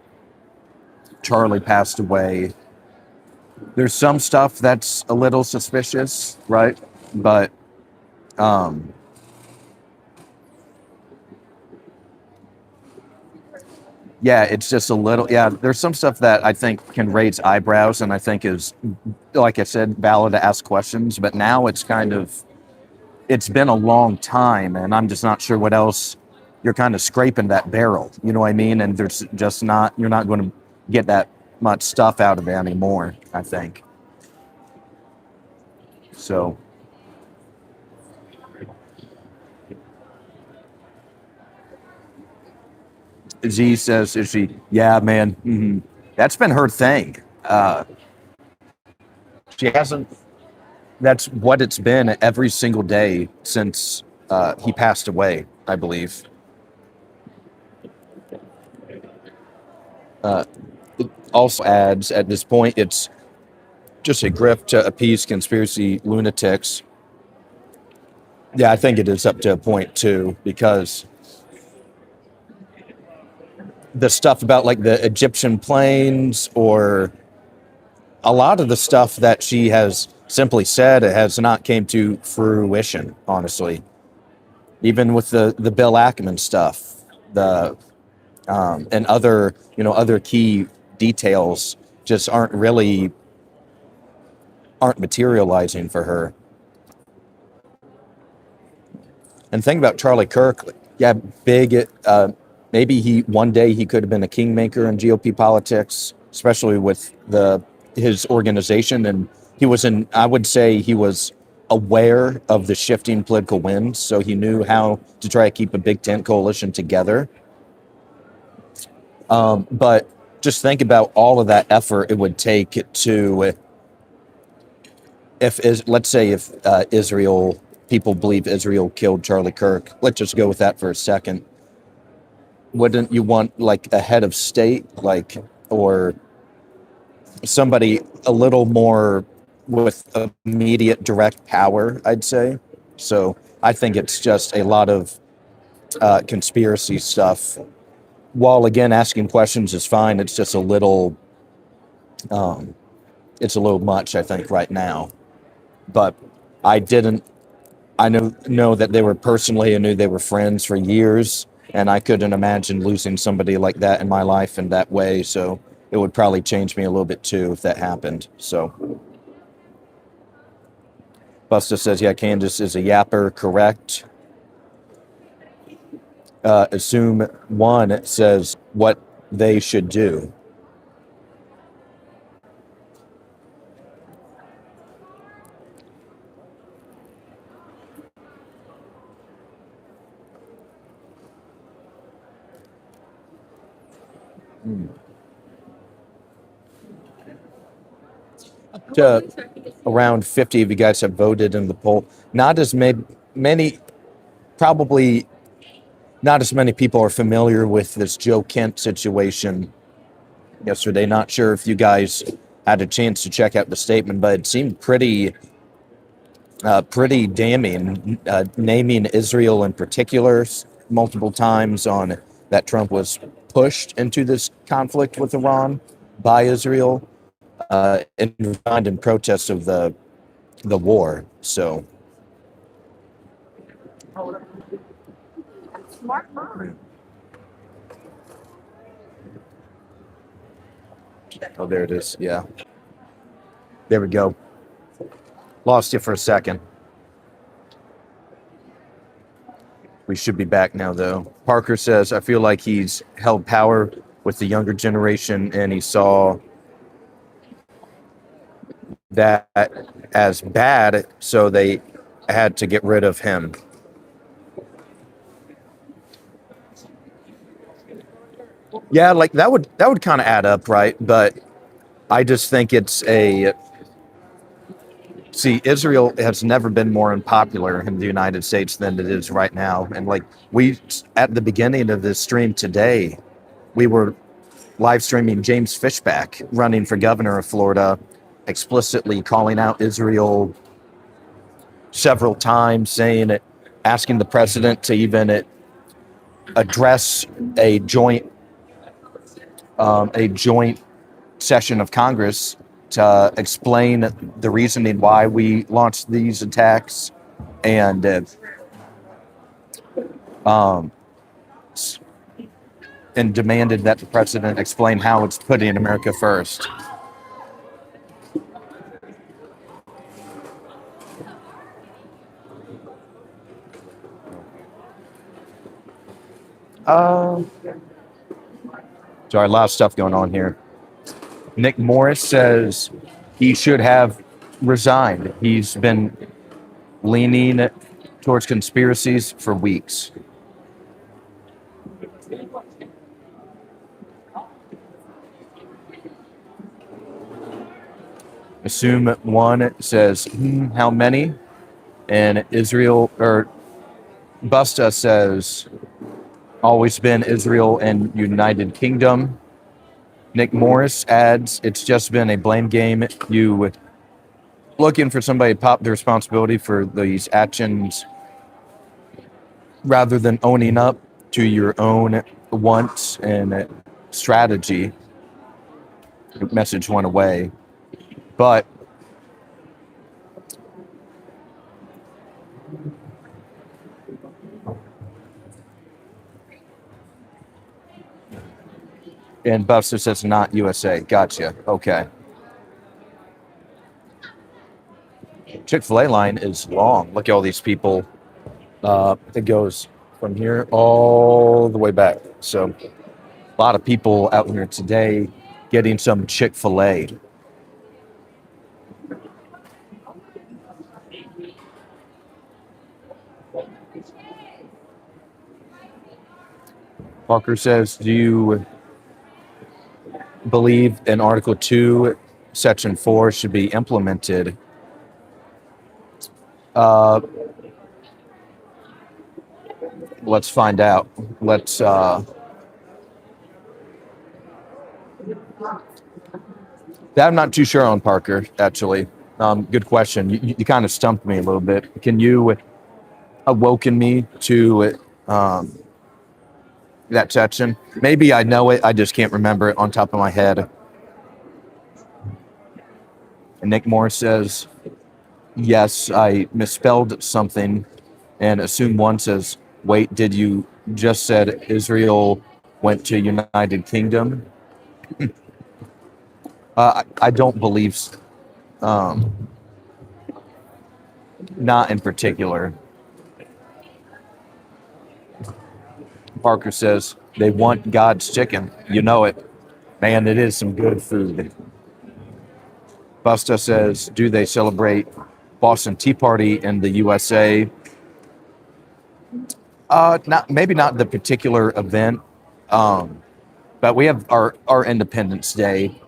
Charlie passed away. There's some stuff that's a little suspicious, right? But yeah, it's just a little, yeah, there's some stuff that I think can raise eyebrows and I think is, like I said, valid to ask questions. But now it's been a long time and I'm just not sure what else. You're kind of scraping that barrel, you know what I mean? And there's just you're not going to get that much stuff out of it anymore, I think. So. Z says, is she? Yeah, man. Mm-hmm. That's been her thing. She hasn't. That's what it's been every single day since he passed away, I believe. It also adds, at this point, it's just a grift to appease conspiracy lunatics. Yeah, I think it is up to a point too, because the stuff about like the Egyptian planes or a lot of the stuff that she has simply said has not came to fruition, honestly. Even with the Bill Ackman stuff, and other key details just aren't materializing for her. And think about Charlie Kirk, yeah, big. Maybe one day he could have been a kingmaker in GOP politics, especially with his organization. And I would say he was aware of the shifting political winds, so he knew how to try to keep a big tent coalition together. But just think about all of that effort it would take to, let's say if people believe Israel killed Charlie Kirk, let's just go with that for a second. Wouldn't you want like a head of state, or somebody a little more with immediate direct power, I'd say. So I think it's just a lot of conspiracy stuff. While again, asking questions is fine, it's just a little much, I think, right now. But I know that they were personally, I knew they were friends for years, and I couldn't imagine losing somebody like that in my life in that way. So it would probably change me a little bit too if that happened. So Busta says, yeah, Candace is a yapper, correct. Assume one says what they should do. Around 50 of you guys have voted in the poll. Not as many, probably not as many people are familiar with this Joe Kent situation yesterday. Not sure if you guys had a chance to check out the statement, but it seemed pretty damning, naming Israel in particular multiple times on that Trump was pushed into this conflict with Iran by Israel. In protest of the war. So Smart mom. oh, there it is. Yeah, there we go. Lost you for a second. We should be back now, though. Parker says, I feel like he's held power with the younger generation, and he saw that as bad, so they had to get rid of him. Yeah, like that would kind of add up, right? But I just think it's a see, Israel has never been more unpopular in the United States than it is right now. And like we at the beginning of this stream today, we were live streaming James Fishback running for governor of Florida, explicitly calling out Israel several times, saying it, asking the president to even address a joint session of Congress to explain the reasoning why we launched these attacks, and and demanded that the president explain how it's putting America first. Sorry, a lot of stuff going on here. Nick Morris says he should have resigned. He's been leaning towards conspiracies for weeks. Assume one says, how many? And Israel, or Busta says, always been Israel and United Kingdom. Nick Morris adds, it's just been a blame game. You looking for somebody to pop the responsibility for these actions rather than owning up to your own wants and strategy. Message went away. But and Buster says not USA. Gotcha. Okay. Chick-fil-A line is long. Look at all these people. It goes from here all the way back. So a lot of people out here today getting some Chick-fil-A. Parker says, do you believe in Article 2, Section 4 should be implemented? Let's find out. Let's that I'm not too sure on, Parker, actually. Good question. You kind of stumped me a little bit. Can you awoken me to that section? Maybe I know it, I just can't remember it on top of my head. And Nick Moore says, yes, I misspelled something. And Assume One says, wait, did you just said Israel went to United Kingdom? I don't believe not in particular. Parker says, they want God's chicken. You know it. Man, it is some good food. Busta says, do they celebrate Boston Tea Party in the USA? Maybe not the particular event, but we have our Independence Day.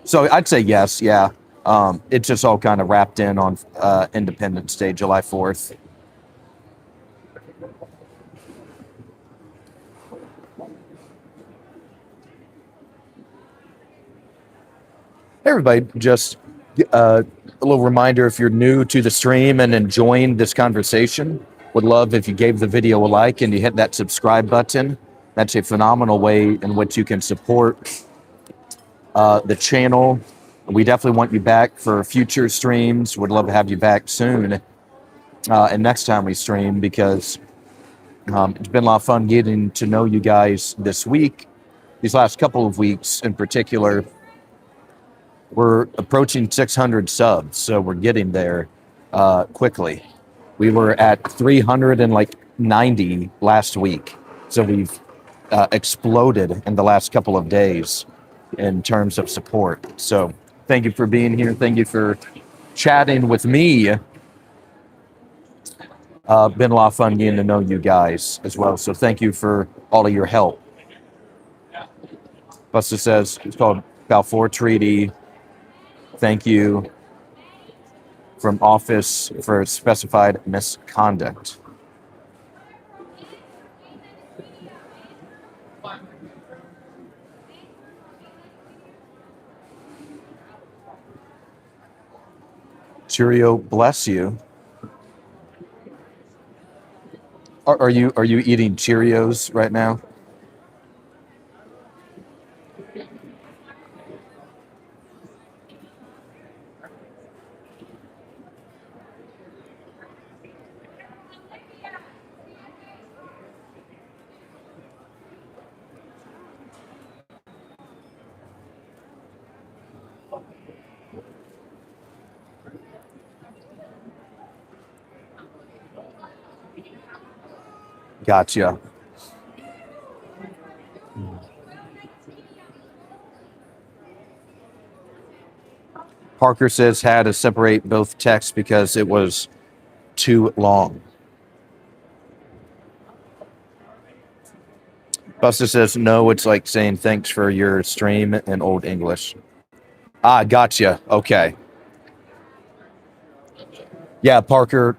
So I'd say yes, yeah. It's just all kind of wrapped in on Independence Day, July 4th. Hey everybody, just a little reminder, if you're new to the stream and enjoying this conversation, would love if you gave the video a like and you hit that subscribe button. That's a phenomenal way in which you can support the channel. We definitely want you back for future streams. Would love to have you back soon and next time we stream, because it's been a lot of fun getting to know you guys this week. These last couple of weeks in particular, we're approaching 600 subs, so we're getting there quickly. We were at 390 last week, so we've exploded in the last couple of days in terms of support. So thank you for being here. Thank you for chatting with me Been a lot of fun getting to know you guys as well. So thank you for all of your help. Buster says it's called Balfour Treaty. Thank you from Office for Specified Misconduct. Cheerio, bless you. Are you eating Cheerios right now? Gotcha. Parker says had to separate both texts because it was too long. Buster says no, it's like saying thanks for your stream in Old English. Ah, gotcha. Okay. Yeah, Parker.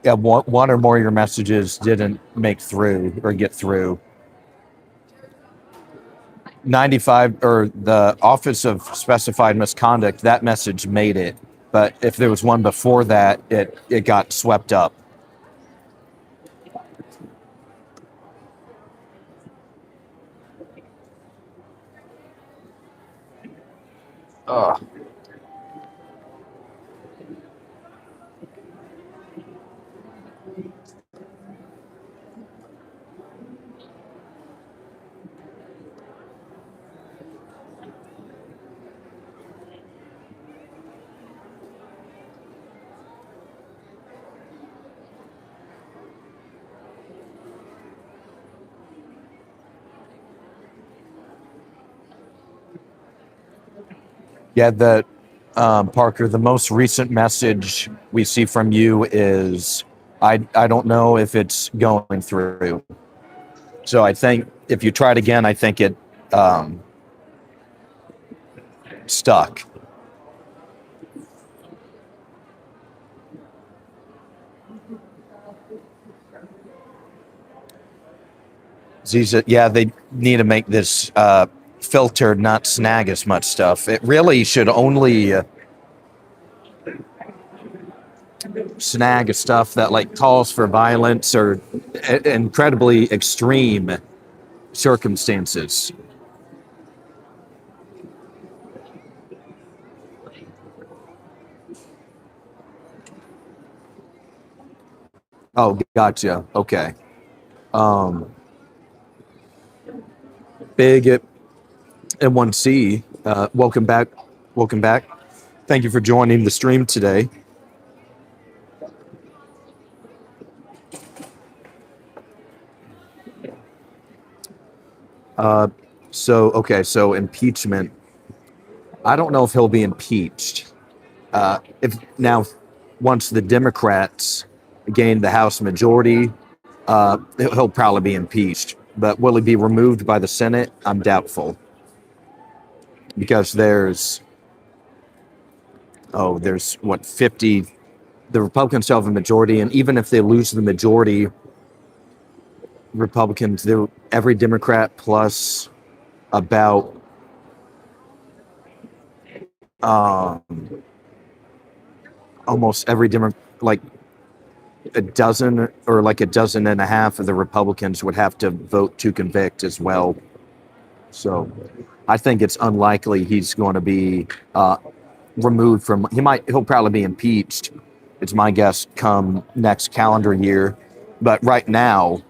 Yeah, one or more of your messages didn't make through or get through. 95 or the Office of Specified Misconduct, that message made it. But if there was one before that, it got swept up. Ugh. Yeah, Parker, the most recent message we see from you is I don't know if it's going through. So I think if you try it again, I think it stuck. Ziza, yeah, they need to make this filtered, not snag as much stuff. It really should only snag stuff that like calls for violence or incredibly extreme circumstances. Oh, gotcha. Okay. Big M1C, welcome back. Welcome back. Thank you for joining the stream today. So impeachment. I don't know if he'll be impeached. If now, once the Democrats gain the House majority, he'll probably be impeached. But will he be removed by the Senate? I'm doubtful. Because there's what, 50, the Republicans still have a majority, and even if they lose the majority, Republicans, every Democrat plus about almost every like a dozen or like a dozen and a half of the Republicans would have to vote to convict as well. So I think it's unlikely he's going to be removed from. He'll probably be impeached. It's my guess come next calendar year, but right now,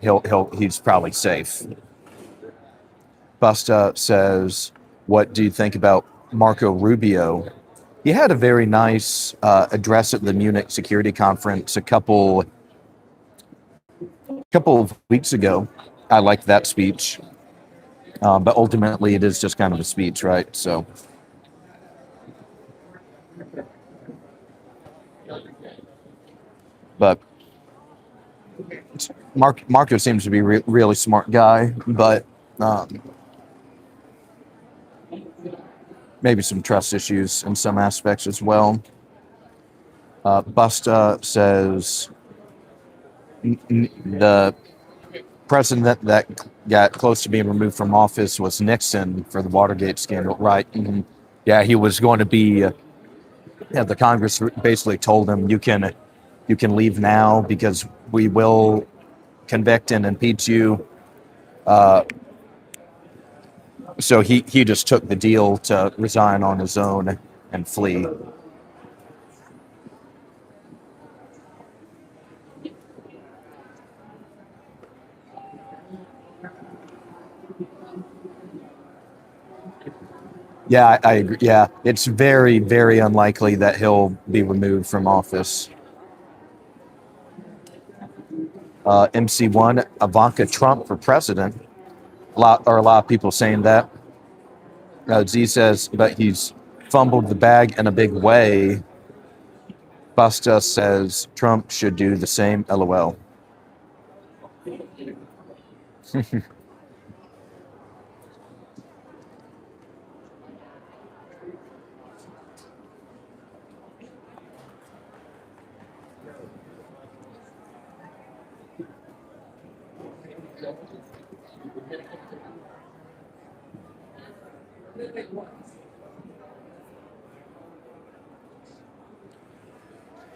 he's probably safe. Busta says, "What do you think about Marco Rubio?" He had a very nice address at the Munich Security Conference a couple of weeks ago. I liked that speech, but ultimately it is just kind of a speech, right? So, But Marco seems to be really smart guy, but maybe some trust issues in some aspects as well. Busta says the president that got close to being removed from office was Nixon for the Watergate scandal, right? Mm-hmm. Yeah, he was going to be. Yeah, the Congress basically told him you can leave now because we will convict and impeach you. So he just took the deal to resign on his own and flee. Yeah, I agree. Yeah, it's very, very unlikely that he'll be removed from office. MC1, Ivanka Trump for president. A lot of people saying that. Z says, but he's fumbled the bag in a big way. Busta says Trump should do the same. LOL.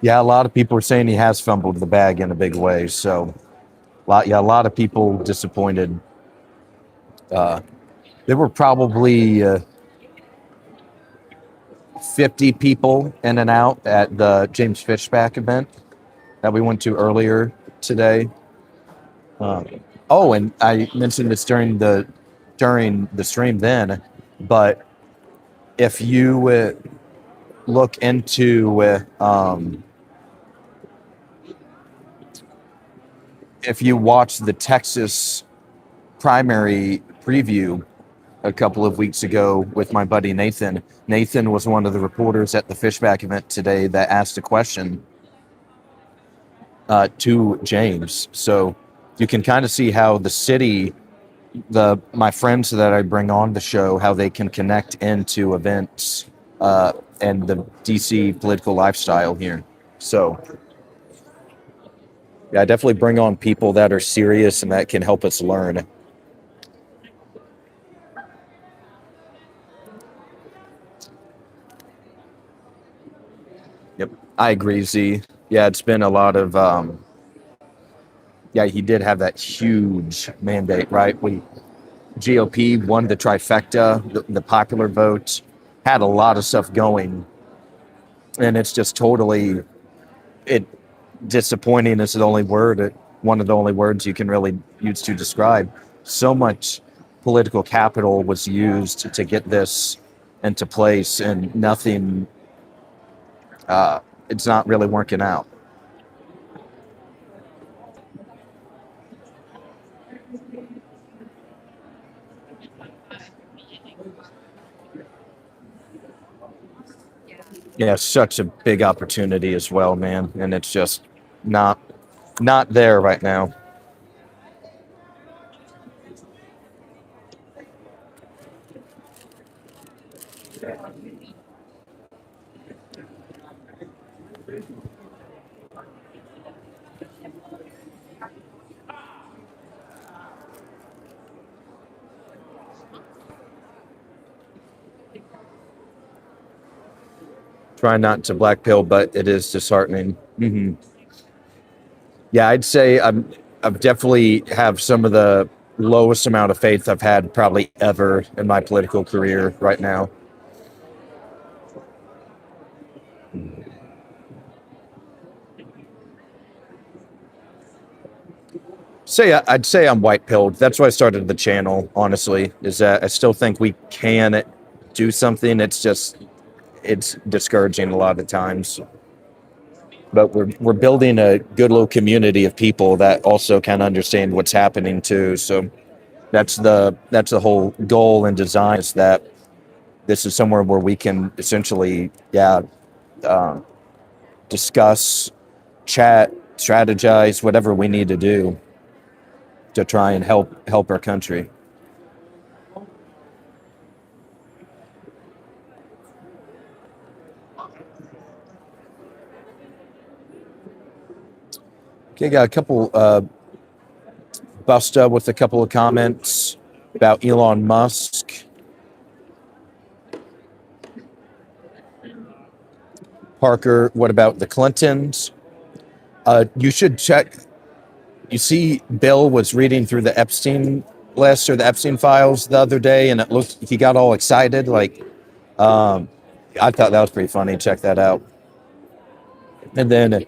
Yeah, a lot of people are saying he has fumbled the bag in a big way. So, a lot of people disappointed. There were probably 50 people in and out at the James Fishback event that we went to earlier today. Oh, and I mentioned this during the stream then, but if you look into if you watch the Texas primary preview a couple of weeks ago with my buddy Nathan. Nathan was one of the reporters at the Fishback event today that asked a question to James. So you can kind of see how the city, my friends that I bring on the show, how they can connect into events and the DC political lifestyle here. So yeah, I definitely bring on people that are serious and that can help us learn. Yep, I agree, Z. Yeah, it's been a lot of. Yeah, he did have that huge mandate, right? GOP won the trifecta, the popular vote, had a lot of stuff going, and it's just totally disappointing. Is the only word, one of the only words you can really use to describe. So much political capital was used to get this into place, and nothing. It's not really working out. Yeah, such a big opportunity as well, man, and it's just not there right now. Try not to black pill, but it is disheartening. Mm-hmm. Yeah, I'd say I've definitely have some of the lowest amount of faith I've had probably ever in my political career right now. I'd say I'm white pilled. That's why I started the channel. Honestly, is that I still think we can do something. It's discouraging a lot of times. But we're building a good little community of people that also can understand what's happening too. So that's the whole goal and design, is that this is somewhere where we can essentially discuss, chat, strategize, whatever we need to do to try and help our country. Okay, got a couple Busta with a couple of comments about Elon Musk. Parker, what about the Clintons? You should check. You see, Bill was reading through the Epstein list or the Epstein files the other day, and it looked, he got all excited. Like, I thought that was pretty funny. Check that out. And then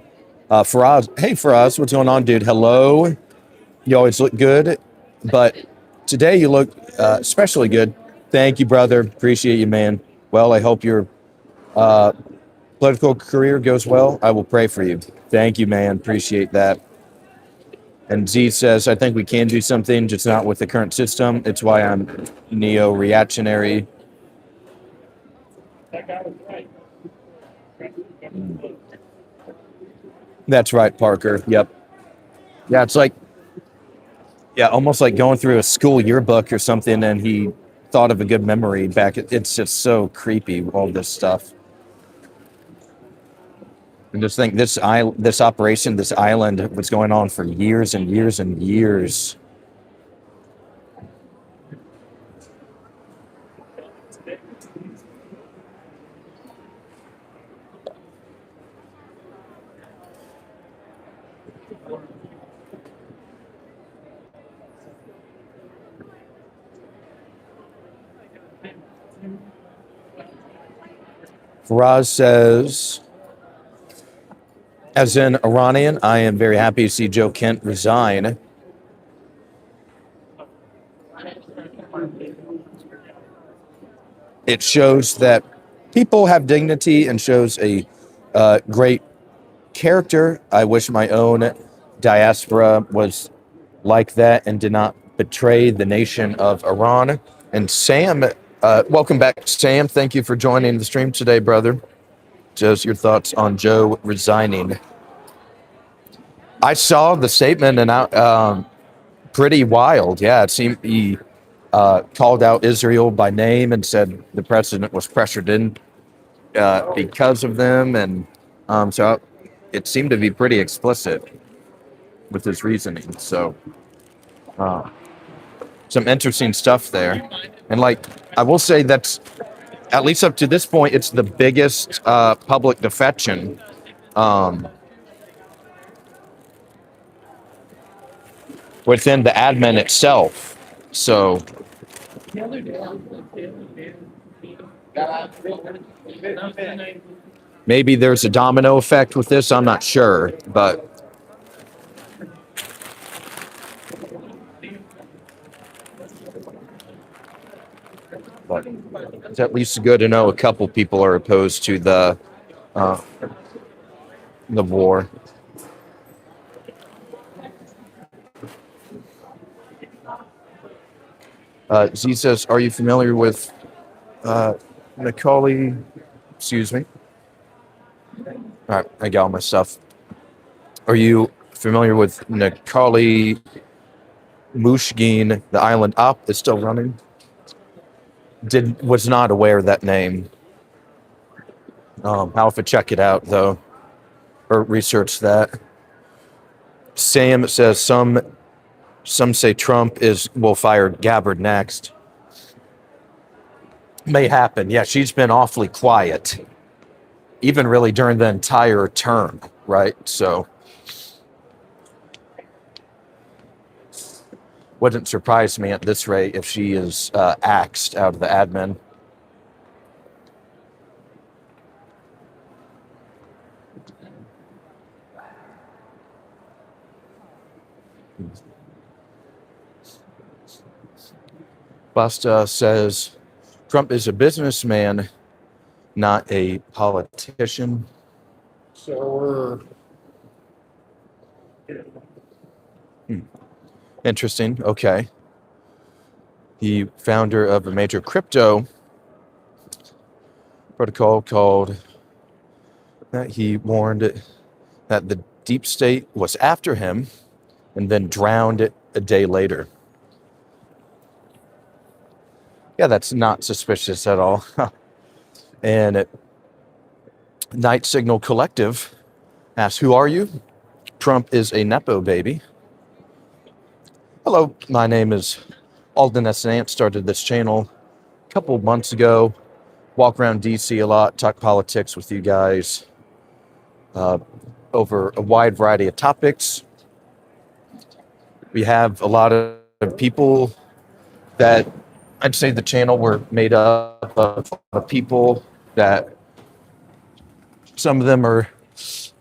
Faraz, hey Faraz, what's going on, dude? Hello. You always look good, but today you look especially good. Thank you, brother. Appreciate you, man. Well, I hope your political career goes well. I will pray for you. Thank you, man. Appreciate that. And Z says, I think we can do something, just not with the current system. It's why I'm neo-reactionary. That's right, Parker. Yep. Yeah, it's like, yeah, almost like going through a school yearbook or something, and he thought of a good memory back. It's just so creepy, all this stuff. And just think, this operation, this island, was going on for years and years and years. Faraz says, as an Iranian, I am very happy to see Joe Kent resign. It shows that people have dignity and shows a great character. I wish my own diaspora was like that and did not betray the nation of Iran. And Sam, welcome back, Sam. Thank you for joining the stream today, brother. Just your thoughts on Joe resigning. I saw the statement and pretty wild. Yeah, it seemed he called out Israel by name and said the president was pressured in because of them. And so it seemed to be pretty explicit with his reasoning. So some interesting stuff there. And like, I will say that's, at least up to this point, it's the biggest public defection within the admin itself. So maybe there's a domino effect with this. I'm not sure, but it's at least good to know a couple people are opposed to the war. Z says, are you familiar with Macaulay? Excuse me. All right, I got all my stuff. Are you familiar with Macaulay Mushgin, the island up is still running? Was not aware of that name. I'll have to check it out though, or research that. Sam says some say Trump will fire Gabbard next. May happen. Yeah, she's been awfully quiet, even really during the entire term, right? So wouldn't surprise me at this rate if she is axed out of the admin. Busta says, Trump is a businessman, not a politician. So Interesting. Okay. The founder of a major crypto protocol called that he warned that the deep state was after him and then drowned it a day later. Yeah, that's not suspicious at all. And Night Signal Collective asks, who are you? Trump is a Nepo baby. Hello, my name is Aulden S. Started this channel a couple months ago. Walk around DC a lot, talk politics with you guys over a wide variety of topics. We have a lot of people that I'd say the channel were made up of people that some of them are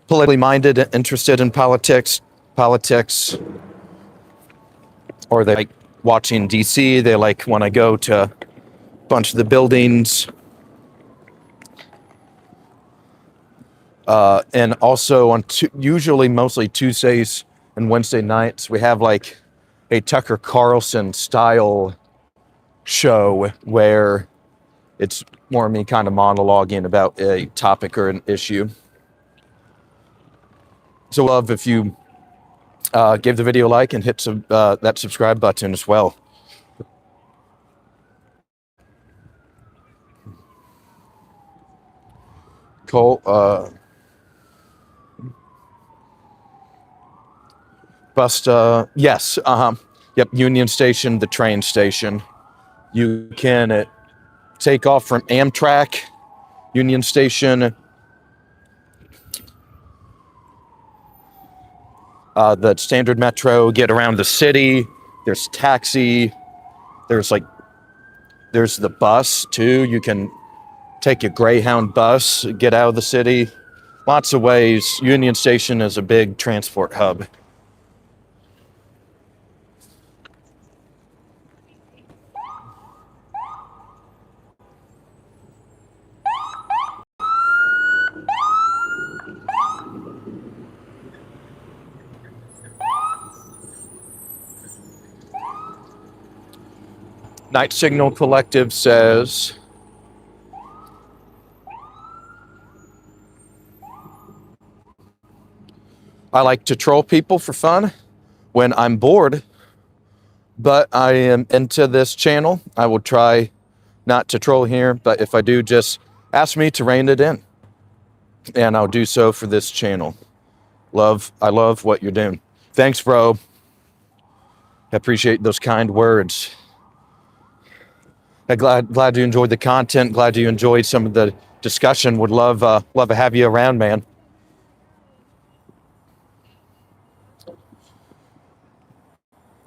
politically minded, interested in politics, or they like watching DC. They like when I go to a bunch of the buildings. And also on usually mostly Tuesdays and Wednesday nights, we have like a Tucker Carlson style show where it's more me kind of monologuing about a topic or an issue. So love if you give the video a like and hit that subscribe button as well. Cole, yes, yep, Union Station, the train station. You can take off from Amtrak, Union Station, the standard metro, get around the city. There's taxi. There's the bus too. You can take a Greyhound bus, get out of the city. Lots of ways. Union Station is a big transport hub. Night Signal Collective says, I like to troll people for fun when I'm bored, but I am into this channel. I will try not to troll here, but if I do, just ask me to rein it in. And I'll do so for this channel. I love what you're doing. Thanks, bro. I appreciate those kind words. I'm glad you enjoyed the content. Glad you enjoyed some of the discussion. Would love to have you around, man.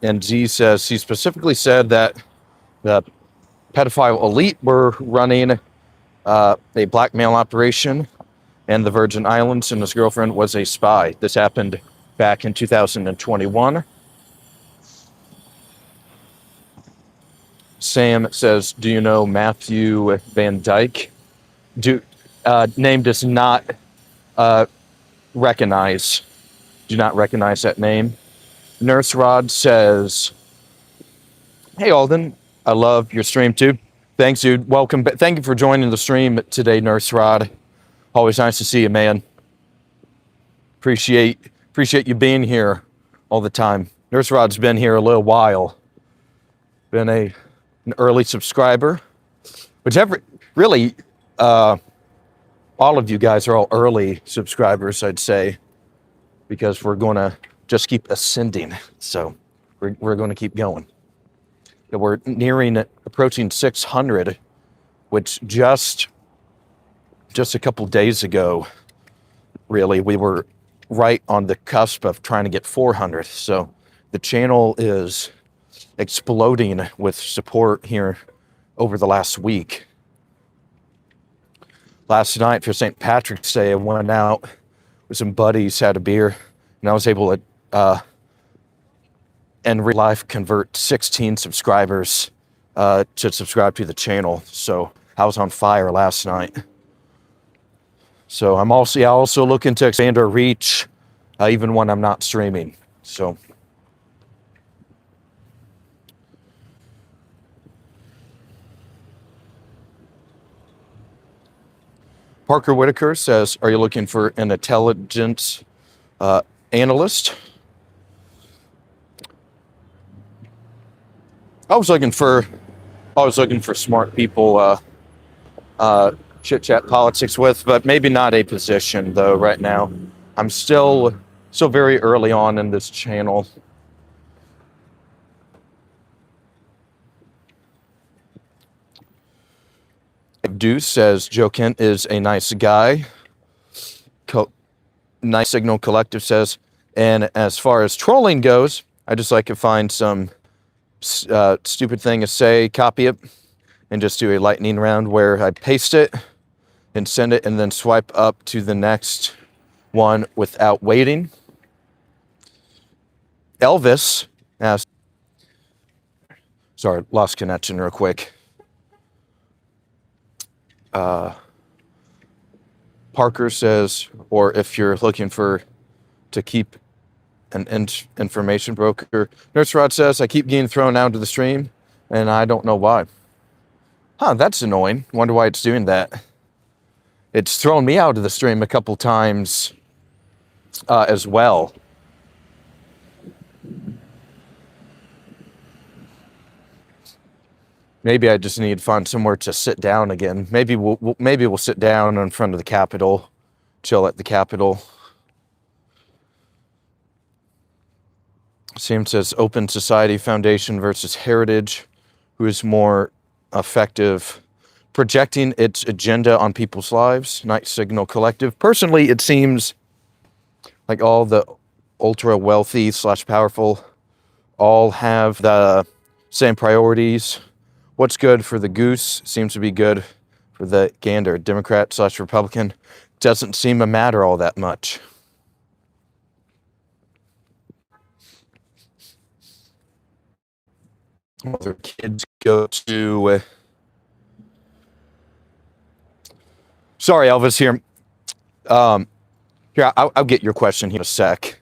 And Z says he specifically said that the pedophile elite were running a blackmail operation in the Virgin Islands, and his girlfriend was a spy. This happened back in 2021. Sam says, do you know Matthew Van Dyke? Name does not recognize. Do not recognize that name. Nurse Rod says, hey, Aulden, I love your stream too. Thanks, dude. Welcome. Thank you for joining the stream today, Nurse Rod. Always nice to see you, man. Appreciate you being here all the time. Nurse Rod's been here a little while. Been an early subscriber. Really, all of you guys are all early subscribers, I'd say, because we're going to just keep ascending. So we're going to keep going. We're approaching 600, which just a couple days ago, really, we were right on the cusp of trying to get 400. So the channel is exploding with support here over the last week. Last night for St. Patrick's Day, I went out with some buddies, had a beer, and I was able to, in real life, convert 16 subscribers to subscribe to the channel. So I was on fire last night. So I'm also looking to expand our reach, even when I'm not streaming. So. Parker Whitaker says, are you looking for an intelligence analyst? I was looking for smart people chit chat politics with, but maybe not a position though right now. I'm still very early on in this channel. Deuce says Joe Kent is a nice guy. Nice Signal Collective says, and as far as trolling goes, I just like to find some stupid thing to say, copy it, and just do a lightning round where I paste it and send it and then swipe up to the next one without waiting. Elvis asked, sorry, lost connection real quick. Parker says, or if you're looking to keep an information broker. Nurse Rod says, I keep getting thrown out of the stream and I don't know why. Huh, that's annoying. Wonder why it's doing that. It's thrown me out of the stream a couple times as well. Maybe I just need to find somewhere to sit down again. Maybe we'll sit down in front of the Capitol, chill at the Capitol. Sam says Open Society Foundation versus Heritage. Who is more effective projecting its agenda on people's lives? Night Signal Collective. Personally, it seems like all the ultra wealthy / powerful all have the same priorities. What's good for the goose seems to be good for the gander. Democrat / Republican doesn't seem to matter all that much. Other kids go to... Sorry, Elvis here. Here, I'll get your question here in a sec.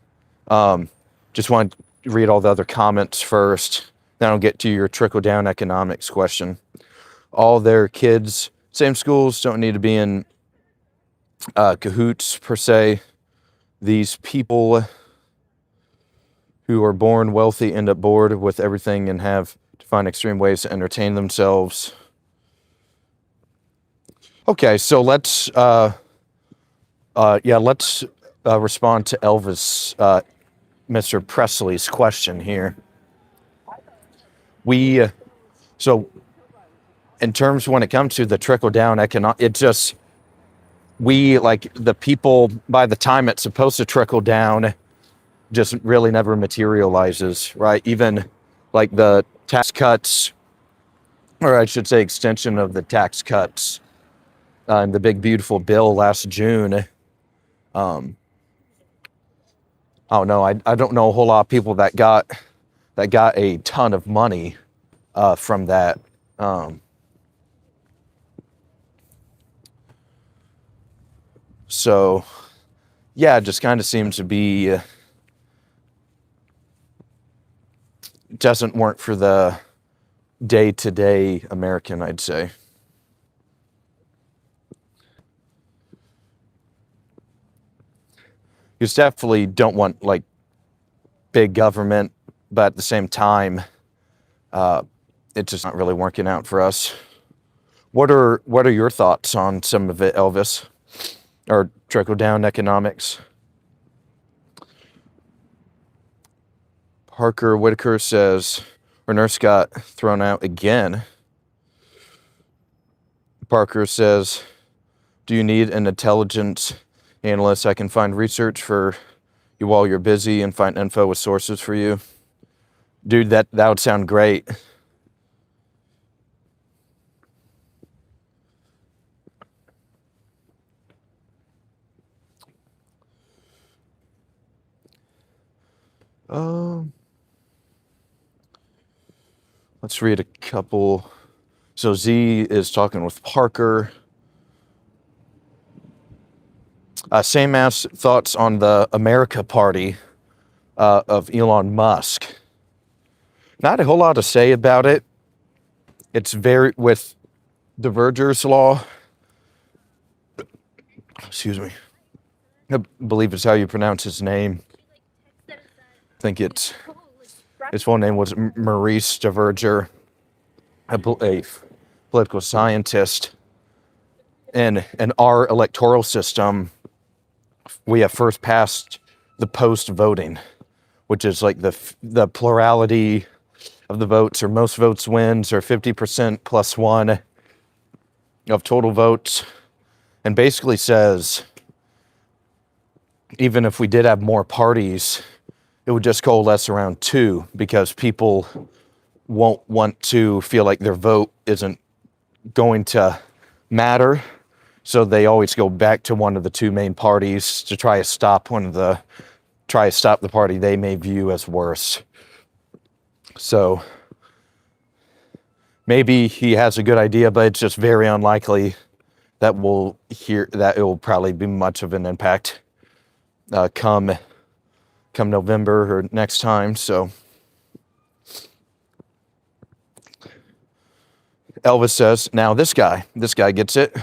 Just want to read all the other comments first. Then I'll get to your trickle-down economics question. All their kids, same schools, don't need to be in cahoots, per se. These people who are born wealthy end up bored with everything and have to find extreme ways to entertain themselves. Okay, so let's respond to Elvis, Mr. Presley's question here. So in terms when it comes to the trickle down economic, it just, like the people, by the time it's supposed to trickle down, just really never materializes, right? Even like the tax cuts, or I should say extension of the tax cuts in the big beautiful bill last June. I don't know. I don't know a whole lot of people that got a ton of money from that. So yeah, it just kind of seems to be doesn't work for the day-to-day American, I'd say. You definitely don't want like big government, but at the same time, it's just not really working out for us. What are your thoughts on some of it, Elvis, or trickle down economics? Parker Whitaker says, our nurse got thrown out again. Parker says, do you need an intelligence analyst? I can find research for you while you're busy and find info with sources for you. Dude, that would sound great. Let's read a couple. So Z is talking with Parker. Same ass thoughts on the America Party of Elon Musk. Not a whole lot to say about it. It's very, with the Verger's law, excuse me. I believe it's how you pronounce his name. I think his full name was Maurice de Verger, a political scientist. And in our electoral system, we have first passed the post voting, which is like the plurality of the votes, or most votes wins, or 50% plus one of total votes, and basically says even if we did have more parties, it would just coalesce around two, because people won't want to feel like their vote isn't going to matter. So they always go back to one of the two main parties to try to stop the party they may view as worse. So maybe he has a good idea, but it's just very unlikely that it will probably be much of an impact come November or next time. So Elvis says, now this guy gets it.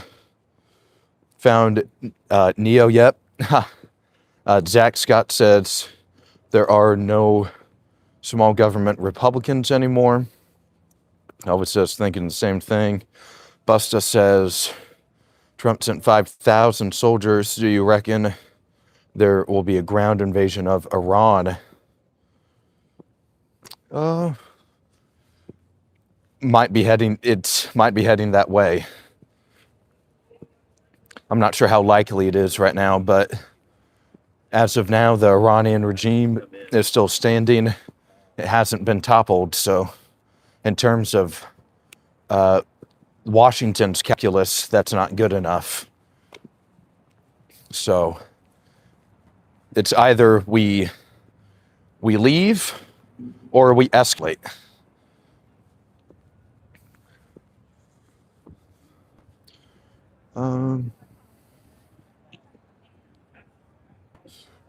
Found Neo, yep. Zach Scott says there are no small government Republicans anymore. Elvis says thinking the same thing. Busta says Trump sent 5,000 soldiers. Do you reckon there will be a ground invasion of Iran? Might be heading that way. I'm not sure how likely it is right now, but as of now, the Iranian regime is still standing. It hasn't been toppled. So in terms of Washington's calculus, that's not good enough. So it's either we leave or we escalate.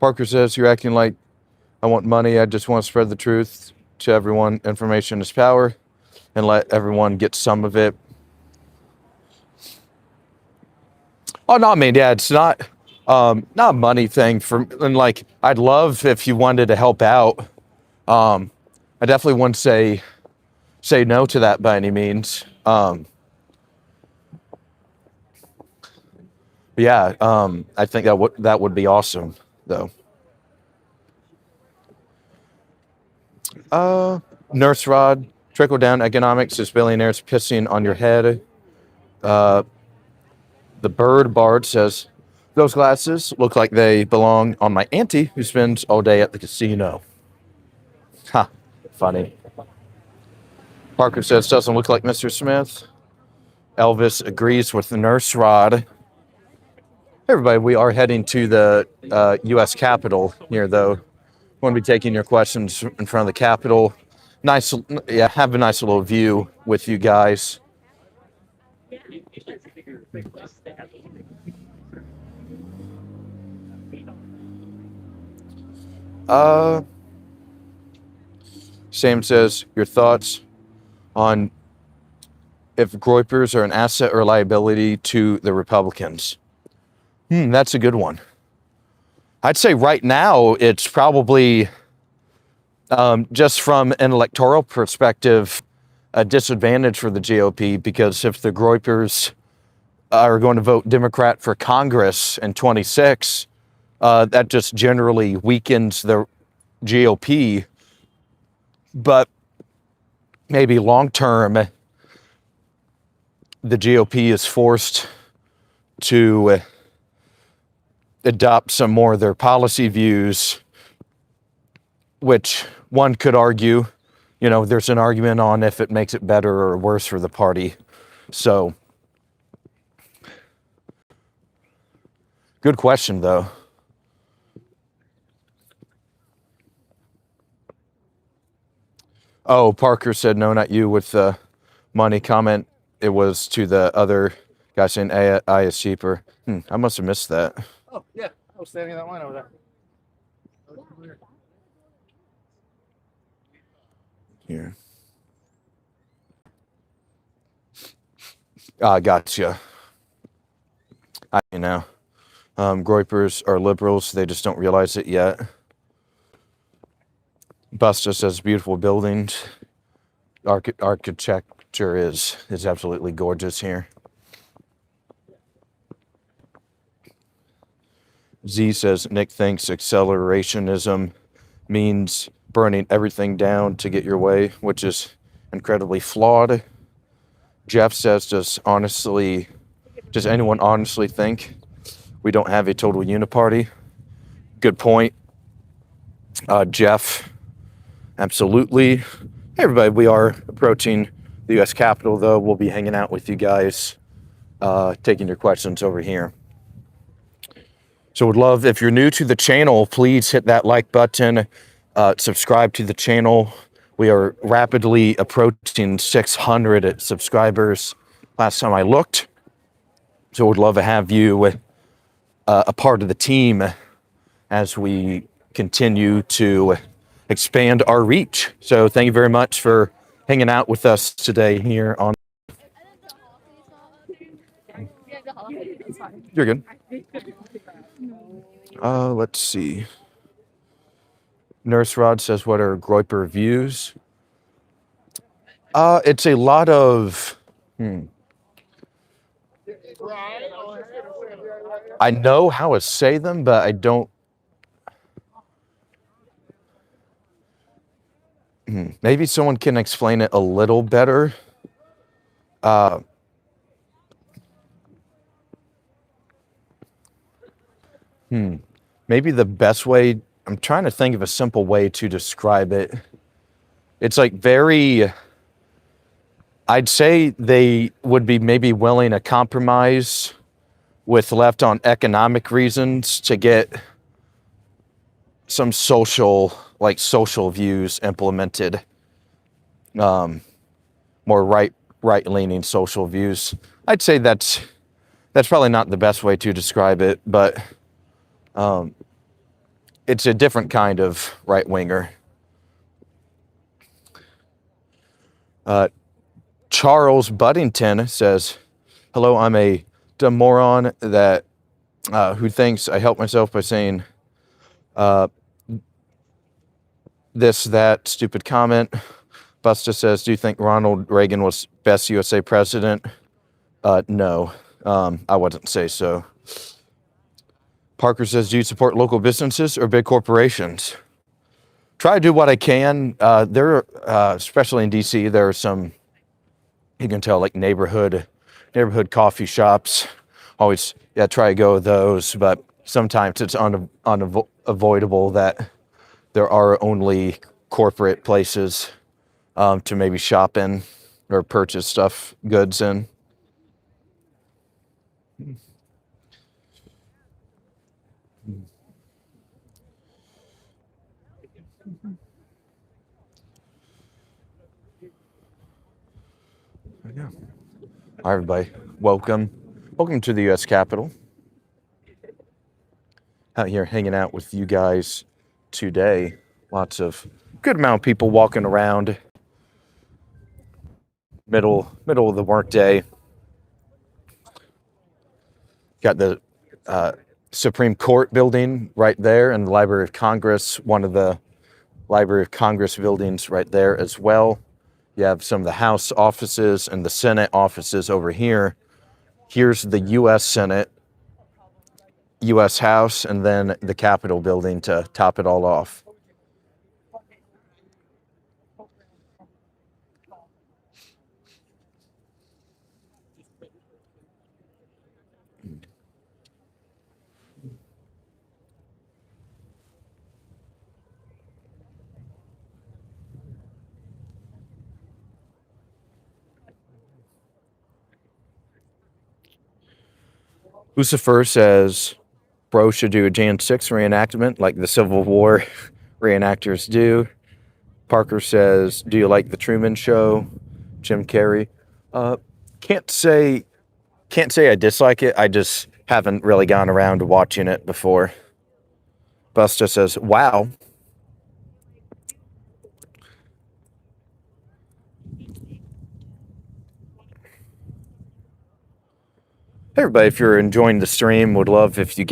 Parker says, you're acting like I want money. I just want to spread the truth to everyone. Information is power, and let everyone get some of it. Oh, no, I mean, yeah, it's not a money thing and like, I'd love if you wanted to help out. I definitely wouldn't say no to that by any means. Yeah, I think that would be awesome, though. Nurse Rod, trickle down economics is billionaires pissing on your head. The Bird Bard says, those glasses look like they belong on my auntie who spends all day at the casino. Ha, funny. Parker says, doesn't look like Mr. Smith. Elvis agrees with the Nurse Rod. Everybody, we are heading to the U.S. Capitol here, though. Going to be taking your questions in front of the Capitol. Nice, yeah, have a nice little view with you guys. Sam says, your thoughts on if Groypers are an asset or liability to the Republicans? That's a good one. I'd say right now it's probably, just from an electoral perspective, a disadvantage for the GOP, because if the Groypers are going to vote Democrat for Congress in 26, that just generally weakens the GOP. But maybe long term, the GOP is forced to adopt some more of their policy views, which one could argue, there's an argument on if it makes it better or worse for the party. So, good question, though. Oh, Parker said, no, not you with the money comment. It was to the other guy saying AI is cheaper. I must have missed that. Oh, yeah. I was standing in that line over there. Here. Gotcha. Groypers are liberals. They just don't realize it yet. Busta says beautiful buildings. Architecture is absolutely gorgeous here. Z says Nick thinks accelerationism means burning everything down to get your way, which is incredibly flawed. Jeff says, does anyone honestly think we don't have a total uniparty? Good point. Jeff, absolutely. Hey everybody, we are approaching the U.S. Capitol, though. We'll be hanging out with you guys, taking your questions over here. So would love, if you're new to the channel, please hit that like button, subscribe to the channel. We are rapidly approaching 600 subscribers last time I looked. So would love to have you a part of the team as we continue to expand our reach. So thank you very much for hanging out with us today here on. You're good. Let's see. Nurse Rod says, what are Groyper views? It's a lot of... I know how to say them, but I don't... Maybe someone can explain it a little better. Maybe the best way... I'm trying to think of a simple way to describe it. It's like very... I'd say they would be maybe willing to compromise with left on economic reasons to get some social views implemented. More right-leaning social views. I'd say that's probably not the best way to describe it, but it's a different kind of right-winger. Charles Buddington says, hello, I'm a dumb moron that who thinks I help myself by saying this, that, stupid comment. Busta says, do you think Ronald Reagan was best USA president? No, I wouldn't say so. Parker says, do you support local businesses or big corporations? Try to do what I can. Especially in DC, there are some, you can tell, like neighborhood coffee shops. Always, try to go with those, but sometimes it's unavoidable that there are only corporate places to maybe shop in or purchase goods in. Yeah. Hi, everybody. Welcome to the U.S. Capitol. Out here hanging out with you guys today. Lots of good amount of people walking around. Middle of the workday. Got the Supreme Court building right there, and the Library of Congress, one of the Library of Congress buildings right there as well. You have some of the House offices and the Senate offices over here. Here's the U.S. Senate, U.S. House, and then the Capitol building to top it all off. Lucifer says, bro should do a Jan 6 reenactment like the Civil War reenactors do. Parker says, do you like the Truman Show? Jim Carrey. Can't say I dislike it. I just haven't really gone around watching it before. Busta says, wow. Hey everybody, if you're enjoying the stream, would love if you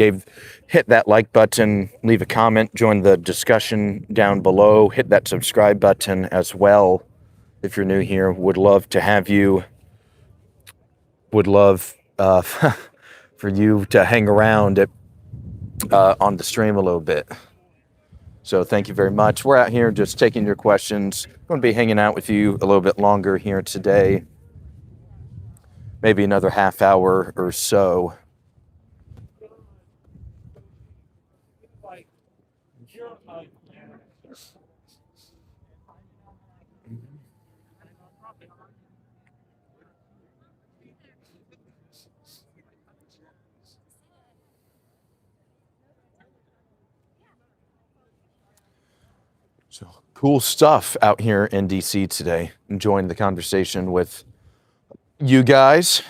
hit that like button, leave a comment, join the discussion down below, hit that subscribe button as well. If you're new here, would love to have you. Would love for you to hang around on the stream a little bit. So thank you very much. We're out here just taking your questions. I'm going to be hanging out with you a little bit longer here today. Maybe another half hour or so. So cool stuff out here in DC today. Enjoying the conversation with you guys.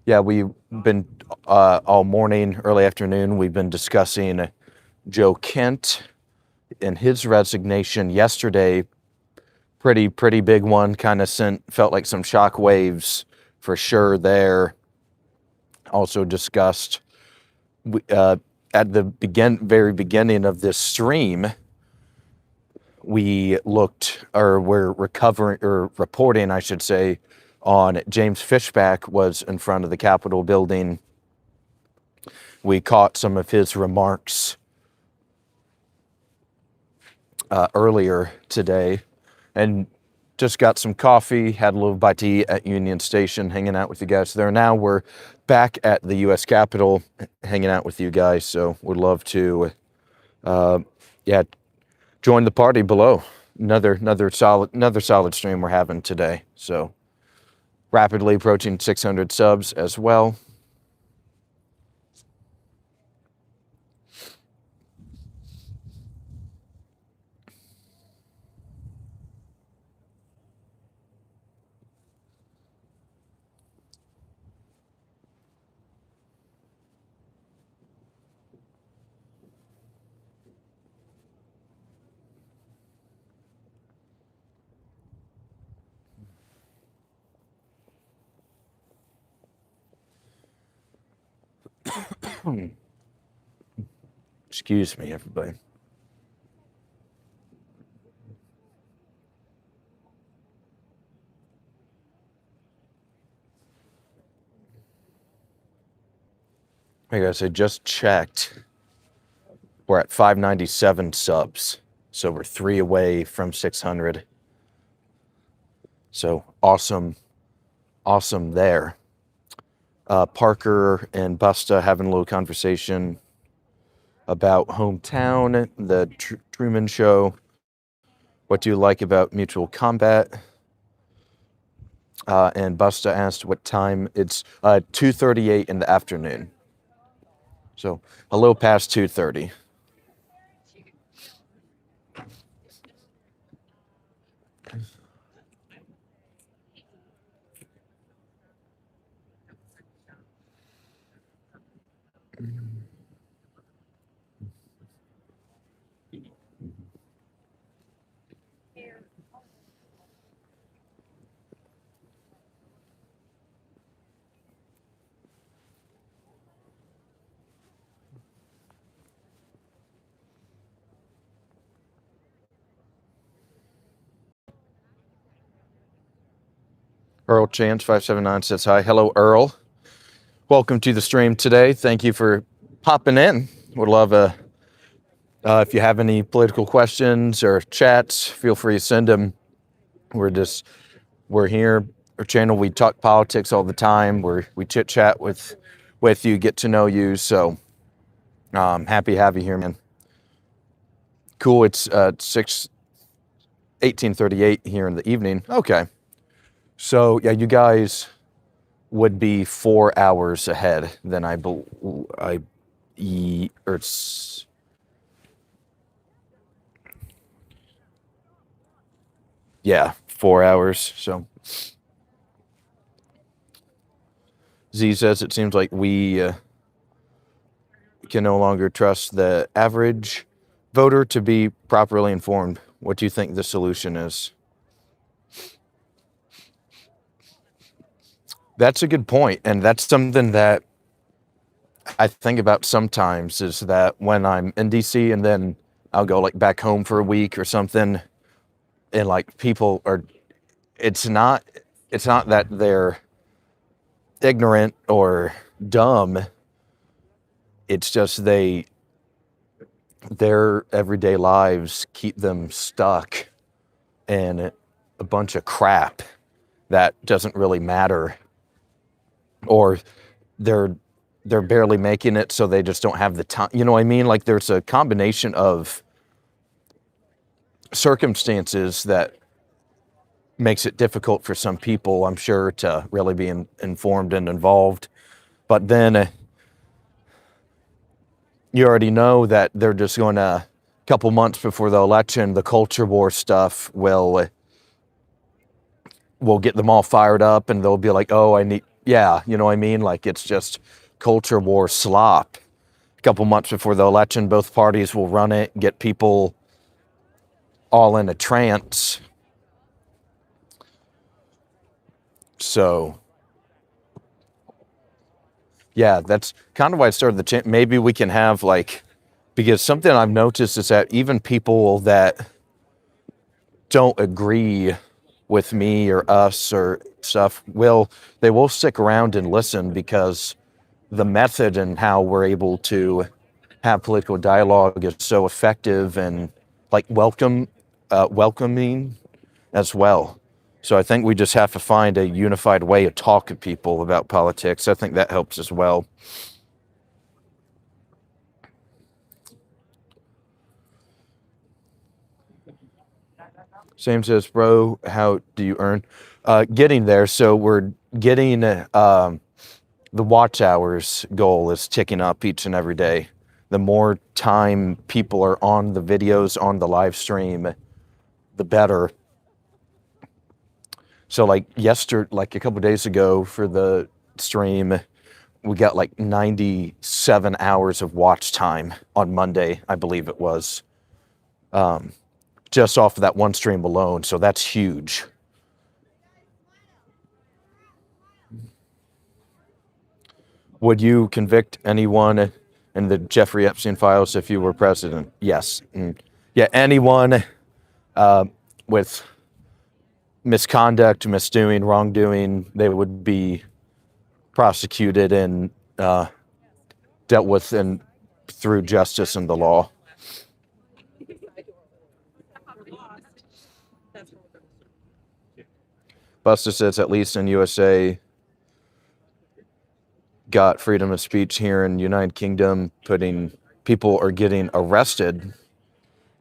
Yeah, we've been all morning, early afternoon, we've been discussing Joe Kent and his resignation yesterday. Pretty big one. Kind of felt like some shock waves for sure there. Also discussed at the very beginning of this stream, we're recovering or reporting, I should say, on James Fishback was in front of the Capitol building. We caught some of his remarks earlier today, and just got some coffee, had a little bite to eat at Union Station, hanging out with you guys there. Now we're back at the U.S. Capitol, hanging out with you guys. So would love to, join the party below. Another solid stream we're having today. So rapidly approaching 600 subs as well. Excuse me, everybody. Hey guys, I just checked. We're at 597 subs. So we're 3 away from 600. So awesome there. Parker and Busta having a little conversation about hometown, the Truman Show. What do you like about mutual combat? And Busta asked what time. It's 2:38 in the afternoon. So a little past 2:30. Earl Chance 579 says hi. Hello, Earl. Welcome to the stream today. Thank you for popping in. Would love if you have any political questions or chats, feel free to send them. We're here. Our channel, we talk politics all the time. We chit chat with you, get to know you. So happy to have you here, man. Cool. It's 18:38 here in the evening. Okay. So yeah, you guys would be 4 hours ahead than yeah, 4 hours. So Z says it seems like we can no longer trust the average voter to be properly informed. What do you think the solution is? That's a good point, and that's something that I think about sometimes, is that when I'm in DC and then I'll go like back home for a week or something, and like people are, it's not that they're ignorant or dumb. It's just their everyday lives keep them stuck in a bunch of crap that doesn't really matter, or they're barely making it, so they just don't have the time. You know what I mean? Like, there's a combination of circumstances that makes it difficult for some people, I'm sure, to really be informed and involved. But then you already know that they're just going to, a couple months before the election, the culture war stuff will get them all fired up, and they'll be like, oh, yeah, you know what I mean? Like, it's just culture war slop. A couple months before the election, both parties will run it, get people all in a trance. So, yeah, that's kind of why I started the channel. Maybe we can have, like, because something I've noticed is that even people that don't agree with me or us or stuff they will stick around and listen, because the method and how we're able to have political dialogue is so effective and like welcoming as well. So I think we just have to find a unified way of talking to people about politics. I think that helps as well. Sam says, bro, how do you earn? Getting there. So we're getting the watch hours goal is ticking up each and every day. The more time people are on the videos, on the live stream, the better. So like a couple days ago for the stream, we got like 97 hours of watch time on Monday, I believe it was, just off of that one stream alone. So that's huge. Would you convict anyone in the Jeffrey Epstein files if you were president? Yes. Yeah, anyone with misconduct, misdoing, wrongdoing, they would be prosecuted and dealt with through justice and the law. Buster says, at least in USA, got freedom of speech. Here in United Kingdom, people are getting arrested.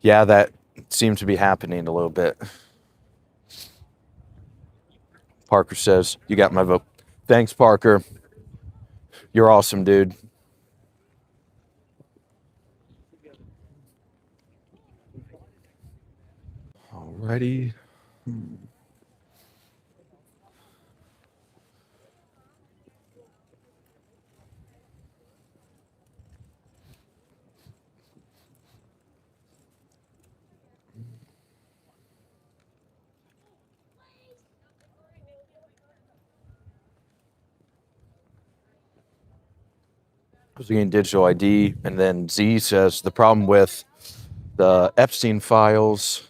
Yeah, that seems to be happening a little bit. Parker says, you got my vote. Thanks, Parker. You're awesome, dude. Alrighty. Getting digital ID, and then Z says the problem with the Epstein files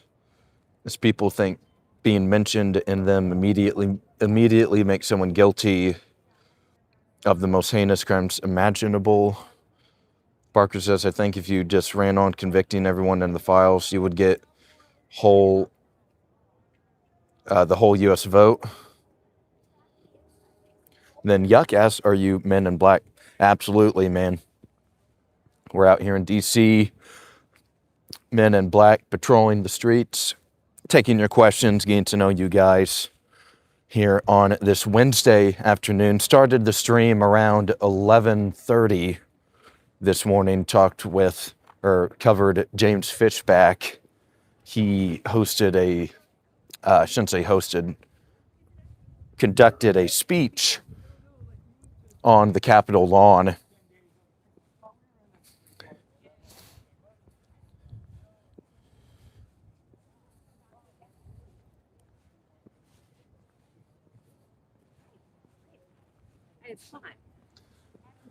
is people think being mentioned in them immediately makes someone guilty of the most heinous crimes imaginable. Parker says, I think if you just ran on convicting everyone in the files, you would get the whole U.S. vote. Then Yuck asks, are you Men in Black? Absolutely, man. We're out here in D.C., Men in Black, patrolling the streets, taking your questions, getting to know you guys here on this Wednesday afternoon. Started the stream around 11:30 this morning, covered James Fishback. He conducted a speech on the Capitol lawn.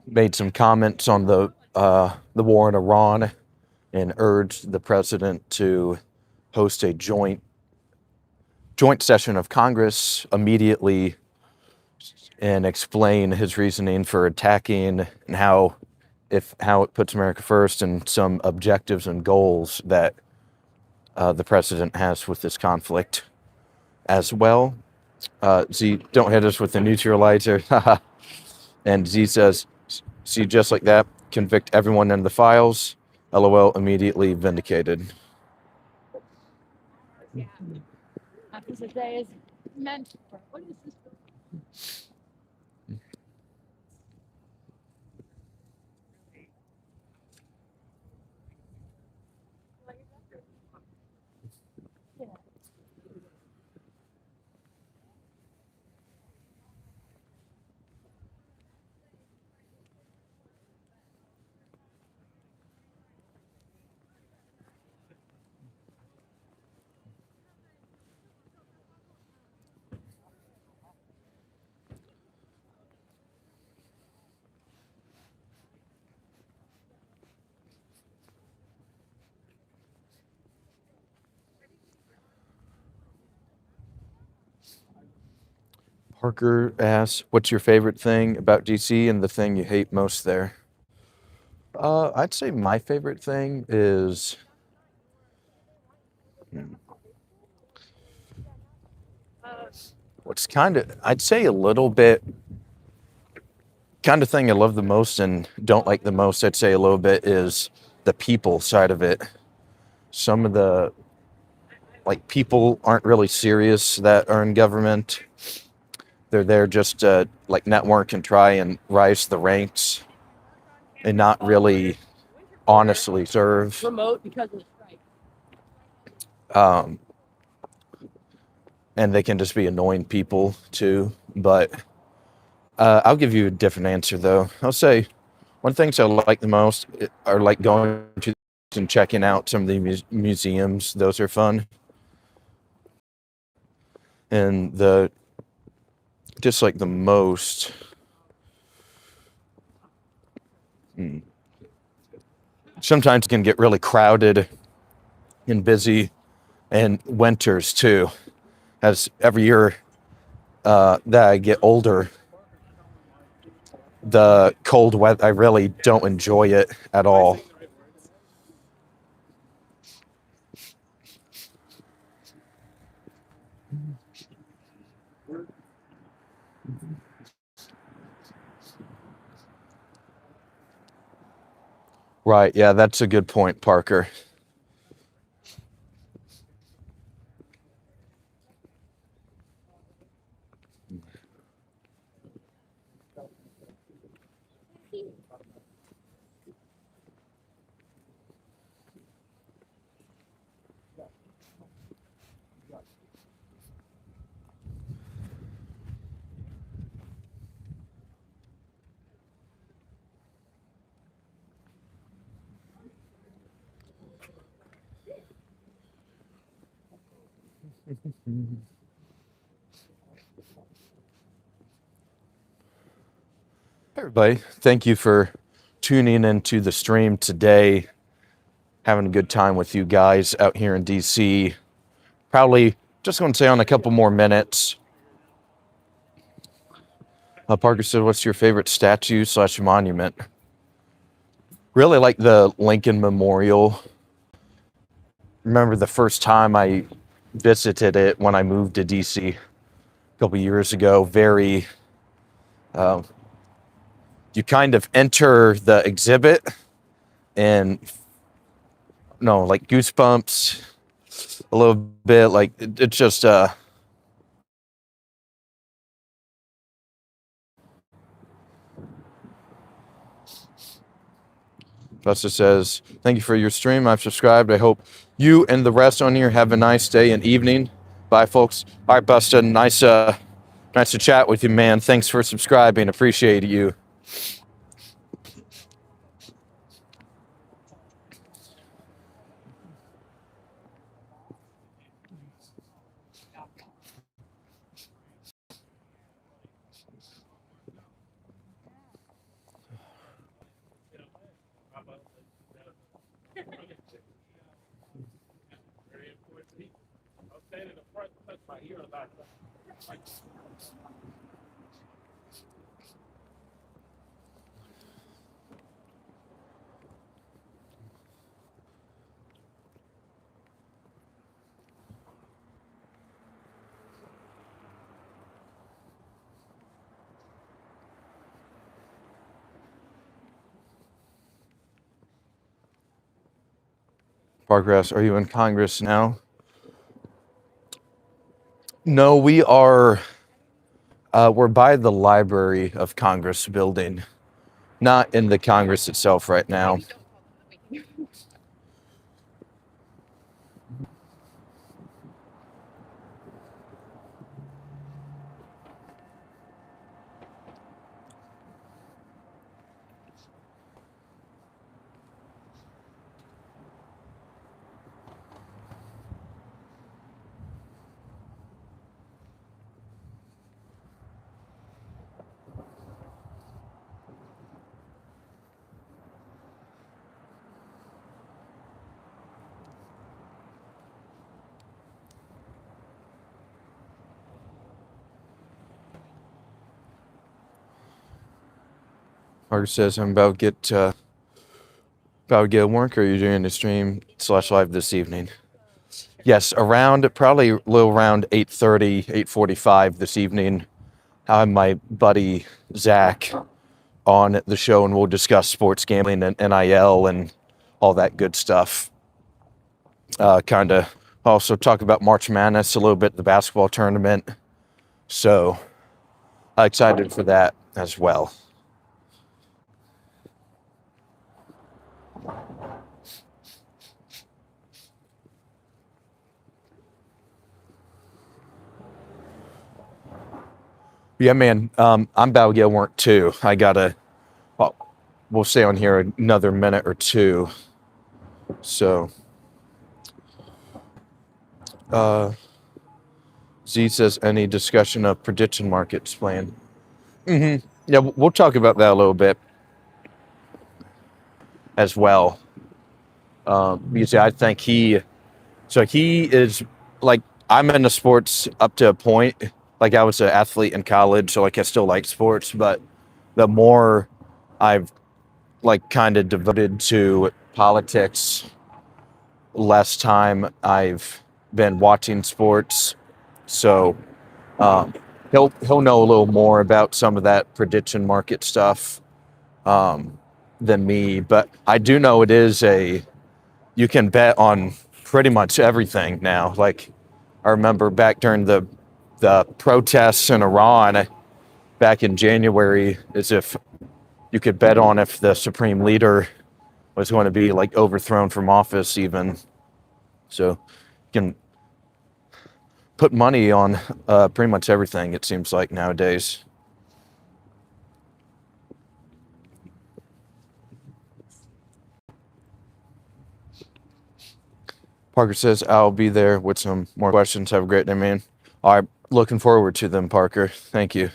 made some comments on the war in Iran and urged the president to host a joint session of Congress immediately and explain his reasoning for attacking and how it puts America first and some objectives and goals that the president has with this conflict as well. Z, don't hit us with the neutralizer. And Z says, see, just like that, convict everyone in the files. LOL, immediately vindicated. After the day is meant for. What is this? Parker asks, what's your favorite thing about DC and the thing you hate most there? I'd say my favorite thing is what's I'd say a little bit, kind of thing I love the most and don't like the most, I'd say a little bit, is the people side of it. Some of the, people aren't really serious that are in government. They're there just to, network and try and rise the ranks and not really honestly serve. Remote because of the strike. And they can just be annoying people too. But I'll give you a different answer though. I'll say one of the things I like the most are going to and checking out some of the museums. Those are fun. And the most sometimes it can get really crowded and busy, and winters too. As every year that I get older, the cold weather, I really don't enjoy it at all. Right, yeah, that's a good point, Parker. Everybody, thank you for tuning into the stream today. Having a good time with you guys out here in DC. Probably just going to stay on a couple more minutes. Parker said, what's your favorite statue / monument? Really like the Lincoln Memorial. Remember the first time I visited it when I moved to DC a couple years ago. Very, you kind of enter the exhibit and goosebumps a little bit. It's just Buster says, thank you for your stream. I've subscribed. I hope you and the rest on here have a nice day and evening. Bye, folks. All right, Buster. Nice to chat with you, man. Thanks for subscribing. Appreciate you. Progress, are you in Congress now? No, we are. We're by the Library of Congress building, not in the Congress itself right now. Parker says, I'm about to get work. Or are you doing the stream/live this evening? Yes, probably a little around 8:30, 8:45 this evening. I have my buddy Zach on the show, and we'll discuss sports gambling and NIL and all that good stuff. Kind of also talk about March Madness a little bit, the basketball tournament. So excited for that as well. Yeah, man. I'm about to get work too. We'll stay on here another minute or two. So, Z says, any discussion of prediction markets planned? Yeah, we'll talk about that a little bit as well. Because I think he is like, I'm into sports up to a point. Like, I was an athlete in college, so like I still like sports, but the more I've like kind of devoted to politics, less time I've been watching sports. So he'll know a little more about some of that prediction market stuff than me. But I do know you can bet on pretty much everything now. Like, I remember back during the protests in Iran back in January, as if you could bet on if the supreme leader was going to be like overthrown from office even. So you can put money on pretty much everything, it seems like nowadays. Parker says, I'll be there with some more questions. Have a great day, man. All right, looking forward to them, Parker. Thank you.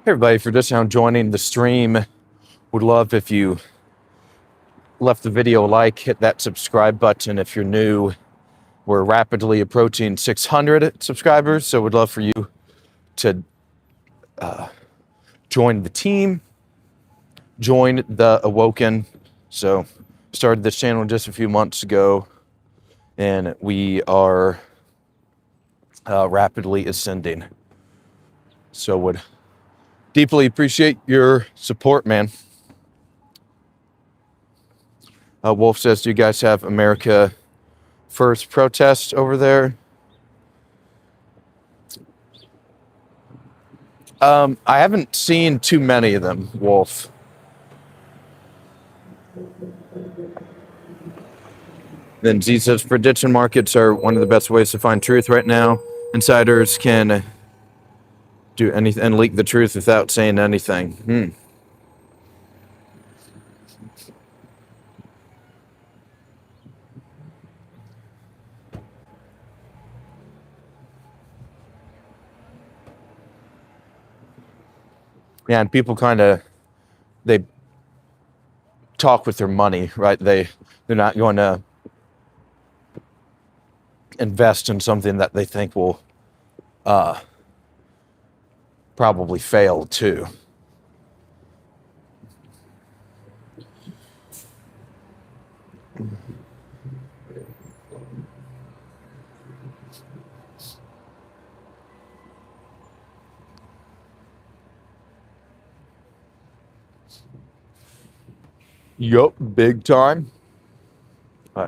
Hey everybody, for just now joining the stream, would love if you left the video a like, hit that subscribe button if you're new. We're rapidly approaching 600 subscribers, so would love for you to join the team, join the Awoken. So started this channel just a few months ago, and we are rapidly ascending. So would deeply appreciate your support, man. Wolf says, do you guys have America First protests over there? I haven't seen too many of them, Wolf. Then Z says, prediction markets are one of the best ways to find truth right now. Insiders can do anything and leak the truth without saying anything. Yeah, and people kind of, they talk with their money, right? They're not going to invest in something that they think will probably fail too. Yup, big time. All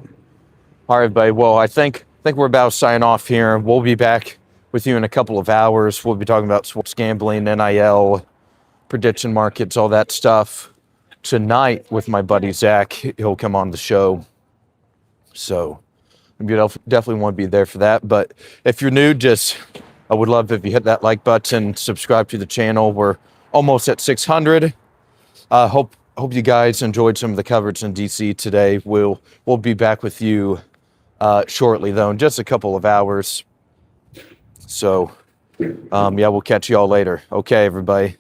right, everybody. Well, I think we're about to sign off here. We'll be back with you in a couple of hours. We'll be talking about sports gambling, NIL, prediction markets, all that stuff tonight with my buddy Zach. He'll come on the show. So you definitely want to be there for that. But if you're new, I would love if you hit that like button, subscribe to the channel. We're almost at 600. Hope you guys enjoyed some of the coverage in DC today. We'll be back with you shortly, though, in just a couple of hours. So, yeah, we'll catch you all later. Okay, everybody.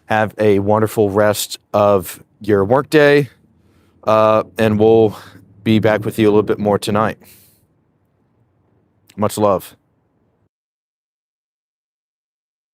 Have a wonderful rest of your workday, and we'll be back with you a little bit more tonight. Much love.